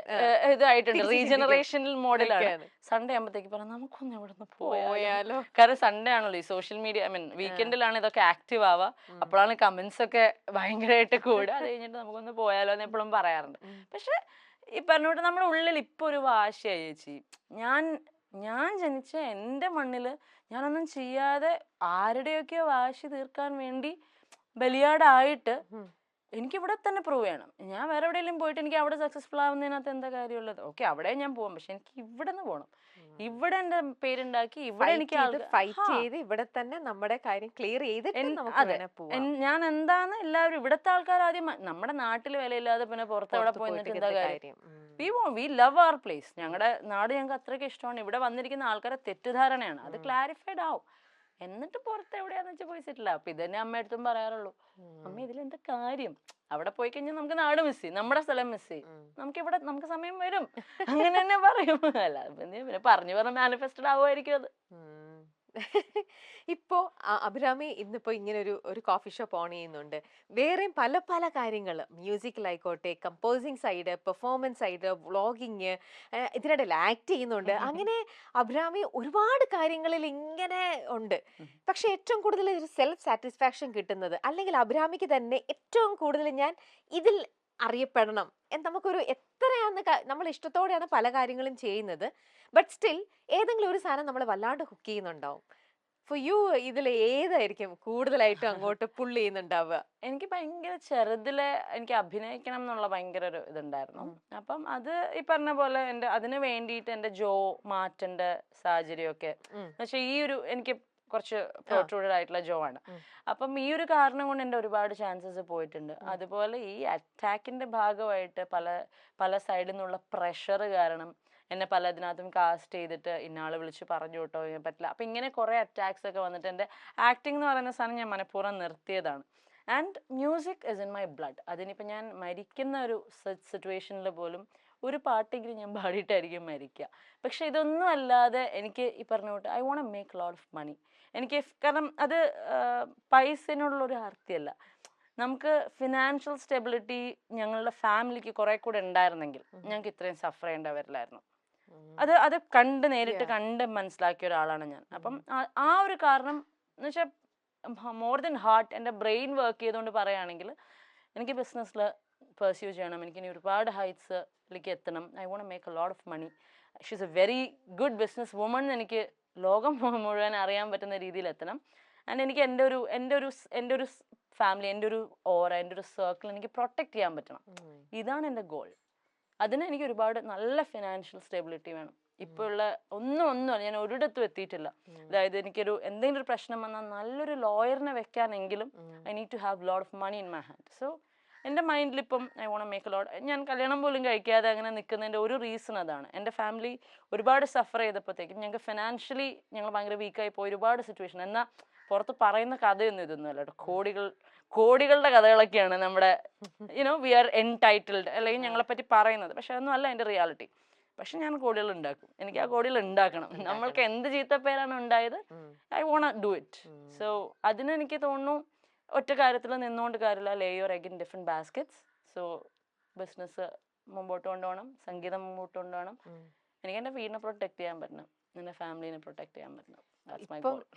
ഇതായിട്ടുണ്ട്, റീജനറേഷനിൽ മോഡലാണ്. സൺഡേ ആകുമ്പോഴത്തേക്ക് പറഞ്ഞു നമുക്കൊന്ന് ഇവിടെ നിന്ന് പോയാലോ? കാരണം സൺഡേ ആണല്ലോ ഈ സോഷ്യൽ മീഡിയ, ഐ മീൻ വീക്കെൻഡിലാണ് ഇതൊക്കെ ആക്റ്റീവ് ആവുക. അപ്പോഴാണ് കമന്റ്സ് ഒക്കെ ഭയങ്കരമായിട്ട് കൂടുക. അത് കഴിഞ്ഞിട്ട് നമുക്കൊന്ന് പോയാലോ എന്ന് എപ്പോഴും പറയാറുണ്ട്. പക്ഷെ ഈ പറഞ്ഞോട്ട് നമ്മുടെ ഉള്ളിൽ ഇപ്പൊ ഒരു വാശിയായി ചേച്ചി. ഞാൻ ജനിച്ച എൻ്റെ മണ്ണില് ഞാനൊന്നും ചെയ്യാതെ ആരുടെയൊക്കെയോ വാശി തീർക്കാൻ വേണ്ടി ബലിയാടായിട്ട് എനിക്ക് ഇവിടെ തന്നെ പ്രൂവ് ചെയ്യണം. ഞാൻ വേറെ എവിടെയെങ്കിലും പോയിട്ട് എനിക്ക് അവിടെ സക്സസ്ഫുൾ ആവുന്നതിനകത്ത് എന്താ കാര്യമുള്ളത്? ഓക്കെ, അവിടെ ഞാൻ പോവാം, പക്ഷെ എനിക്ക് ഇവിടെ നിന്ന് പോകണം. ഇവിടെ എന്റെ പേരുണ്ടാക്കി ഇവിടെ എനിക്ക് ഫൈറ്റ് ചെയ്ത് ഇവിടെ തന്നെ നമ്മുടെ കാര്യം ക്ലിയർ ചെയ്തിട്ട് ഞാൻ എന്താന്ന് എല്ലാവരും ഇവിടുത്തെ ആൾക്കാർ ആദ്യം നമ്മുടെ നാട്ടിൽ വിലയില്ലാതെ പിന്നെ പുറത്തവിടെ പോയിട്ട് എന്താ കാര്യം? We love our place. ഞങ്ങളുടെ നാട് ഞങ്ങൾക്ക് അത്രയ്ക്ക് ഇഷ്ടമാണ്. ഇവിടെ വന്നിരിക്കുന്ന ആൾക്കാരെ തെറ്റിദ്ധാരണയാണ്, അത് ക്ലാരിഫൈഡ് ആവും. എന്നിട്ട് പുറത്ത് എവിടെയാന്ന് വെച്ചാൽ പോയി സെറ്റിൽ ആവും. അപ്പൊ ഇതന്നെ അമ്മ അടുത്തും പറയാറുള്ളൂ, അമ്മ ഇതിലെന്താ കാര്യം? അവിടെ പോയി കഴിഞ്ഞാൽ നമുക്ക് നാട് മിസ് ചെയ്യും, നമ്മുടെ സ്ഥലം മിസ് ചെയ്യും, നമുക്ക് സമയം വരും, അങ്ങനെ തന്നെ പറയും. അല്ല പിന്നെ പറഞ്ഞു മാനിഫെസ്റ്റഡ് ആവുമായിരിക്കും അത്. ഇപ്പോ അഭിരാമി ഇന്നിപ്പോ ഇങ്ങനെ ഒരു കോഫി ഷോപ്പ് ഓൺ ചെയ്യുന്നുണ്ട്. വേറെയും പല പല കാര്യങ്ങൾ, മ്യൂസിക്കിലായിക്കോട്ടെ, composing side, performance side, vlogging, ഇതിനിടയിൽ ആക്ട് ചെയ്യുന്നുണ്ട്. അങ്ങനെ അഭിരാമി ഒരുപാട് കാര്യങ്ങളിൽ ഇങ്ങനെ ഉണ്ട്. പക്ഷെ ഏറ്റവും കൂടുതൽ ഒരു സെൽഫ് സാറ്റിസ്ഫാക്ഷൻ കിട്ടുന്നത്, അല്ലെങ്കിൽ അഭിരാമിക്ക് തന്നെ ഏറ്റവും കൂടുതൽ ഞാൻ ഇതിൽ അറിയപ്പെടണം, നമുക്കൊരു എത്രയാന്ന് നമ്മൾ ഇഷ്ടത്തോടെയാണ് പല കാര്യങ്ങളും ചെയ്യുന്നത്, ബട്ട് സ്റ്റിൽ ഏതെങ്കിലും ഒരു സാധനം നമ്മൾ വല്ലാണ്ട് കുക്ക് ചെയ്യുന്നുണ്ടാവും. ഫോർ യു ഇതിൽ ഏതായിരിക്കും കൂടുതലായിട്ടും അങ്ങോട്ട് പുള്ള് ചെയ്യുന്നുണ്ടാവുക? എനിക്ക് ഭയങ്കര ചെറുതിലെ എനിക്ക് അഭിനയിക്കണം എന്നുള്ള ഭയങ്കര ഒരു ഇതുണ്ടായിരുന്നു. അപ്പം അത് ഈ പറഞ്ഞ പോലെ അതിന് വേണ്ടിയിട്ട് എന്റെ മാറ്റേണ്ട സാഹചര്യമൊക്കെ പക്ഷെ ഈ ഒരു എനിക്ക് കുറച്ച് പ്രൊട്രൂഡഡ് ആയിട്ടുള്ള ആണ്. അപ്പം ഈ ഒരു കാരണം കൊണ്ട് എൻ്റെ ഒരുപാട് ചാൻസസ് പോയിട്ടുണ്ട്. അതുപോലെ ഈ അറ്റാക്കിന്റെ ഭാഗമായിട്ട് പല സൈഡിൽ നിന്നുള്ള പ്രഷർ കാരണം എന്നെ പലതിനകത്തും കാസ്റ്റ് ചെയ്തിട്ട് ഇന്നാള് വിളിച്ച് പറഞ്ഞു കേട്ടോ പറ്റില്ല. അപ്പൊ ഇങ്ങനെ കുറെ അറ്റാക്സ് ഒക്കെ വന്നിട്ട് എൻ്റെ ആക്ടിങ് എന്ന് പറയുന്ന സാധനം ഞാൻ മനഃപൂർവ്വം നിർത്തിയതാണ്. And music is in my blood. അതിനിപ്പോൾ ഞാൻ മരിക്കുന്ന ഒരു സിറ്റുവേഷനിൽ പോലും ഒരു പാട്ടെങ്കിലും ഞാൻ പാടിയിട്ടായിരിക്കും മരിക്കുക. പക്ഷെ ഇതൊന്നും അല്ലാതെ എനിക്ക് ഈ പറഞ്ഞോട്ട് I want make lot of money. എനിക്ക് കാരണം അത് പൈസനുള്ളൊരു ആർത്തിയല്ല. നമുക്ക് ഫിനാൻഷ്യൽ സ്റ്റെബിലിറ്റി ഞങ്ങളുടെ ഫാമിലിക്ക് കുറെ കൂടെ ഉണ്ടായിരുന്നെങ്കിൽ ഞങ്ങൾക്ക് ഇത്രയും സഫർ ചെയ്യേണ്ട വരില്ലായിരുന്നു. അത് നേരിട്ട് കണ്ട് മനസ്സിലാക്കിയ ഒരാളാണ് ഞാൻ. അപ്പം ആ ഒരു കാരണം എന്ന് വെച്ചാൽ മോർ ദൻ ഹാർട്ട് എൻ്റെ ബ്രെയിൻ വർക്ക് ചെയ്തുകൊണ്ട് പറയുകയാണെങ്കിൽ എനിക്ക് ബിസിനസ്സിൽ പെർസ്യൂ ചെയ്യണം, എനിക്കിനി ഒരുപാട് ഹൈറ്റ്സിലേക്ക് എത്തണം. I want make a lot of money. She's a very good business woman. എനിക്ക് ലോകം മുഴുവൻ അറിയാൻ പറ്റുന്ന രീതിയിൽ എത്തണം. ആൻഡ് എനിക്ക് എൻ്റെ ഒരു ഫാമിലി, എൻ്റെ ഒരു ഓറ, എൻ്റെ ഒരു സർക്കിൾ എനിക്ക് പ്രൊട്ടക്ട് ചെയ്യാൻ പറ്റണം. ഇതാണ് എൻ്റെ ഗോൾ. അതിന് എനിക്ക് ഒരുപാട് നല്ല ഫിനാൻഷ്യൽ സ്റ്റെബിലിറ്റി വേണം. ഇപ്പോഴുള്ള ഒന്നും ഞാൻ ഒരിടത്തും എത്തിയിട്ടില്ല. അതായത് എന്തെങ്കിലും ഒരു പ്രശ്നം വന്നാൽ നല്ലൊരു ലോയറിനെ വെക്കാനെങ്കിലും I need to have lot of money in my hand. So എൻ്റെ മൈൻഡിൽ ഇപ്പം I want make a lot. ഞാൻ കല്യാണം പോലും കഴിക്കാതെ അങ്ങനെ നിൽക്കുന്നതിൻ്റെ ഒരു റീസൺ അതാണ്. എൻ്റെ ഫാമിലി ഒരുപാട് സഫർ ചെയ്തപ്പോഴത്തേക്കും ഞങ്ങൾക്ക് ഫിനാൻഷ്യലി ഞങ്ങൾ ഭയങ്കര വീക്കായി പോയി ഒരുപാട് സിറ്റുവേഷൻ. എന്നാൽ പുറത്ത് പറയുന്ന കഥയൊന്നും ഇതൊന്നും അല്ല കേട്ടോ. കോടികളുടെ കഥകളൊക്കെയാണ് നമ്മുടെ വി ആർ എൻടൈറ്റിൽഡ് അല്ലെങ്കിൽ ഞങ്ങളെപ്പറ്റി പറയുന്നത്. പക്ഷെ അതൊന്നും അല്ല എൻ്റെ റിയാലിറ്റി. പക്ഷെ ഞാൻ കോടികൾ ഉണ്ടാക്കും. എനിക്ക് ആ കോടികൾ ഉണ്ടാക്കണം. നമ്മൾക്ക് എന്ത് ചീത്തപ്പേരാണ് ഉണ്ടായത്, I won't do it. So അതിന് എനിക്ക് തോന്നുന്നു ഒറ്റ കാര്യത്തിൽ നിന്നുകൊണ്ട് കാര്യമില്ല. Lay your egg in different baskets. So business മുമ്പോട്ട് കൊണ്ടുപോകണം, സംഗീതം മുമ്പോട്ട് കൊണ്ടുപോകണം. എനിക്ക് എൻ്റെ വീടിനെ പ്രൊട്ടക്ട് ചെയ്യാൻ പറ്റണം, എൻ്റെ ഫാമിലിനെ പ്രൊട്ടക്ട് ചെയ്യാൻ പറ്റണം.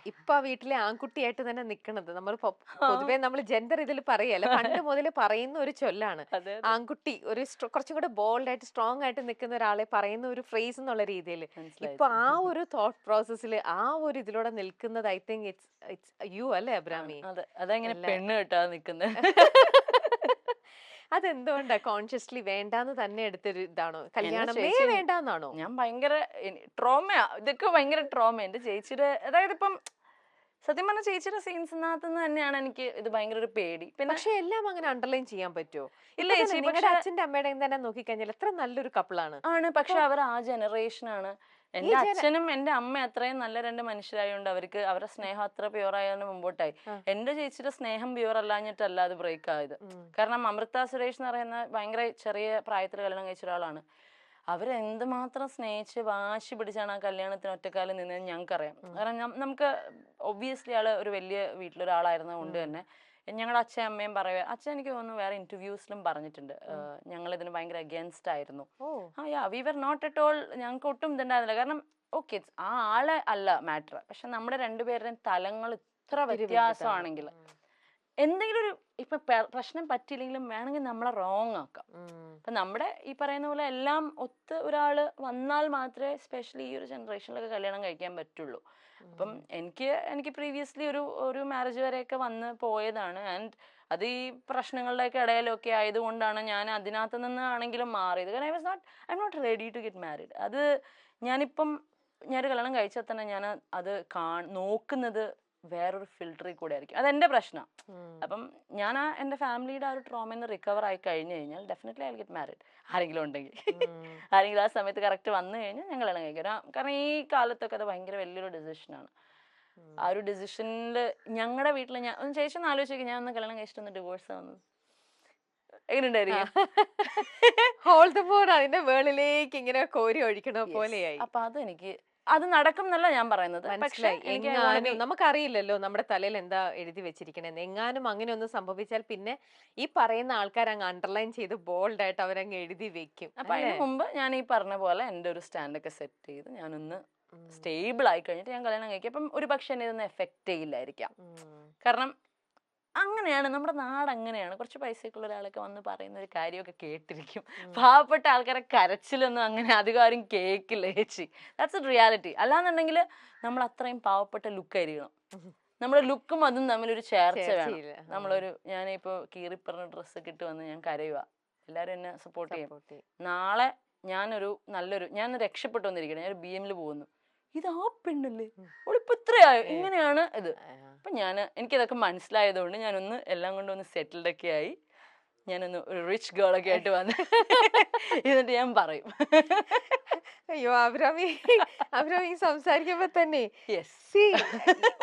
ഇപ്പൊ ആ വീട്ടിലെ ആൺകുട്ടിയായിട്ട് തന്നെ നിക്കണത് നമ്മൾ പൊതുവെ നമ്മൾ ജെൻഡർ ഇതിൽ പറയല്ല, പണ്ട് മുതൽ പറയുന്ന ഒരു ചൊല്ലാണ് ആൺകുട്ടി. ഒരു കുറച്ചും കൂടെ ബോൾഡ് ആയിട്ട് സ്ട്രോങ് ആയിട്ട് നിൽക്കുന്ന ഒരാളെ പറയുന്ന ഒരു ഫ്രേസ് എന്നുള്ള രീതിയിൽ ഇപ്പൊ ആ ഒരു തോട്ട് പ്രോസസ്സിൽ ആ ഒരു ഇതിലൂടെ നിൽക്കുന്നത് ഐ തിങ്ക് ഇറ്റ്സ് യു അല്ലേ അബ്രാമി? അതെങ്ങനെ പെണ്ണ് കിട്ടാതെ നിക്കുന്നത്? അതെന്തുകൊണ്ടാ കോൺഷ്യസ്ലി വേണ്ടാന്ന് തന്നെ എടുത്തൊരു ഇതാണോ, കല്യാണമേ വേണ്ടാന്നാണോ? ഞാൻ ഭയങ്കര ട്രോമയാ, ഇതൊക്കെ ഭയങ്കര ട്രോമ. എന്റെ ചേച്ചിയുടെ, അതായത് ഇപ്പം സത്യം പറഞ്ഞ ചേച്ചിയുടെ സീൻസിനകത്ത് തന്നെയാണ് എനിക്ക് ഇത് ഭയങ്കര ഒരു പേടി. പിന്നെ പക്ഷെ എല്ലാം അങ്ങനെ അണ്ടർലൈൻ ചെയ്യാൻ പറ്റുമോ? ഇല്ല ചേച്ചി, നിങ്ങളുടെ അച്ഛന്റെ അമ്മയുടെയും തന്നെ നോക്കിക്കഴിഞ്ഞാൽ എത്ര നല്ലൊരു കപ്പിളാണ്. പക്ഷെ അവർ ആ ജനറേഷനാണ്. എന്റെ അച്ഛനും എന്റെ അമ്മ അത്രയും നല്ല രണ്ട് മനുഷ്യരായതുകൊണ്ട് അവർക്ക് അവരുടെ സ്നേഹം അത്ര പ്യുവർ ആയതുകൊണ്ട് മുമ്പോട്ടായി. എന്റെ ചേച്ചിയുടെ സ്നേഹം പ്യുവർ അല്ലാഞ്ഞിട്ടല്ല അത് ബ്രേക്ക് ആയത്. കാരണം അമൃത സുരേഷ് എന്ന് പറയുന്ന ഭയങ്കര ചെറിയ പ്രായത്തിൽ കല്യാണം കഴിച്ച ഒരാളാണ്. അവരെന്തുമാത്രം സ്നേഹിച്ച് വാശി പിടിച്ചാണ് ആ കല്യാണത്തിന് ഒറ്റക്കാലം നിന്നത് ഞങ്ങൾക്കറിയാം. കാരണം നമുക്ക് ഒബ്വിയസ്ലി ആള് ഒരു വലിയ വീട്ടിലൊരാളായിരുന്നത് കൊണ്ട് തന്നെ ഞങ്ങളുടെ അച്ഛൻ അമ്മയും പറയുക, അച്ഛൻ എനിക്ക് തോന്നുന്നു വേറെ ഇന്റർവ്യൂസിലും പറഞ്ഞിട്ടുണ്ട്, ഞങ്ങൾ ഇതിന് ഭയങ്കര അഗേൻസ്റ്റ് ആയിരുന്നു. We were not at all, ഞങ്ങൾക്ക് ഒട്ടും ഇതുണ്ടായിരുന്നില്ല. കാരണം ഓക്കെ ആ ആളെ അല്ല മാറ്റർ, പക്ഷെ നമ്മുടെ രണ്ടുപേരുടെയും തലങ്ങൾ ഇത്ര വ്യത്യാസമാണെങ്കിൽ എന്തെങ്കിലും ഒരു ഇപ്പൊ പ്രശ്നം പറ്റിയില്ലെങ്കിലും വേണമെങ്കിൽ നമ്മളെ റോങ് ആക്കാം. അപ്പൊ നമ്മുടെ ഈ പറയുന്ന പോലെ എല്ലാം ഒത്ത് ഒരാള് വന്നാൽ മാത്രമേ സ്പെഷ്യലി ഈ ഒരു ജനറേഷനിലൊക്കെ കല്യാണം കഴിക്കാൻ പറ്റുള്ളൂ. അപ്പം എനിക്ക് പ്രീവിയസ്ലി ഒരു മാരേജ് വരെയൊക്കെ വന്ന് പോയതാണ്. ആൻഡ് അത് ഈ പ്രശ്നങ്ങളുടെയൊക്കെ ഇടയിലൊക്കെ ആയതുകൊണ്ടാണ് ഞാൻ അതിനകത്ത് നിന്നാണെങ്കിലും മാറിയത്. കാരണം I'm not ready to get married. അത് ഞാനിപ്പം ഞാനൊരു കല്യാണം കഴിച്ചാൽ തന്നെ ഞാൻ അത് നോക്കുന്നത് വേറൊരു ഫിൽറ്ററിൽ കൂടെ ആയിരിക്കും. അതെന്റെ പ്രശ്നം. അപ്പം ഞാൻ എൻ്റെ ഫാമിലിയുടെ ആ ഒരു ട്രോമയിൽ നിന്ന് റിക്കവർ ആയി കഴിഞ്ഞു കഴിഞ്ഞാൽ definitely I will get married. ആരെങ്കിലും ഉണ്ടെങ്കിൽ, ആരെങ്കിലും ആ സമയത്ത് കറക്റ്റ് വന്നു കഴിഞ്ഞാൽ ഞങ്ങൾ കല്യാണം കഴിക്കാം. കാരണം ഈ കാലത്തൊക്കെ അത് ഭയങ്കര വലിയൊരു ഡിസിഷനാണ്. ആ ഒരു ഡിസിഷനിൽ ഞങ്ങളുടെ വീട്ടിൽ ഞാൻ ഒന്ന് ചേച്ചി ആലോചിക്കും, ഞാൻ ഒന്ന് കല്യാണം കഴിച്ചിട്ടൊന്ന് ഡിവോഴ്സ് ആവുന്നത് എങ്ങനെയുണ്ടായിരിക്കും? അതിന്റെ വേളിലേക്ക് ഇങ്ങനെ കോരി ഒഴിക്കണ പോലെയായി. അപ്പൊ അത് നടക്കും എന്നല്ല ഞാൻ പറയുന്നത്. പക്ഷേ നമുക്കറിയില്ലല്ലോ നമ്മുടെ തലയിൽ എന്താ എഴുതി വെച്ചിരിക്കണെന്ന്. എങ്ങാനും അങ്ങനെ ഒന്ന് സംഭവിച്ചാൽ പിന്നെ ഈ പറയുന്ന ആൾക്കാർ അങ്ങ് അണ്ടർലൈൻ ചെയ്ത് ബോൾഡ് ആയിട്ട് അവരങ്ങ് എഴുതി വെക്കും. അപ്പൊ അതിന് മുമ്പ് ഞാൻ ഈ പറഞ്ഞ പോലെ എന്റെ ഒരു സ്റ്റാൻഡൊക്കെ സെറ്റ് ചെയ്ത് ഞാനൊന്ന് സ്റ്റേബിൾ ആയി കഴിഞ്ഞിട്ട് ഞാൻ കല്യാണം കഴിക്കും. അപ്പം ഒരു പക്ഷെ എന്നെ ഇതൊന്നും എഫക്ട് ചെയ്യില്ലായിരിക്കാം. കാരണം അങ്ങനെയാണ് നമ്മുടെ നാട്, അങ്ങനെയാണ്. കുറച്ച് പൈസയൊക്കെയുള്ള ഒരാളൊക്കെ വന്ന് പറയുന്ന ഒരു കാര്യമൊക്കെ കേട്ടിരിക്കും. പാവപ്പെട്ട ആൾക്കാരെ കരച്ചിലൊന്നും അങ്ങനെ അധികം ആരും കേൾക്കില്ല ചേച്ചി. That's A reality. അല്ലാന്നുണ്ടെങ്കിൽ നമ്മൾ അത്രയും പാവപ്പെട്ട ലുക്കായിരിക്കണം. നമ്മുടെ ലുക്കും അതും തമ്മിലൊരു ചേർച്ച വേണം. ഞാനിപ്പോ കീറിപ്പറഞ്ഞ ഡ്രസ്സൊക്കെ ഇട്ട് വന്ന് ഞാൻ കരയുക, എല്ലാരും എന്നെ സപ്പോർട്ട് ചെയ്യും. നാളെ ഞാൻ രക്ഷപ്പെട്ടു വന്നിരിക്കണം, ഞാൻ ഒരു BM-ൽ പോകുന്നു, ഇത് ആ പെണ്ണല്ലേ, അവളിപ്പോ ഇത്രയായോ, ഇങ്ങനെയാണ് ഇത്. അപ്പൊ എനിക്കിതൊക്കെ മനസ്സിലായതുകൊണ്ട് ഞാനൊന്ന് എല്ലാം കൊണ്ടും ഒന്ന് സെറ്റിൽഡ് ഒക്കെ ആയി, ഞാനൊന്ന് ഒരു റിച്ച് ഗേൾ ഒക്കെ ആയിട്ട് വന്ന് എന്നിട്ട് ഞാൻ പറയും. അയ്യോ അഭിരാമി സംസാരിക്കുമ്പോ തന്നെ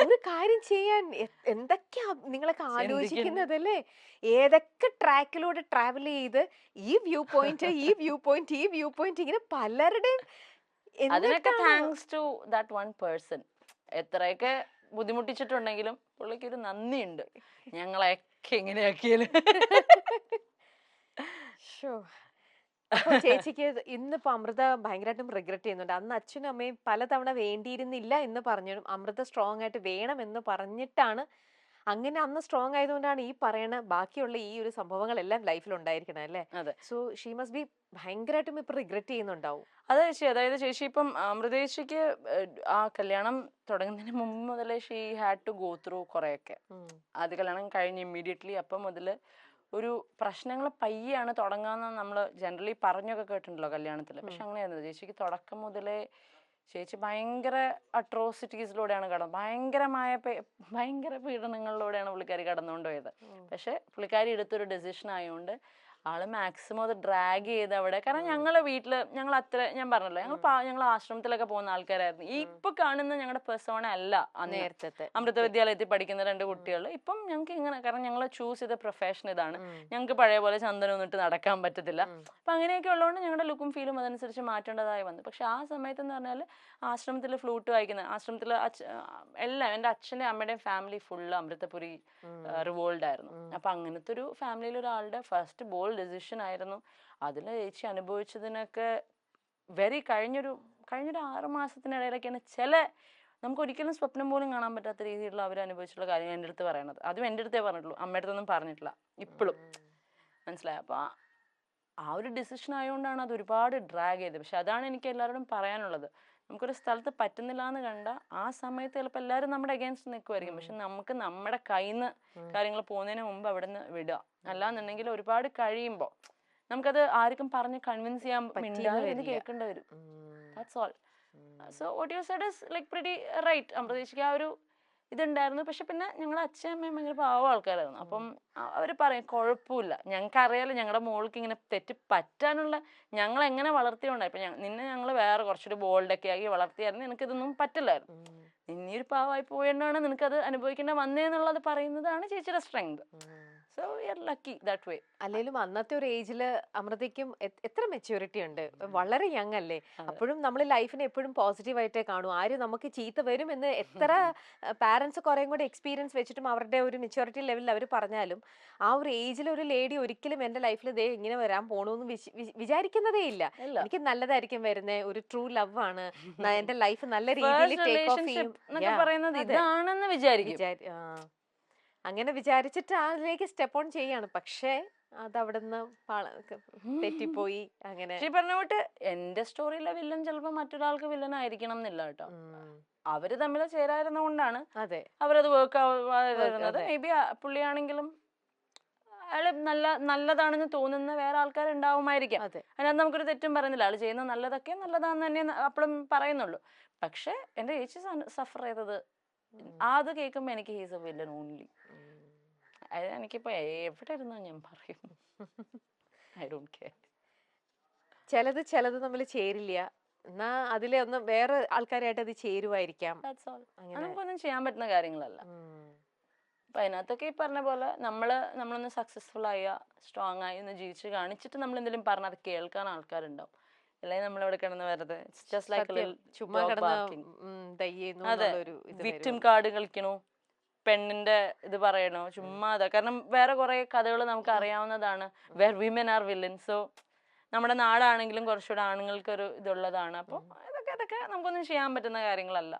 ഒരു കാര്യം ചെയ്യാൻ എന്തൊക്കെയാ നിങ്ങളൊക്കെ ആലോചിക്കുന്നതല്ലേ. ഏതൊക്കെ ട്രാക്കിലൂടെ ട്രാവൽ ചെയ്ത് ഈ വ്യൂ പോയിന്റ് ഇങ്ങനെ പലരുടെയും. അതിനൊക്കെ thanks to that one person. എത്രയൊക്കെ ബുദ്ധിമുട്ടിച്ചിട്ടുണ്ടെങ്കിലും പുള്ളിക്ക് ഒരു നന്ദിയുണ്ട്, ഞങ്ങളെയൊക്കെ എങ്ങനെയാക്കിയാലും. ചേച്ചിക്ക് ഇന്നിപ്പോ അമൃത ഭയങ്കരമായിട്ടും റിഗ്രറ്റ് ചെയ്യുന്നുണ്ട്. അന്ന് അച്ഛനും അമ്മയും പലതവണ വേണ്ടിയിരുന്നില്ല എന്ന് പറഞ്ഞും അമൃത സ്ട്രോങ് ആയിട്ട് വേണം എന്ന് പറഞ്ഞിട്ടാണ്. അങ്ങനെ അന്ന് സ്ട്രോങ് ആയതുകൊണ്ടാണ് ഈ പറയണ ബാക്കിയുള്ള ഈ ഒരു സംഭവങ്ങളെല്ലാം ലൈഫിൽ ഉണ്ടായിരിക്കണം അല്ലേ? സോ ഷീ മസ്റ്റ് ബി ഭയങ്കരമായിട്ടും ഇപ്പൊ റിഗ്രറ്റ് ചെയ്യുന്നുണ്ടാവും. അതെ ചേച്ചി, അതായത് ചേച്ചി ഇപ്പം അമൃതേച്ചിക്ക് ആ കല്യാണം തുടങ്ങുന്നതിന് മുമ്പ് മുതലേ she had to go through കുറെയൊക്കെ. അത് കല്യാണം കഴിഞ്ഞ് ഇമ്മീഡിയറ്റ്ലി അപ്പം മുതൽ ഒരു പ്രശ്നങ്ങൾ പയ്യാണ് തുടങ്ങാന്ന് നമ്മൾ ജനറലി പറഞ്ഞൊക്കെ കേട്ടിട്ടുണ്ടല്ലോ കല്യാണത്തിൽ. പക്ഷെ അങ്ങനെയായിരുന്നു ചേച്ചിക്ക് തുടക്കം മുതലേ. ചേച്ചി ഭയങ്കര അട്രോസിറ്റീസിലൂടെയാണ് ഭയങ്കര പീഡനങ്ങളിലൂടെയാണ് പുള്ളിക്കാരി കടന്നുകൊണ്ട് പോയത്. പക്ഷെ പുള്ളിക്കാരി എടുത്തൊരു ഡെസിഷൻ ആയതുകൊണ്ട് ആള് മാക്സിമം അത് ഡ്രാഗ് ചെയ്ത് അവിടെ, കാരണം ഞങ്ങളെ വീട്ടില് ഞങ്ങൾ അത്ര, ഞാൻ പറഞ്ഞല്ലോ ഞങ്ങൾ ആശ്രമത്തിലൊക്കെ പോകുന്ന ആൾക്കാരായിരുന്നു. ഇപ്പൊ കാണുന്ന ഞങ്ങളുടെ പെർസോണ അല്ല നേരത്തെ അമൃത വിദ്യാലയത്തിൽ പഠിക്കുന്ന 2 കുട്ടികൾ. ഇപ്പം ഞങ്ങൾക്ക് ഇങ്ങനെ, കാരണം ഞങ്ങൾ ചൂസ് ചെയ്ത പ്രൊഫഷൻ ഇതാണ്. ഞങ്ങൾക്ക് പഴയ പോലെ ചന്ദനം ഇട്ട് നടക്കാൻ പറ്റത്തില്ല. അപ്പൊ അങ്ങനെയൊക്കെ ഉള്ളതുകൊണ്ട് ഞങ്ങളുടെ ലുക്കും ഫീലും അതനുസരിച്ച് മാറ്റേണ്ടതായി വന്നു. പക്ഷെ ആ സമയത്ത് എന്ന് പറഞ്ഞാൽ ആശ്രമത്തിൽ ഫ്ലൂട്ട് വായിക്കുന്ന, ആശ്രമത്തിൽ എല്ലാം എൻ്റെ അച്ഛൻ്റെ അമ്മയുടെയും ഫാമിലി ഫുള്ള് അമൃതപുരി റിവോൾഡ് ആയിരുന്നു. അപ്പൊ അങ്ങനത്തെ ഒരു ഫാമിലിയിൽ ഒരാളുടെ ഫസ്റ്റ് ബോൾഡ് ഡിസിഷൻ ആയിരുന്നു. അതിൽ ചേച്ചി അനുഭവിച്ചതിനൊക്കെ കഴിഞ്ഞൊരു 6 മാസത്തിനിടയിലൊക്കെയാണ് നമുക്ക് ഒരിക്കലും സ്വപ്നം പോലും കാണാൻ പറ്റാത്ത രീതിയിലുള്ള അവർ അനുഭവിച്ചിട്ടുള്ള കാര്യം എൻ്റെ അടുത്ത് പറയണത്. അതും എൻ്റെ അടുത്തേ പറഞ്ഞിട്ടുള്ളൂ, അമ്മയുടെ അടുത്തൊന്നും പറഞ്ഞിട്ടില്ല ഇപ്പോഴും. മനസ്സിലായി? അപ്പൊ ആ ഒരു ഡിസിഷൻ ആയതുകൊണ്ടാണ് അത് ഒരുപാട് ഡ്രാഗ് ചെയ്തത്. പക്ഷെ അതാണ് എനിക്ക് എല്ലാവരോടും പറയാനുള്ളത്. നമുക്കൊരു സ്ഥലത്ത് പറ്റുന്നില്ല എന്ന് കണ്ട ആ സമയത്ത് ചിലപ്പോൾ എല്ലാവരും നമ്മുടെ അഗേൻസ്റ്റ് നിൽക്കുമായിരിക്കും. പക്ഷെ നമുക്ക് നമ്മുടെ കയ്യിൽ നിന്ന് കാര്യങ്ങൾ പോകുന്നതിന് മുമ്പ് അവിടെ നിന്ന് വിടുക. അല്ലാന്നുണ്ടെങ്കിൽ ഒരുപാട് കഴിയുമ്പോൾ നമുക്കത് ആർക്കും പറഞ്ഞ് കൺവിൻസ് ചെയ്യാൻ മിണ്ടാതെ കേൾക്കേണ്ടി വരും. That's all. So what you said is like pretty right. അമൃതേച്ചിക്ക് ആ ഒരു ഇതുണ്ടായിരുന്നു. പക്ഷെ പിന്നെ ഞങ്ങളുടെ അച്ഛനും അമ്മയും ഭയങ്കര പാവം ആൾക്കാരായിരുന്നു. അപ്പം അവർ പറയും കുഴപ്പമില്ല, ഞങ്ങൾക്ക് അറിയാലോ ഞങ്ങളുടെ മോൾക്ക് ഇങ്ങനെ തെറ്റ് പറ്റാനുള്ള, ഞങ്ങൾ എങ്ങനെ വളർത്തിയോണ്ടായി. ഇപ്പൊ നിന്നെ ഞങ്ങൾ വേറെ കുറച്ചൊരു ബോൾഡൊക്കെ ആക്കി വളർത്തിയായിരുന്നു, നിനക്കിതൊന്നും പറ്റില്ലായിരുന്നു. നിന്നെ ഒരു പാവമായി പോയതുകൊണ്ടാണ് നിനക്കത് അനുഭവിക്കേണ്ട വന്നേന്നുള്ളത് പറയുന്നതാണ് ചേച്ചിയുടെ strength. So we are lucky that way. അല്ലെങ്കിലും അന്നത്തെ ഒരു ഏജില് അമൃതയ്ക്കും എത്ര മെച്യൂരിറ്റി ഉണ്ട്, വളരെ യങ് അല്ലേ. അപ്പോഴും നമ്മൾ ലൈഫിനെ എപ്പോഴും പോസിറ്റീവായിട്ടേ കാണൂ. ആരും നമുക്ക് ചീത്ത വരും എന്ന് എത്ര പാരന്റ്സ് കുറേ കൂടെ എക്സ്പീരിയൻസ് വെച്ചിട്ടും അവരുടെ ഒരു മെച്യൂരിറ്റി ലെവലിൽ അവർ പറഞ്ഞാലും ആ ഒരു ഏജിൽ ഒരു ലേഡി ഒരിക്കലും എന്റെ ലൈഫിൽ ദേ ഇങ്ങനെ വരാൻ പോണൂന്ന് വിചാരിക്കുന്നതേ ഇല്ല. എനിക്ക് നല്ലതായിരിക്കും വരുന്നത്, ഒരു ട്രൂ ലവ് ആണ്, എന്റെ ലൈഫ് നല്ല രീതിയിൽ ടേക്ക് ഓഫ് ചെയ്യും ഇതാണെന്ന് വിചാരിക്കും. അങ്ങനെ വിചാരിച്ചിട്ട് അതിലേക്ക് സ്റ്റെപ്പ് ഓൺ ചെയ്യാണ്. പക്ഷേ അത് അവിടുന്ന് തെറ്റിപ്പോയി. അങ്ങനെ പറഞ്ഞ പോട്ട് എന്റെ സ്റ്റോറിയിലെ വില്ലൻ ചിലപ്പോ മറ്റൊരാൾക്ക് വില്ലൻ ആയിരിക്കണം എന്നില്ല കേട്ടോ. അവര് തമ്മിൽ ചേരായിരുന്ന കൊണ്ടാണ് അവരത് വർക്ക് ആവുന്നത്. മേ ബി പുള്ളിയാണെങ്കിലും അയാള് നല്ലതാണെന്ന് തോന്നുന്ന വേറെ ആൾക്കാരുണ്ടാവുമായിരിക്കാം. അതിനകത്ത് നമുക്കൊരു തെറ്റും പറയുന്നില്ല. ആള് ചെയ്യുന്ന നല്ലതൊക്കെ നല്ലതാന്ന് തന്നെ അപ്പോഴും പറയുന്നുള്ളൂ. പക്ഷെ എന്റെ ചേച്ചി സഫർ ചെയ്തത് അത് കേൾക്കുമ്പോ എനിക്ക് ഹീസ് എ വില്ലൻ ഓൺലി. എനിക്കിപ്പോ എവിടെ ഇരുന്നോ ഞാൻ പറയും, ഐ ഡോണ്ട് കെയർ. ചിലത് തമ്മിൽ ചേരില്ല, എന്നാ അതിലെ ഒന്ന് വേറെ ആൾക്കാരായിട്ട് അത് ചേരുവായിരിക്കാം. നമുക്കൊന്നും ചെയ്യാൻ പറ്റുന്ന കാര്യങ്ങളല്ല. അപ്പൊ അതിനകത്തൊക്കെ ഈ പറഞ്ഞ പോലെ നമ്മളൊന്ന് സക്സസ്ഫുൾ ആയ സ്ട്രോങ് ആയി ഒന്ന് ജീവിച്ച് കാണിച്ചിട്ട് നമ്മൾ എന്തെങ്കിലും പറഞ്ഞാൽ അത് കേൾക്കാൻ ആൾക്കാരുണ്ടാവും. അല്ലെങ്കിൽ നമ്മളിവിടെ കിടന്ന് വെറുതെ വിക്ടിം കാർഡ് കളിക്കണോ, പെണ്ണിന്റെ ഇത് പറയണോ, ചുമ്മാ അതാ. കാരണം വേറെ കുറെ കഥകൾ നമുക്ക് അറിയാവുന്നതാണ്, where women are villain. So നമ്മുടെ നാടാണെങ്കിലും കുറച്ചുകൂടെ ആണുങ്ങൾക്ക് ഒരു ഇതുള്ളതാണ്. അപ്പൊ അതൊക്കെ നമുക്കൊന്നും ചെയ്യാൻ പറ്റുന്ന കാര്യങ്ങളല്ല.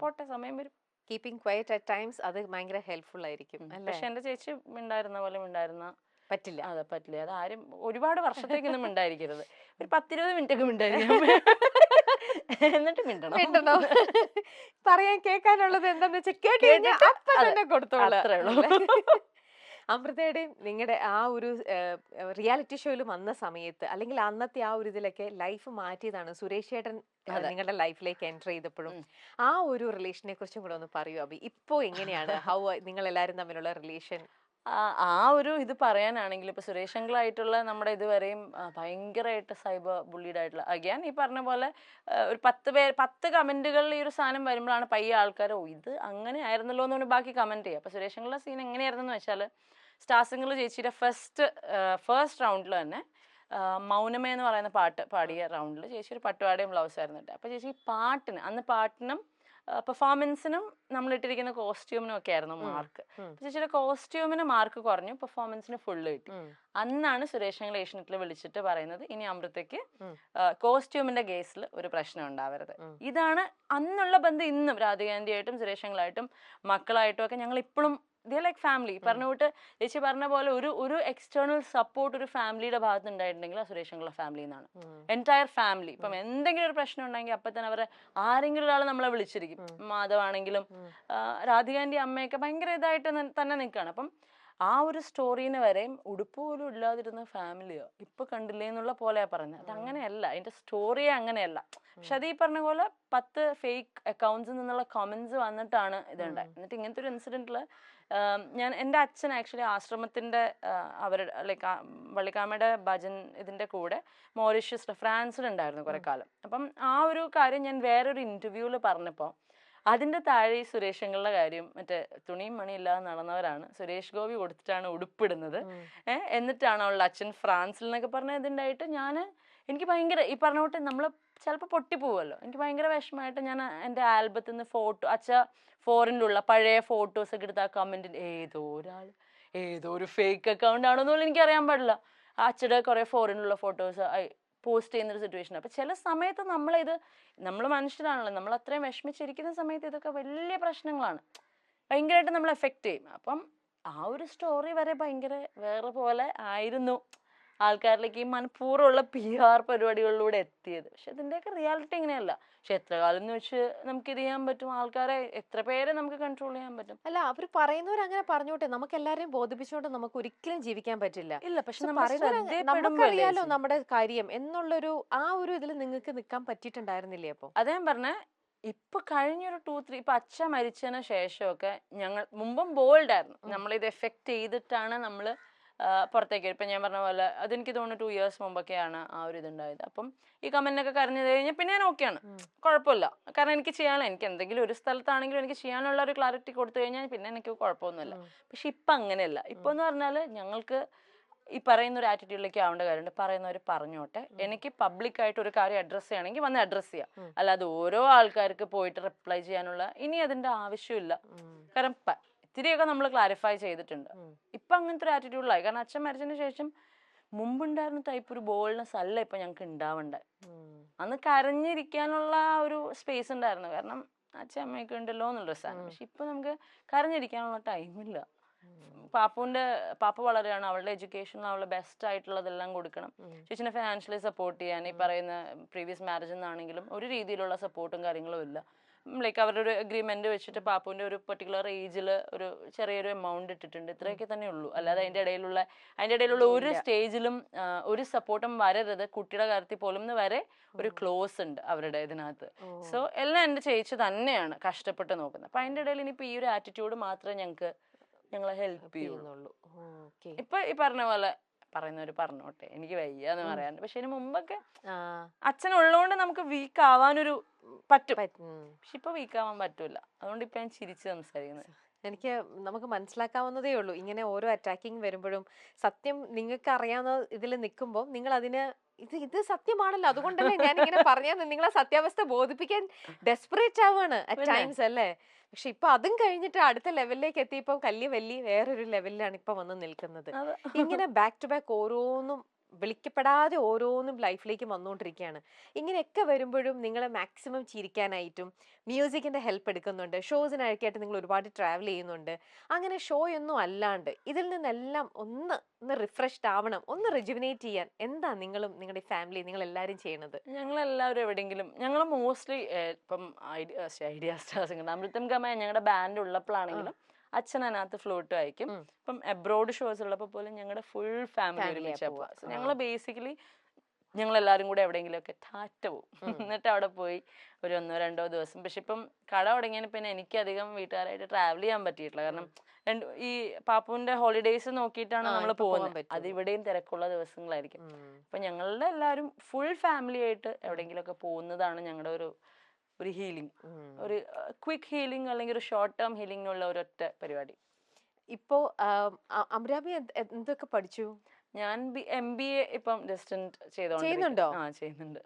പോട്ടെ, സമയം വരും. കീപ്പിംഗ് ക്വയറ്റ് അറ്റ് ടൈംസ് അത് ഭയങ്കര ഹെൽപ്ഫുൾ ആയിരിക്കും. പക്ഷെ എന്റെ ചേച്ചി മിണ്ടായിരുന്ന പോലെ പറ്റില്ല. അതെ, പറ്റില്ല. അത് ആരും ഒരുപാട് വർഷത്തേക്കൊന്നും മിണ്ടായിരിക്കരുത്. ഒരു 10-20 മിനിറ്റ് ഒക്കെ മിണ്ടായിരിക്കും, എന്നിട്ട് മിണ്ടണോ. പറയാൻ കേൾക്കാനുള്ളത് എന്താന്ന് വെച്ചാൽ കേട്ടിട്ട് കൊടുത്തോളൂ. അമൃതയുടെയും നിങ്ങളുടെ ആ ഒരു റിയാലിറ്റി ഷോയിൽ വന്ന സമയത്ത്, അല്ലെങ്കിൽ അന്നത്തെ ആ ഒരു ഇതിലൊക്കെ ലൈഫ് മാറ്റിയതാണ് സുരേഷ് ചേട്ടൻ നിങ്ങളുടെ ലൈഫിലേക്ക് എൻ്റർ ചെയ്തപ്പോഴും. ആ ഒരു റിലേഷനെ കുറിച്ചും കൂടെ ഒന്ന് പറയൂ അബി. ഇപ്പോ എങ്ങനെയാണ് നിങ്ങൾ എല്ലാവരും തമ്മിലുള്ള റിലേഷൻ? ആ ഒരു ഇത് പറയാനാണെങ്കിൽ ഇപ്പൊ സുരേഷ് അങ്കിളായിട്ടുള്ള നമ്മുടെ ഇതുവരെയും ഭയങ്കരമായിട്ട് സൈബർ ബുള്ളീഡ് ആയിട്ടുള്ള, അഗൈൻ ഈ പറഞ്ഞ പോലെ ഒരു 10 കമന്റുകളിൽ ഈ ഒരു സാധനം വരുമ്പോഴാണ് പയ്യെ ആൾക്കാർ ഇത് അങ്ങനെ ആയിരുന്നല്ലോ എന്ന് പറഞ്ഞ് ബാക്കി കമന്റ് ചെയ്യുക. അപ്പൊ സുരേഷ് അങ്കിളുടെ സീൻ എങ്ങനെയായിരുന്നു വെച്ചാൽ, സ്റ്റാർ സിംഗറിൽ ചേച്ചിയുടെ ഫസ്റ്റ് റൗണ്ടിൽ തന്നെ മൗനമേ എന്ന് പറയുന്ന പാട്ട് പാടിയ റൗണ്ടിൽ ചേച്ചി ഒരു പട്ടുപാടിയും ബ്ലൗസ് ആയിരുന്നു കേട്ടോ. അപ്പൊ ചേച്ചി പാട്ടിനും പെർഫോമൻസിനും നമ്മൾ ഇട്ടിരിക്കുന്ന കോസ്റ്റ്യൂമിനും ഒക്കെ ആയിരുന്നു മാർക്ക്. ചേച്ചിയുടെ കോസ്റ്റ്യൂമിന് മാർക്ക് കുറഞ്ഞു, പെർഫോമൻസിന് ഫുള്ള് കിട്ടി. അന്നാണ് സുരേഷ് അങ്കിൾ ഏഷ്യനെറ്റിൽ വിളിച്ചിട്ട് പറയുന്നത്, ഇനി അമൃതയ്ക്ക് കോസ്റ്റ്യൂമിന്റെ കേസിൽ ഒരു പ്രശ്നം ഉണ്ടാവരുത്. ഇതാണ് അന്നുള്ള ബന്ധം. ഇന്നും രാധികാന്റിയായിട്ടും സുരേഷ് അങ്കിളായിട്ടും മക്കളായിട്ടും ഒക്കെ ഞങ്ങൾ ഇപ്പോഴും ലൈക്ക് ഫാമിലി. പറഞ്ഞുകൊണ്ട് ചേച്ചി പറഞ്ഞ പോലെ ഒരു എക്സ്റ്റേണൽ സപ്പോർട്ട് ഒരു ഫാമിലിയുടെ ഭാഗത്ത് ഉണ്ടായിട്ടുണ്ടെങ്കിൽ ആ സുരേഷ് അങ്കിളുടെ ഫാമിലി എന്നാണ്. Entire family. ഇപ്പം എന്തെങ്കിലും ഒരു പ്രശ്നം ഉണ്ടെങ്കിൽ അപ്പൊ തന്നെ അവരെ ആരെങ്കിലും ഒരാൾ നമ്മളെ വിളിച്ചിരിക്കും. മാധവാണെങ്കിലും രാധികാന്റെ അമ്മയൊക്കെ ഭയങ്കര ഇതായിട്ട് തന്നെ നിൽക്കുകയാണ്. അപ്പം ആ ഒരു സ്റ്റോറീനെ വരെയും ഉടുപ്പ് പോലും ഇല്ലാതിരുന്ന ഫാമിലിയോ ഇപ്പൊ കണ്ടില്ലേ എന്നുള്ള പോലെയാ പറഞ്ഞത്. അത് അങ്ങനെയല്ല, അതിന്റെ സ്റ്റോറിയെ അങ്ങനെയല്ല. പക്ഷെ അത് ഈ പറഞ്ഞ പോലെ 10 ഫേക്ക് അക്കൗണ്ട്സിൽ നിന്നുള്ള കമന്റ്സ് വന്നിട്ടാണ് ഇതുണ്ടായത്. എന്നിട്ട് ഇങ്ങനത്തെ ഒരു ഇൻസിഡന്റില് എൻ്റെ അച്ഛൻ ആക്ച്വലി ആശ്രമത്തിന്റെ അവരുടെ ലൈക്ക് വള്ളിക്കാമയുടെ ഭജൻ ഇതിന്റെ കൂടെ മോറീഷ്യസ് ഫ്രാൻസിലുണ്ടായിരുന്നു കുറെ കാലം. അപ്പം ആ ഒരു കാര്യം ഞാൻ വേറൊരു ഇന്റർവ്യൂവിൽ പറഞ്ഞപ്പോ അതിന്റെ താഴെ ഈ സുരേഷങ്ങളുടെ കാര്യം, മറ്റേ തുണിയും മണിയും ഇല്ലാതെ നടന്നവരാണ്, സുരേഷ് ഗോപി കൊടുത്തിട്ടാണ് ഉടുപ്പിടുന്നത്, എന്നിട്ടാണ് അവളുടെ അച്ഛൻ ഫ്രാൻസിൽ എന്നൊക്കെ പറഞ്ഞ ഇതുണ്ടായിട്ട് എനിക്ക് ഭയങ്കര ഈ പറഞ്ഞ തൊട്ട് നമ്മള് ചിലപ്പോൾ പൊട്ടിപ്പോവല്ലോ. എനിക്ക് ഭയങ്കര വിഷമമായിട്ട് ഞാൻ എൻ്റെ ആൽബത്തിൽ നിന്ന് ഫോട്ടോ ഫോറിനുള്ള പഴയ ഫോട്ടോസ് ഒക്കെ എടുത്ത് ആ കമന്റിൽ ഏതോ ഒരു ഫേക്ക് അക്കൗണ്ട് ആണെന്നൊന്നും എനിക്ക് അറിയാൻ പാടില്ല. ആ അച്ഛയുടെ കുറെ ഫോറിനുള്ള ഫോട്ടോസ് പോസ്റ്റ് ചെയ്യുന്ന ഒരു സിറ്റുവേഷൻ. അപ്പൊ ചില സമയത്ത് നമ്മൾ മനുഷ്യരാണല്ലോ, നമ്മൾ അത്രയും വിഷമിച്ചിരിക്കുന്ന സമയത്ത് ഇതൊക്കെ വലിയ പ്രശ്നങ്ങളാണ്, ഭയങ്കരമായിട്ട് നമ്മൾ എഫക്ട് ചെയ്യും. അപ്പം ആ ഒരു സ്റ്റോറി വരെ ഭയങ്കര വേറെ പോലെ ആയിരുന്നു ആൾക്കാരിലേക്ക് ഈ മനഃപൂർവ്വമുള്ള PR പരിപാടികളിലൂടെ എത്തിയത്. പക്ഷെ ഇതിന്റെയൊക്കെ റിയാലിറ്റി ഇങ്ങനെയല്ല. പക്ഷെ എത്ര കാലം എന്ന് വെച്ച് നമുക്ക് ഇത് ചെയ്യാൻ പറ്റും? ആൾക്കാരെ എത്ര പേരെ നമുക്ക് കൺട്രോൾ ചെയ്യാൻ പറ്റും? അല്ല, അവർ പറയുന്നവർ അങ്ങനെ പറഞ്ഞോട്ടെ, നമുക്ക് എല്ലാരെയും ബോധിപ്പിച്ചുകൊണ്ട് നമുക്ക് ഒരിക്കലും ജീവിക്കാൻ പറ്റില്ല. ഇല്ല, പക്ഷെ നമുക്കറിയാലോ നമ്മുടെ കാര്യം എന്നുള്ളൊരു ആ ഒരു ഇതിൽ നിങ്ങൾക്ക് നിൽക്കാൻ പറ്റിയിട്ടുണ്ടായിരുന്നില്ലേ? അപ്പൊ അതേ പറഞ്ഞ ഇപ്പൊ കഴിഞ്ഞൊരു 2-3 ഇപ്പൊ അച്ഛൻ മരിച്ചതിന് ശേഷമൊക്കെ ഞങ്ങൾ മുമ്പും ബോൾഡ് ആയിരുന്നു. നമ്മളിത് എഫക്ട് ചെയ്തിട്ടാണ് നമ്മള് പുറത്തേക്ക്. ഇപ്പൊ ഞാൻ പറഞ്ഞ പോലെ അതെനിക്ക് തോന്നുന്നു 2 years മുമ്പൊക്കെയാണ് ആ ഒരു ഇതുണ്ടായത്. അപ്പം ഈ കമന്റൊക്കെ കരഞ്ഞു കഴിഞ്ഞാൽ പിന്നെ ഞാൻ ഓക്കെയാണ്, കുഴപ്പമില്ല. കാരണം എനിക്ക് ചെയ്യാനുള്ള, എനിക്ക് എന്തെങ്കിലും ഒരു സ്ഥലത്താണെങ്കിലും എനിക്ക് ചെയ്യാനുള്ള ഒരു ക്ലാരിറ്റി കൊടുത്തു കഴിഞ്ഞാൽ പിന്നെ എനിക്ക് കുഴപ്പമൊന്നുമില്ല. പക്ഷെ ഇപ്പൊ അങ്ങനെയല്ല. ഇപ്പൊ എന്ന് പറഞ്ഞാല് ഞങ്ങൾക്ക് ഈ പറയുന്ന ഒരു ആറ്റിറ്റ്യൂഡിലേക്ക് ആവേണ്ട കാര്യമുണ്ട്. പറയുന്നവർ പറഞ്ഞോട്ടെ, എനിക്ക് പബ്ലിക്കായിട്ട് ഒരു കാര്യം അഡ്രസ്സ് ചെയ്യണമെങ്കിൽ വന്ന് അഡ്രസ്സ് ചെയ്യാം. അല്ലാതെ ഓരോ ആൾക്കാർക്ക് പോയിട്ട് റിപ്ലൈ ചെയ്യാനുള്ള ഇനി അതിന്റെ ആവശ്യമില്ല. കാരണം ഇത്തിരിയൊക്കെ നമ്മൾ ക്ലാരിഫൈ ചെയ്തിട്ടുണ്ട്. ഇപ്പൊ അങ്ങനത്തെ ഒരു ആറ്റിറ്റ്യൂഡിലായി. കാരണം അച്ഛൻ മരിച്ചതിന് ശേഷം മുമ്പുണ്ടായിരുന്ന ടൈപ്പ് ഒരു ബോൾഡ്നെസ് അല്ല ഇപ്പൊ ഞങ്ങൾക്ക് ഉണ്ടാവണ്ടേ. അന്ന് കരഞ്ഞിരിക്കാനുള്ള ഒരു സ്പേസ് ഉണ്ടായിരുന്നു, കാരണം അച്ഛൻ അമ്മയൊക്കെ ഉണ്ടല്ലോ എന്നുള്ളൊരു സാധനം. പക്ഷെ ഇപ്പൊ നമുക്ക് കരഞ്ഞിരിക്കാനുള്ള ടൈമില്ല. പാപ്പ വളരെയാണ്, അവളുടെ എഡ്യൂക്കേഷനിൽ അവളുടെ ബെസ്റ്റ് ആയിട്ടുള്ളതെല്ലാം കൊടുക്കണം. ചേച്ചിനെ ഫിനാൻഷ്യലി സപ്പോർട്ട് ചെയ്യാൻ ഈ പറയുന്ന പ്രീവിയസ് മാരേജിൽ നിന്നാണെങ്കിലും ഒരു രീതിയിലുള്ള സപ്പോർട്ടും കാര്യങ്ങളും ഇല്ല. ലൈക്ക് അവരുടെ ഒരു അഗ്രിമെന്റ് വെച്ചിട്ട് പാപ്പുവിന്റെ ഒരു പെർട്ടിക്കുലർ ഏജിൽ ഒരു ചെറിയൊരു എമൗണ്ട് ഇട്ടിട്ടുണ്ട്, ഇത്രയൊക്കെ തന്നെ ഉള്ളൂ. അല്ലാതെ അതിന്റെ ഇടയിലുള്ള ഒരു സ്റ്റേജിലും ഒരു സപ്പോർട്ടും വരരുത്, കുട്ടിയുടെ കാര്യത്തിൽ പോലും വരെ ഒരു ക്ലോസ് ഉണ്ട് അവരുടെ ഇതിനകത്ത്. സോ എല്ലാം എന്റെ ചേച്ചി തന്നെയാണ് കഷ്ടപ്പെട്ട് നോക്കുന്നത്. അപ്പൊ അതിന്റെ ഇടയിൽ ഇനിയിപ്പോ ഈ ഒരു ആറ്റിറ്റ്യൂഡ് മാത്രമേ ഞങ്ങളെ ഹെൽപ്പ് ചെയ്യുന്നുള്ളൂ. ഇപ്പൊ ഈ പറഞ്ഞ പോലെ പറയുന്നവര് പറഞ്ഞോട്ടെ, എനിക്ക് വയ്യാന്ന് പറയാറുണ്ട്. പക്ഷെ ഇതിന് മുമ്പൊക്കെ അച്ഛനുള്ളതുകൊണ്ട് നമുക്ക് വീക്ക് ആവാനൊരു പറ്റും. പക്ഷെ ഇപ്പൊ വീക്ക് ആവാൻ പറ്റൂല. അതുകൊണ്ട് ഇപ്പൊ ഞാൻ ചിരിച്ച് സംസാരിക്കുന്നത്. നമുക്ക് മനസ്സിലാക്കാവുന്നതേ ഉള്ളൂ. ഇങ്ങനെ ഓരോ അറ്റാക്കിങ് വരുമ്പോഴും സത്യം നിങ്ങൾക്ക് അറിയാവുന്ന ഇതിൽ നിൽക്കുമ്പോൾ നിങ്ങൾ അതിന് ഇത് സത്യമാണല്ലോ, അതുകൊണ്ടല്ലേ ഞാൻ ഇങ്ങനെ പറഞ്ഞത്, നിങ്ങളെ സത്യാവസ്ഥ ബോധിപ്പിക്കാൻ ഡെസ്പറേറ്റ് ആവാണ് അറ്റ് ടൈംസ് അല്ലേ. പക്ഷെ ഇപ്പൊ അതും കഴിഞ്ഞിട്ട് അടുത്ത ലെവലിലേക്ക് എത്തിയപ്പോ കല്യ വേറൊരു ലെവലിലാണ് ഇപ്പൊ വന്ന് നിൽക്കുന്നത്. ഇങ്ങനെ ബാക്ക് ടു ബാക്ക് ഓരോന്നും വിളിക്കപ്പെടാതെ ഓരോന്നും ലൈഫിലേക്ക് വന്നുകൊണ്ടിരിക്കുകയാണ്. ഇങ്ങനെയൊക്കെ വരുമ്പോഴും നിങ്ങൾ മാക്സിമം ചിരിക്കാനായിട്ടും മ്യൂസിക്കിന്റെ ഹെൽപ്പ് എടുക്കുന്നുണ്ട്. ഷോസിനായിട്ട് നിങ്ങൾ ഒരുപാട് ട്രാവൽ ചെയ്യുന്നുണ്ട്. അങ്ങനെ ഷോ ഒന്നും അല്ലാണ്ട് ഇതിൽ നിന്നെല്ലാം ഒന്ന് റിഫ്രഷ്ഡ് ആവണം, ഒന്ന് റിജുവിനേറ്റ് ചെയ്യാൻ എന്താ നിങ്ങളും നിങ്ങളുടെ ഫാമിലി നിങ്ങൾ എല്ലാവരും ചെയ്യണത്? ഞങ്ങളെല്ലാവരും എവിടെയെങ്കിലും, ഞങ്ങൾ മോസ്റ്റ്ലി ഇപ്പം ഐഡിയ സ്റ്റാർസ് അമൃതം ഗമയ ഞങ്ങളുടെ ബാൻഡ് ഉള്ളപ്പോഴാണെങ്കിലും അച്ഛൻ അതിനകത്ത് ഫ്ലൂട്ട് വായിക്കും. ഇപ്പം എബ്രോഡ് ഷോസ് ഉള്ളപ്പോൾ പോലും ഞങ്ങളുടെ ഫുൾ ഫാമിലി ഒരുമിച്ച് പോവാ. ഞങ്ങൾ ബേസിക്കലി ഞങ്ങളെല്ലാവരും കൂടെ എവിടെയെങ്കിലുമൊക്കെ ടാറ്റ പോവും. എന്നിട്ട് അവിടെ പോയി ഒരു 1-2 ദിവസം. പക്ഷെ ഇപ്പം കട തുടങ്ങിയതിന് പിന്നെ എനിക്ക് അധികം വീട്ടുകാരായിട്ട് ട്രാവൽ ചെയ്യാൻ പറ്റിയിട്ടില്ല. കാരണം ഈ പാപ്പുവിന്റെ ഹോളിഡേയ്സ് നോക്കിയിട്ടാണ് നമ്മൾ പോകുന്നത്. അത് ഇവിടെയും തിരക്കുള്ള ദിവസങ്ങളായിരിക്കും. അപ്പൊ ഞങ്ങളുടെ എല്ലാവരും ഫുൾ ഫാമിലി ആയിട്ട് എവിടെയെങ്കിലുമൊക്കെ പോകുന്നതാണ് ഞങ്ങളുടെ ഒരു ഹീലിംഗ്, ഒരു ക്വിക്ക് ഹീലിംഗ് അല്ലെങ്കിൽ ഒരു ഷോർട്ട് ടേം ഹീലിംഗിനുള്ള ഒരൊറ്റ പരിപാടി. ഇപ്പോ അമരാമി എന്തൊക്കെ പഠിച്ചു? ഞാൻ MBA ഇപ്പം ഡിസ്റ്റന്റ് ചെയ്യുന്നുണ്ടോ? ചെയ്യുന്നുണ്ട്.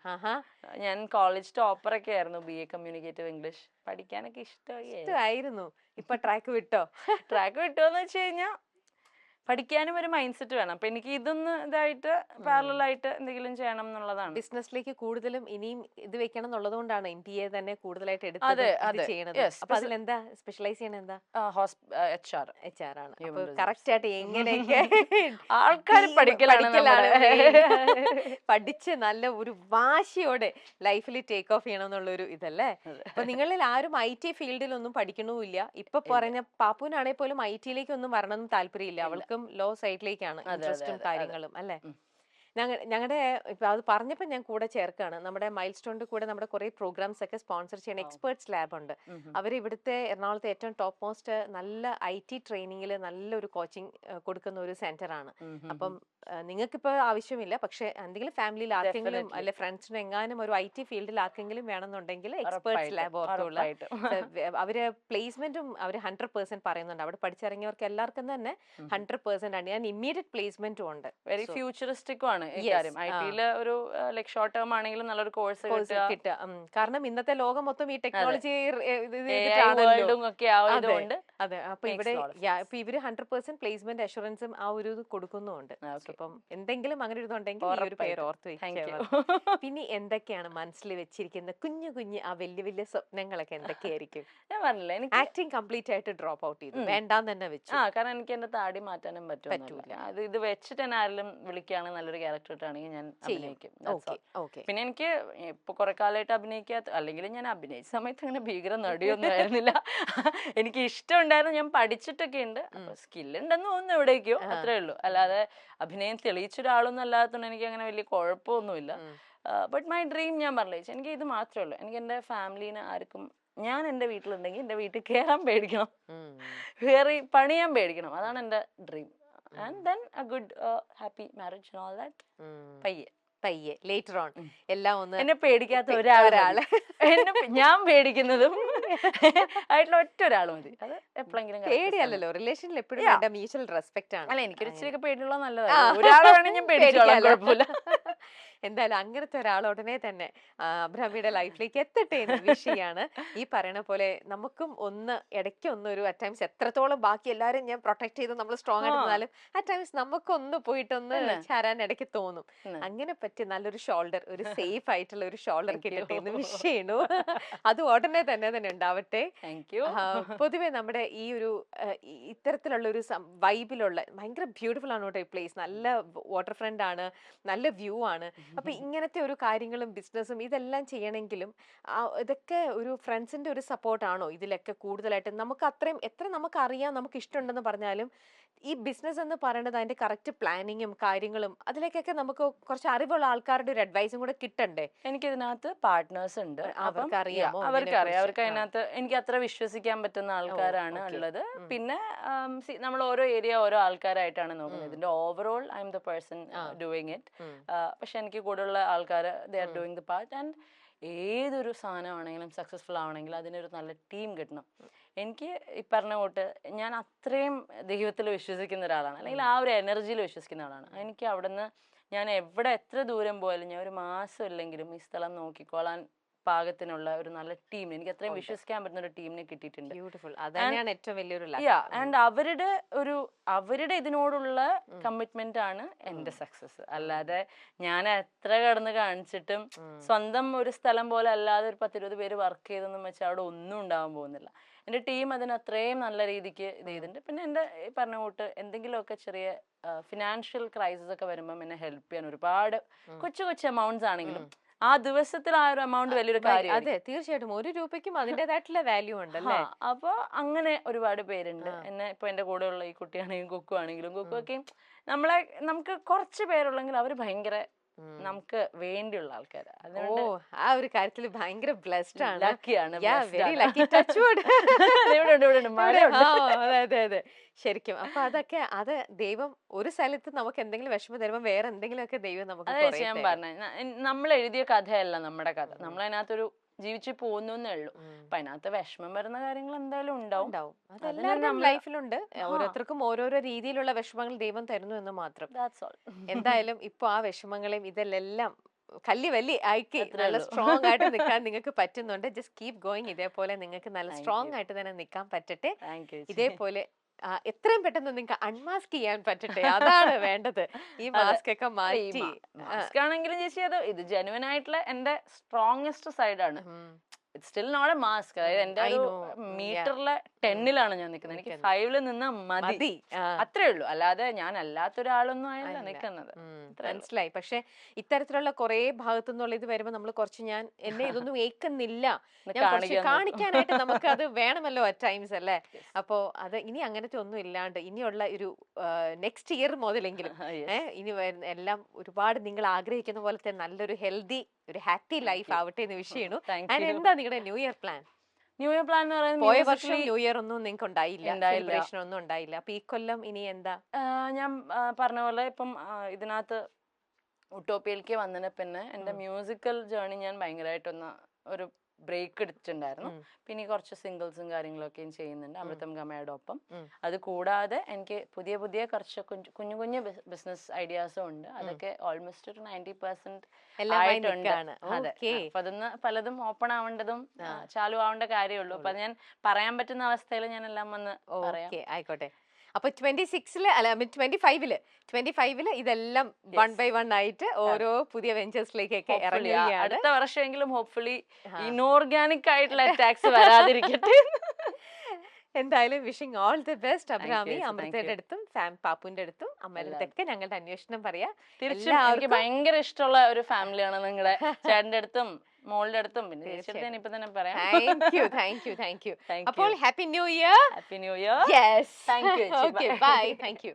ഞാൻ കോളേജ് ടോപ്പർ ഒക്കെ ആയിരുന്നു, BA കമ്മ്യൂണിക്കേറ്റീവ് ഇംഗ്ലീഷ്. പഠിക്കാനൊക്കെ ഇഷ്ടമായിരുന്നു. ഇപ്പൊ ട്രാക്ക് വിട്ടോ? ട്രാക്ക് വിട്ടോന്ന് വെച്ച് കഴിഞ്ഞാൽ പഠിക്കാനും ഒരു മൈൻഡ് സെറ്റ് വേണം. അപ്പൊ എനിക്ക് ഇതൊന്ന് ഇതായിട്ട് പാരലായിട്ട് എന്തെങ്കിലും ചെയ്യണം എന്നുള്ളതാണ്. ബിസിനസ്സിലേക്ക് കൂടുതലും ഇനിയും ഇത് വെക്കണം എന്നുള്ളത് കൊണ്ടാണ് MBA തന്നെ കൂടുതലായിട്ട് എടുത്ത് അതെ, ഇത് അതെ. ചെയ്യണത്. Yes. അപ്പൊ അതിലെന്താ സ്പെഷ്യലൈസ് ചെയ്യണ എന്താ? HR. HR ആണ്. Human അപ്പൊ resource. കറക്റ്റ് ആയിട്ട് എങ്ങനെയൊക്കെ ആൾക്കാർ പഠിക്കലാണ് പഠിച്ച് നല്ല ഒരു വാശിയോടെ ലൈഫിൽ ടേക്ക് ഓഫ് ചെയ്യണം എന്നുള്ളൊരു ഇതല്ലേ. അപ്പൊ നിങ്ങളിൽ ആരും IT ഫീൽഡിലൊന്നും പഠിക്കണമില്ല. ഇപ്പൊ പറഞ്ഞ പാപ്പുവിനാണെങ്കിൽ പോലും IT-ലേക്ക് ഒന്നും വരണമെന്ന് താല്പര്യമില്ല. അവൾക്കും ലോ സൈഡിലേക്കാണ് ഇൻട്രസ്റ്റും കാര്യങ്ങളും അല്ലേ. ഞങ്ങളുടെ ഇപ്പൊ അത് പറഞ്ഞപ്പോൾ ഞാൻ കൂടെ ചേർക്കാണ്. നമ്മുടെ മൈൽ സ്റ്റോണിന്റെ കൂടെ നമ്മുടെ കുറെ പ്രോഗ്രാംസ് ഒക്കെ സ്പോൺസർ ചെയ്യുന്ന എക്സ്പേർട്സ് ലാബ് ഉണ്ട്. അവർ ഇവിടുത്തെ എറണാകുളത്തെ ഏറ്റവും ടോപ്പ് മോസ്റ്റ് നല്ല IT ട്രെയിനിങ്ങിൽ നല്ലൊരു കോച്ചിങ് കൊടുക്കുന്ന ഒരു സെന്റർ ആണ്. അപ്പം നിങ്ങൾക്കിപ്പോ ആവശ്യമില്ല, പക്ഷെ എന്തെങ്കിലും ഫാമിലിയിൽ ആർക്കെങ്കിലും അല്ലെ ഫ്രണ്ട്സിനും എങ്ങാനും ഒരു IT ഫീൽഡിൽ ആർക്കെങ്കിലും വേണമെന്നുണ്ടെങ്കിൽ എക്സ്പേർട്സ് ലാബ് ഓർത്തുള്ള അവര് പ്ലേസ്മെന്റും അവർ 100% പറയുന്നുണ്ട്. അവിടെ പഠിച്ചിറങ്ങിയവർക്ക് എല്ലാവർക്കും തന്നെ 100% ആണ്. ഞാൻ ഇമ്മീഡിയറ്റ് പ്ലേസ്മെന്റും ഉണ്ട്. വെരി ഫ്യൂച്ചറിസ്റ്റിക്കും ആണ് ഈ കാര്യം. IT-ല് ഒരു ഷോർട്ട് ടേം ആണെങ്കിലും നല്ലൊരു കോഴ്സ് കിട്ടുക. കാരണം ഇന്നത്തെ ലോകം മൊത്തം ഈ ടെക്നോളജി ഒക്കെ ആയതുകൊണ്ട് അതെ. അപ്പൊ ഇവിടെ ഇപ്പൊ ഇവര് 100% പ്ലേസ്മെന്റ് അഷുറൻസും ആ ഒരു ഇത് കൊടുക്കുന്നുണ്ട്. അപ്പം എന്തെങ്കിലും അങ്ങനെ ഒരു ഇതുണ്ടെങ്കിൽ ഈ ഒരു പേര് ഓർത്ത് വെച്ചാൽ. പിന്നെ എന്തൊക്കെയാണ് മനസ്സിൽ വെച്ചിരിക്കുന്ന കുഞ്ഞു കുഞ്ഞു ആ വലിയ വലിയ സ്വപ്നങ്ങളൊക്കെ എന്തൊക്കെയായിരിക്കും? ഞാൻ പറഞ്ഞില്ലേ, എനിക്ക് ആക്ടിങ് കംപ്ലീറ്റ് ആയിട്ട് ഡ്രോപ്പ് ഔട്ട് ചെയ്തു, വേണ്ടാന്ന് തന്നെ വെച്ചു. കാരണം എനിക്ക് എന്റെ താടി മാറ്റാനും പറ്റൂല. അത് ഇത് വെച്ചിട്ട് തന്നെ ആരെങ്കിലും വിളിക്കുകയാണെങ്കിൽ നല്ലൊരു ക്യാരക്ടർ ഇട്ടാണെങ്കിൽ ഞാൻ അഭിനയിക്കും. പിന്നെ എനിക്ക് ഇപ്പൊ കുറെ കാലമായിട്ട് അഭിനയിക്കാത്ത, അല്ലെങ്കിൽ ഞാൻ അഭിനയിച്ച സമയത്ത് അങ്ങനെ ഭീകര നടിയൊന്നും ആയിരുന്നില്ല. എനിക്ക് ഇഷ്ടം ഉണ്ടായിരുന്നു, ഞാൻ പഠിച്ചിട്ടൊക്കെ ഉണ്ട്. അപ്പൊ സ്കില്ലുണ്ടെന്ന് തോന്നുന്നു എവിടേക്കോ, അത്രേ ഉള്ളൂ. അല്ലാതെ അഭിനയം തെളിയിച്ചൊരാളൊന്നും അല്ലാത്തതുകൊണ്ട് എനിക്ക് അങ്ങനെ വലിയ കുഴപ്പമൊന്നുമില്ല. ബട്ട് മൈ ഡ്രീം ഞാൻ പറഞ്ഞില്ല, എനിക്ക് ഇത് മാത്രമേ ഉള്ളൂ. എനിക്ക് എന്റെ ഫാമിലിനെ ആർക്കും, ഞാൻ എന്റെ വീട്ടിലുണ്ടെങ്കിൽ എന്റെ വീട്ടിൽ കയറാൻ പേടിക്കണം, കയറി പണിയാൻ പേടിക്കണം. അതാണ് എന്റെ dream. And then A good happy marriage and all that. പയ്യെ ലേറ്റർ ഓൺ എല്ലാം ഒന്ന്. എന്നെ പേടിക്കാത്ത ഒരാള്, ഞാൻ പേടിക്കുന്നതും ആയിട്ടുള്ള ഒറ്റ ഒരാൾ മതി. അത് എപ്പോഴെങ്കിലും പേടിയല്ലോ, റിലേഷനിൽ എപ്പോഴും മ്യൂച്വൽ റെസ്പെക്ട് ആണ്. അല്ല, എനിക്കൊരു ഇച്ചിരി പേടിയുള്ള നല്ലതാണ്. ഒരാളെ വേണമെങ്കിൽ ഞാൻ പേടിച്ചോളാം, കുഴപ്പമില്ല. എന്തായാലും അങ്ങനത്തെ ഒരാൾ ഉടനെ തന്നെ അഭിരാമിയുടെ ലൈഫിലേക്ക് എത്തട്ടെ എന്ന് വിഷ് ചെയ്യാണ്. ഈ പറയണ പോലെ നമുക്കും ഒന്ന് ഇടയ്ക്ക് ഒന്നൊരു അറ്റ് ടൈംസ് എത്രത്തോളം ബാക്കി എല്ലാവരും ഞാൻ പ്രൊട്ടക്ട് ചെയ്ത് നമ്മൾ സ്ട്രോങ് ആയിട്ട് നിന്നാലും അറ്റ് ടൈംസ് നമുക്കൊന്ന് പോയിട്ടൊന്ന് ചാരാൻ ഇടയ്ക്ക് തോന്നും. അങ്ങനെ പറ്റി നല്ലൊരു ഷോൾഡർ, ഒരു സേഫ് ആയിട്ടുള്ള ഒരു ഷോൾഡർ കിട്ടട്ടെ എന്ന് വിഷ് ചെയ്യണു. അത് ഉടനെ തന്നെ ഉണ്ടാവട്ടെ. പൊതുവെ നമ്മുടെ ഈ ഒരു ഇത്തരത്തിലുള്ള ഒരു വൈബിലുള്ള ഭയങ്കര ബ്യൂട്ടിഫുൾ ആണ് കേട്ടോ ഈ പ്ലേസ്. നല്ല വാട്ടർ ഫ്രണ്ട് ആണ്, നല്ല വ്യൂ ആണ്. അപ്പൊ ഇങ്ങനത്തെ ഒരു കാര്യങ്ങളും ബിസിനസ്സും ഇതെല്ലാം ചെയ്യണമെങ്കിലും ഇതൊക്കെ ഒരു ഫ്രണ്ട്സിന്റെ ഒരു സപ്പോർട്ടാണോ ഇതിലൊക്കെ കൂടുതലായിട്ട്? നമുക്ക് അത്രയും എത്ര നമുക്ക് അറിയാം, നമുക്ക് ഇഷ്ടമുണ്ടെന്ന് പറഞ്ഞാലും ഈ ബിസിനസ് എന്ന് പറയുന്നത് അതിന്റെ കറക്റ്റ് പ്ലാനിങ്ങും കാര്യങ്ങളും അതിലേക്കൊക്കെ നമുക്ക് കുറച്ച് അറിവുള്ള ആൾക്കാരുടെ ഒരു അഡ്വൈസും കൂടെ കിട്ടണ്ടേ? എനിക്ക് ഇതിനകത്ത് പാർട്ട്നേഴ്സ് ഉണ്ട്, അവർക്കറിയാം, അവർക്ക് അതിനകത്ത് എനിക്ക് അത്ര വിശ്വസിക്കാൻ പറ്റുന്ന ആൾക്കാരാണ് ഉള്ളത്. പിന്നെ നമ്മൾ ഓരോ ഏരിയ ഓരോ ആൾക്കാരായിട്ടാണ് നോക്കുന്നത്. ഇതിന്റെ overall I M the person doing it. പക്ഷെ എനിക്ക് കൂടെയുള്ള ആൾക്കാർ they are doing the part. And ഏതൊരു സാധനമാണെങ്കിലും സക്സസ്ഫുൾ ആവണമെങ്കിൽ അതിനൊരു നല്ല ടീം കിട്ടണം. എനിക്ക് ഈ പറഞ്ഞ കൂട്ട് ഞാൻ അത്രയും ദൈവത്തിൽ വിശ്വസിക്കുന്ന ഒരാളാണ്, അല്ലെങ്കിൽ ആ ഒരു എനർജിയിൽ വിശ്വസിക്കുന്ന ആളാണ്. എനിക്ക് അവിടെ നിന്ന് ഞാൻ എവിടെ എത്ര ദൂരം പോയാലും ഞാൻ ഒരു മാസം ഇല്ലെങ്കിലും ഈ സ്ഥലം നോക്കിക്കോളാൻ പാകത്തിനുള്ള ഒരു നല്ല ടീം, എനിക്ക് അത്രയും വിശ്വസിക്കാൻ പറ്റുന്ന ഒരു ടീമിനെ കിട്ടിയിട്ടുണ്ട്. ആൻഡ് അവരുടെ ഇതിനോടുള്ള കമ്മിറ്റ്മെന്റ് ആണ് എന്റെ സക്സസ്. അല്ലാതെ ഞാൻ എത്ര കടന്ന് കാണിച്ചിട്ടും സ്വന്തം ഒരു സ്ഥലം പോലെ അല്ലാതെ ഒരു 10-20 പേര് വർക്ക് ചെയ്തെന്നും വെച്ചാൽ അവിടെ ഒന്നും ഉണ്ടാവാൻ പോകുന്നില്ല. എന്റെ ടീം അതിന് അത്രയും നല്ല രീതിക്ക് ഇത് ചെയ്തിട്ടുണ്ട്. പിന്നെ എന്റെ പറഞ്ഞ കൂട്ട് എന്തെങ്കിലുമൊക്കെ ചെറിയ ഫിനാൻഷ്യൽ ക്രൈസിസ് ഒക്കെ വരുമ്പോൾ എന്നെ ഹെൽപ്പ് ചെയ്യാൻ ഒരുപാട് കൊച്ചു കൊച്ചു എമൗണ്ട്സ് ആണെങ്കിലും ആ ദിവസത്തിൽ ആ ഒരു എമൗണ്ട് വലിയൊരു കാര്യം. അതെ, തീർച്ചയായിട്ടും ഒരു രൂപയ്ക്കും അതിന്റേതായിട്ടുള്ള വാല്യൂ ഉണ്ടല്ലേ. അപ്പൊ അങ്ങനെ ഒരുപാട് പേരുണ്ട്. എന്നെ ഇപ്പൊ എന്റെ കൂടെ ഉള്ള ഈ കുട്ടിയാണെങ്കിലും കുക്കു ആണെങ്കിലും, കുക്കുവൊക്കെ നമുക്ക് കുറച്ച് പേരുള്ളെങ്കിൽ അവര് ഭയങ്കര നമുക്ക് വേണ്ടിയുള്ള ആൾക്കാര്. അതുകൊണ്ട് ആ ഒരു കാര്യത്തിൽ ഭയങ്കര ബ്ലെസ്ഡ് ആണ്, ലക്കിയാണ്. അതെ ശരിക്കും. അപ്പൊ അതൊക്കെ അത് ദൈവം ഒരു സ്ഥലത്ത് നമുക്ക് എന്തെങ്കിലും വിഷമം തരുമ്പോ വേറെ എന്തെങ്കിലുമൊക്കെ ദൈവം നമുക്ക്. ഞാൻ പറഞ്ഞ നമ്മൾ എഴുതിയ കഥയല്ല നമ്മുടെ കഥ, നമ്മൾ അതിനകത്തൊരു ജീവിച്ചു പോകുന്നേ ഉള്ളൂ. അപ്പൊ അതിനകത്ത് വിഷമം വരുന്ന കാര്യങ്ങൾ എന്തായാലും ഉണ്ടാവും. ലൈഫിലുണ്ട്, ഓരോരുത്തർക്കും ഓരോരോ രീതിയിലുള്ള വിഷമങ്ങൾ ദൈവം തരുന്നു എന്ന് മാത്രം. എന്തായാലും ഇപ്പൊ ആ വിഷമങ്ങളെയും ഇതെല്ലാം കല്ലി വല്ലി ആക്കി നല്ല സ്ട്രോങ് ആയിട്ട് നിൽക്കാൻ നിങ്ങൾക്ക് പറ്റുന്നുണ്ട്. Just keep going. ഇതേപോലെ നിങ്ങൾക്ക് നല്ല സ്ട്രോങ് ആയിട്ട് തന്നെ നിൽക്കാൻ പറ്റട്ടെ. ഇതേപോലെ എത്രയും പെട്ടെന്ന് നിങ്ങൾക്ക് അൺമാസ്ക് ചെയ്യാൻ പറ്റട്ടെ, അതാണ് വേണ്ടത്. ഈ മാസ്ക് ഒക്കെ മാറ്റി. മാസ്ക് ആണെങ്കിലും ചേച്ചി അത് ഇത് ജെനുവൻ ആയിട്ടുള്ള എന്റെ സ്ട്രോങ്സ്റ്റ് സൈഡാണ്. It's still not a mask. അതായത് എന്റെ ഒരു മീറ്ററിലെ 10-ലാണ് ഞാൻ നിൽക്കുന്നത്. എനിക്ക് 5-ല് നിന്നാ മതി, അത്രേ ഉള്ളൂ. അല്ലാതെ ഞാൻ അല്ലാത്തൊരാളൊന്നും ആയല്ല നിൽക്കുന്നത്. മനസ്സിലായി. പക്ഷെ ഇത്തരത്തിലുള്ള കുറെ ഭാഗത്തു നിന്നുള്ള ഇത് വരുമ്പോ നമ്മൾ കുറച്ച് എന്നെ ഇതൊന്നും ഏക്കുന്നില്ല, കാണിക്കാനായിട്ട് നമുക്ക് അത് വേണമല്ലോ അറ്റ് ടൈംസ് അല്ലേ. അപ്പോ അത് ഇനി അങ്ങനത്തെ ഒന്നും ഇല്ലാണ്ട് ഇനിയുള്ള ഒരു നെക്സ്റ്റ് ഇയർ മുതലെങ്കിലും ഇനി എല്ലാം ഒരുപാട് നിങ്ങൾ ആഗ്രഹിക്കുന്ന പോലത്തെ നല്ലൊരു ഹെൽത്തി ഒരു ഹാപ്പി ലൈഫ് ആവട്ടെ എന്ന് വിഷ് ചെയ്യുന്നു. എന്താ നിങ്ങളുടെ new year plan? New year plan എന്ന് പറയുന്നത് പോയ വർഷം ന്യൂ ഇയർ ഒന്നും നിങ്ങൾക്ക് ഉണ്ടായില്ല, സെലിബ്രേഷൻ ഒന്നും ഉണ്ടായില്ല. അപ്പൊ ഈ കൊല്ലം ഇനി എന്താ? ഞാൻ പറഞ്ഞ പോലെ ഇപ്പം ഇതിനകത്ത് ഉട്ടോപ്പിയയിലേക്ക് വന്നതിന് പിന്നെ എന്റെ മ്യൂസിക്കൽ ജേർണി ഞാൻ ഭയങ്കരമായിട്ടൊന്ന് ഒരു ബ്രേക്ക് എടുത്തിട്ടുണ്ടായിരുന്നു. പിന്നെ കുറച്ച് സിംഗിൾസും കാര്യങ്ങളൊക്കെയും ചെയ്യുന്നുണ്ട് അമൃതം ഗമയുടെ ഒപ്പം. അത് കൂടാതെ എനിക്ക് പുതിയ പുതിയ കുറച്ച് കുഞ്ഞു കുഞ്ഞു ബിസിനസ് ഐഡിയാസും ഉണ്ട്. അതൊക്കെ ഓൾമോസ്റ്റ് ഒരു 90% ആയിട്ടുണ്ട്. അതെ, അപ്പൊ അതൊന്ന് പലതും ഓപ്പൺ ആവേണ്ടതും ചാലു ആവേണ്ട കാര്യമുള്ളൂ. അപ്പൊ ഞാൻ പറയാൻ പറ്റുന്ന അവസ്ഥയിൽ ഞാൻ എല്ലാം വന്ന് പറയാം. ആയിക്കോട്ടെ. അപ്പൊ 26-ല് അല്ല 25-ല് ഇതെല്ലാം 1 by 1 ആയിട്ട് ഓരോ പുതിയ വെഞ്ചേഴ്സിലേക്കൊക്കെ ഇറങ്ങുകയാണ്. അടുത്ത വർഷമെങ്കിലും ഹോപ്പ്ഫുള്ളി ഇനോർഗാനിക് ആയിട്ടുള്ള അറ്റാക്സ് വരാതിരിക്കട്ടെ. എന്തായാലും wishing all the best Abhirami. അമൃതയുടെ അടുത്തും പാപ്പുവിന്റെ അടുത്തും അമ്മയുടെ അടുത്തൊക്കെ ഞങ്ങളുടെ അന്വേഷണം പറയാ. എനിക്ക് ഭയങ്കര ഇഷ്ടമുള്ള ഒരു ഫാമിലിയാണ് നിങ്ങളുടെ ചേട്ടന്റെ അടുത്തും മോളുടെ അടുത്തും. പിന്നെ ഇപ്പൊ തന്നെ പറയാം. Thank you. അപ്പോൾ happy new year. Happy new year. Yes. Thank you. Okay, bye. Thank U.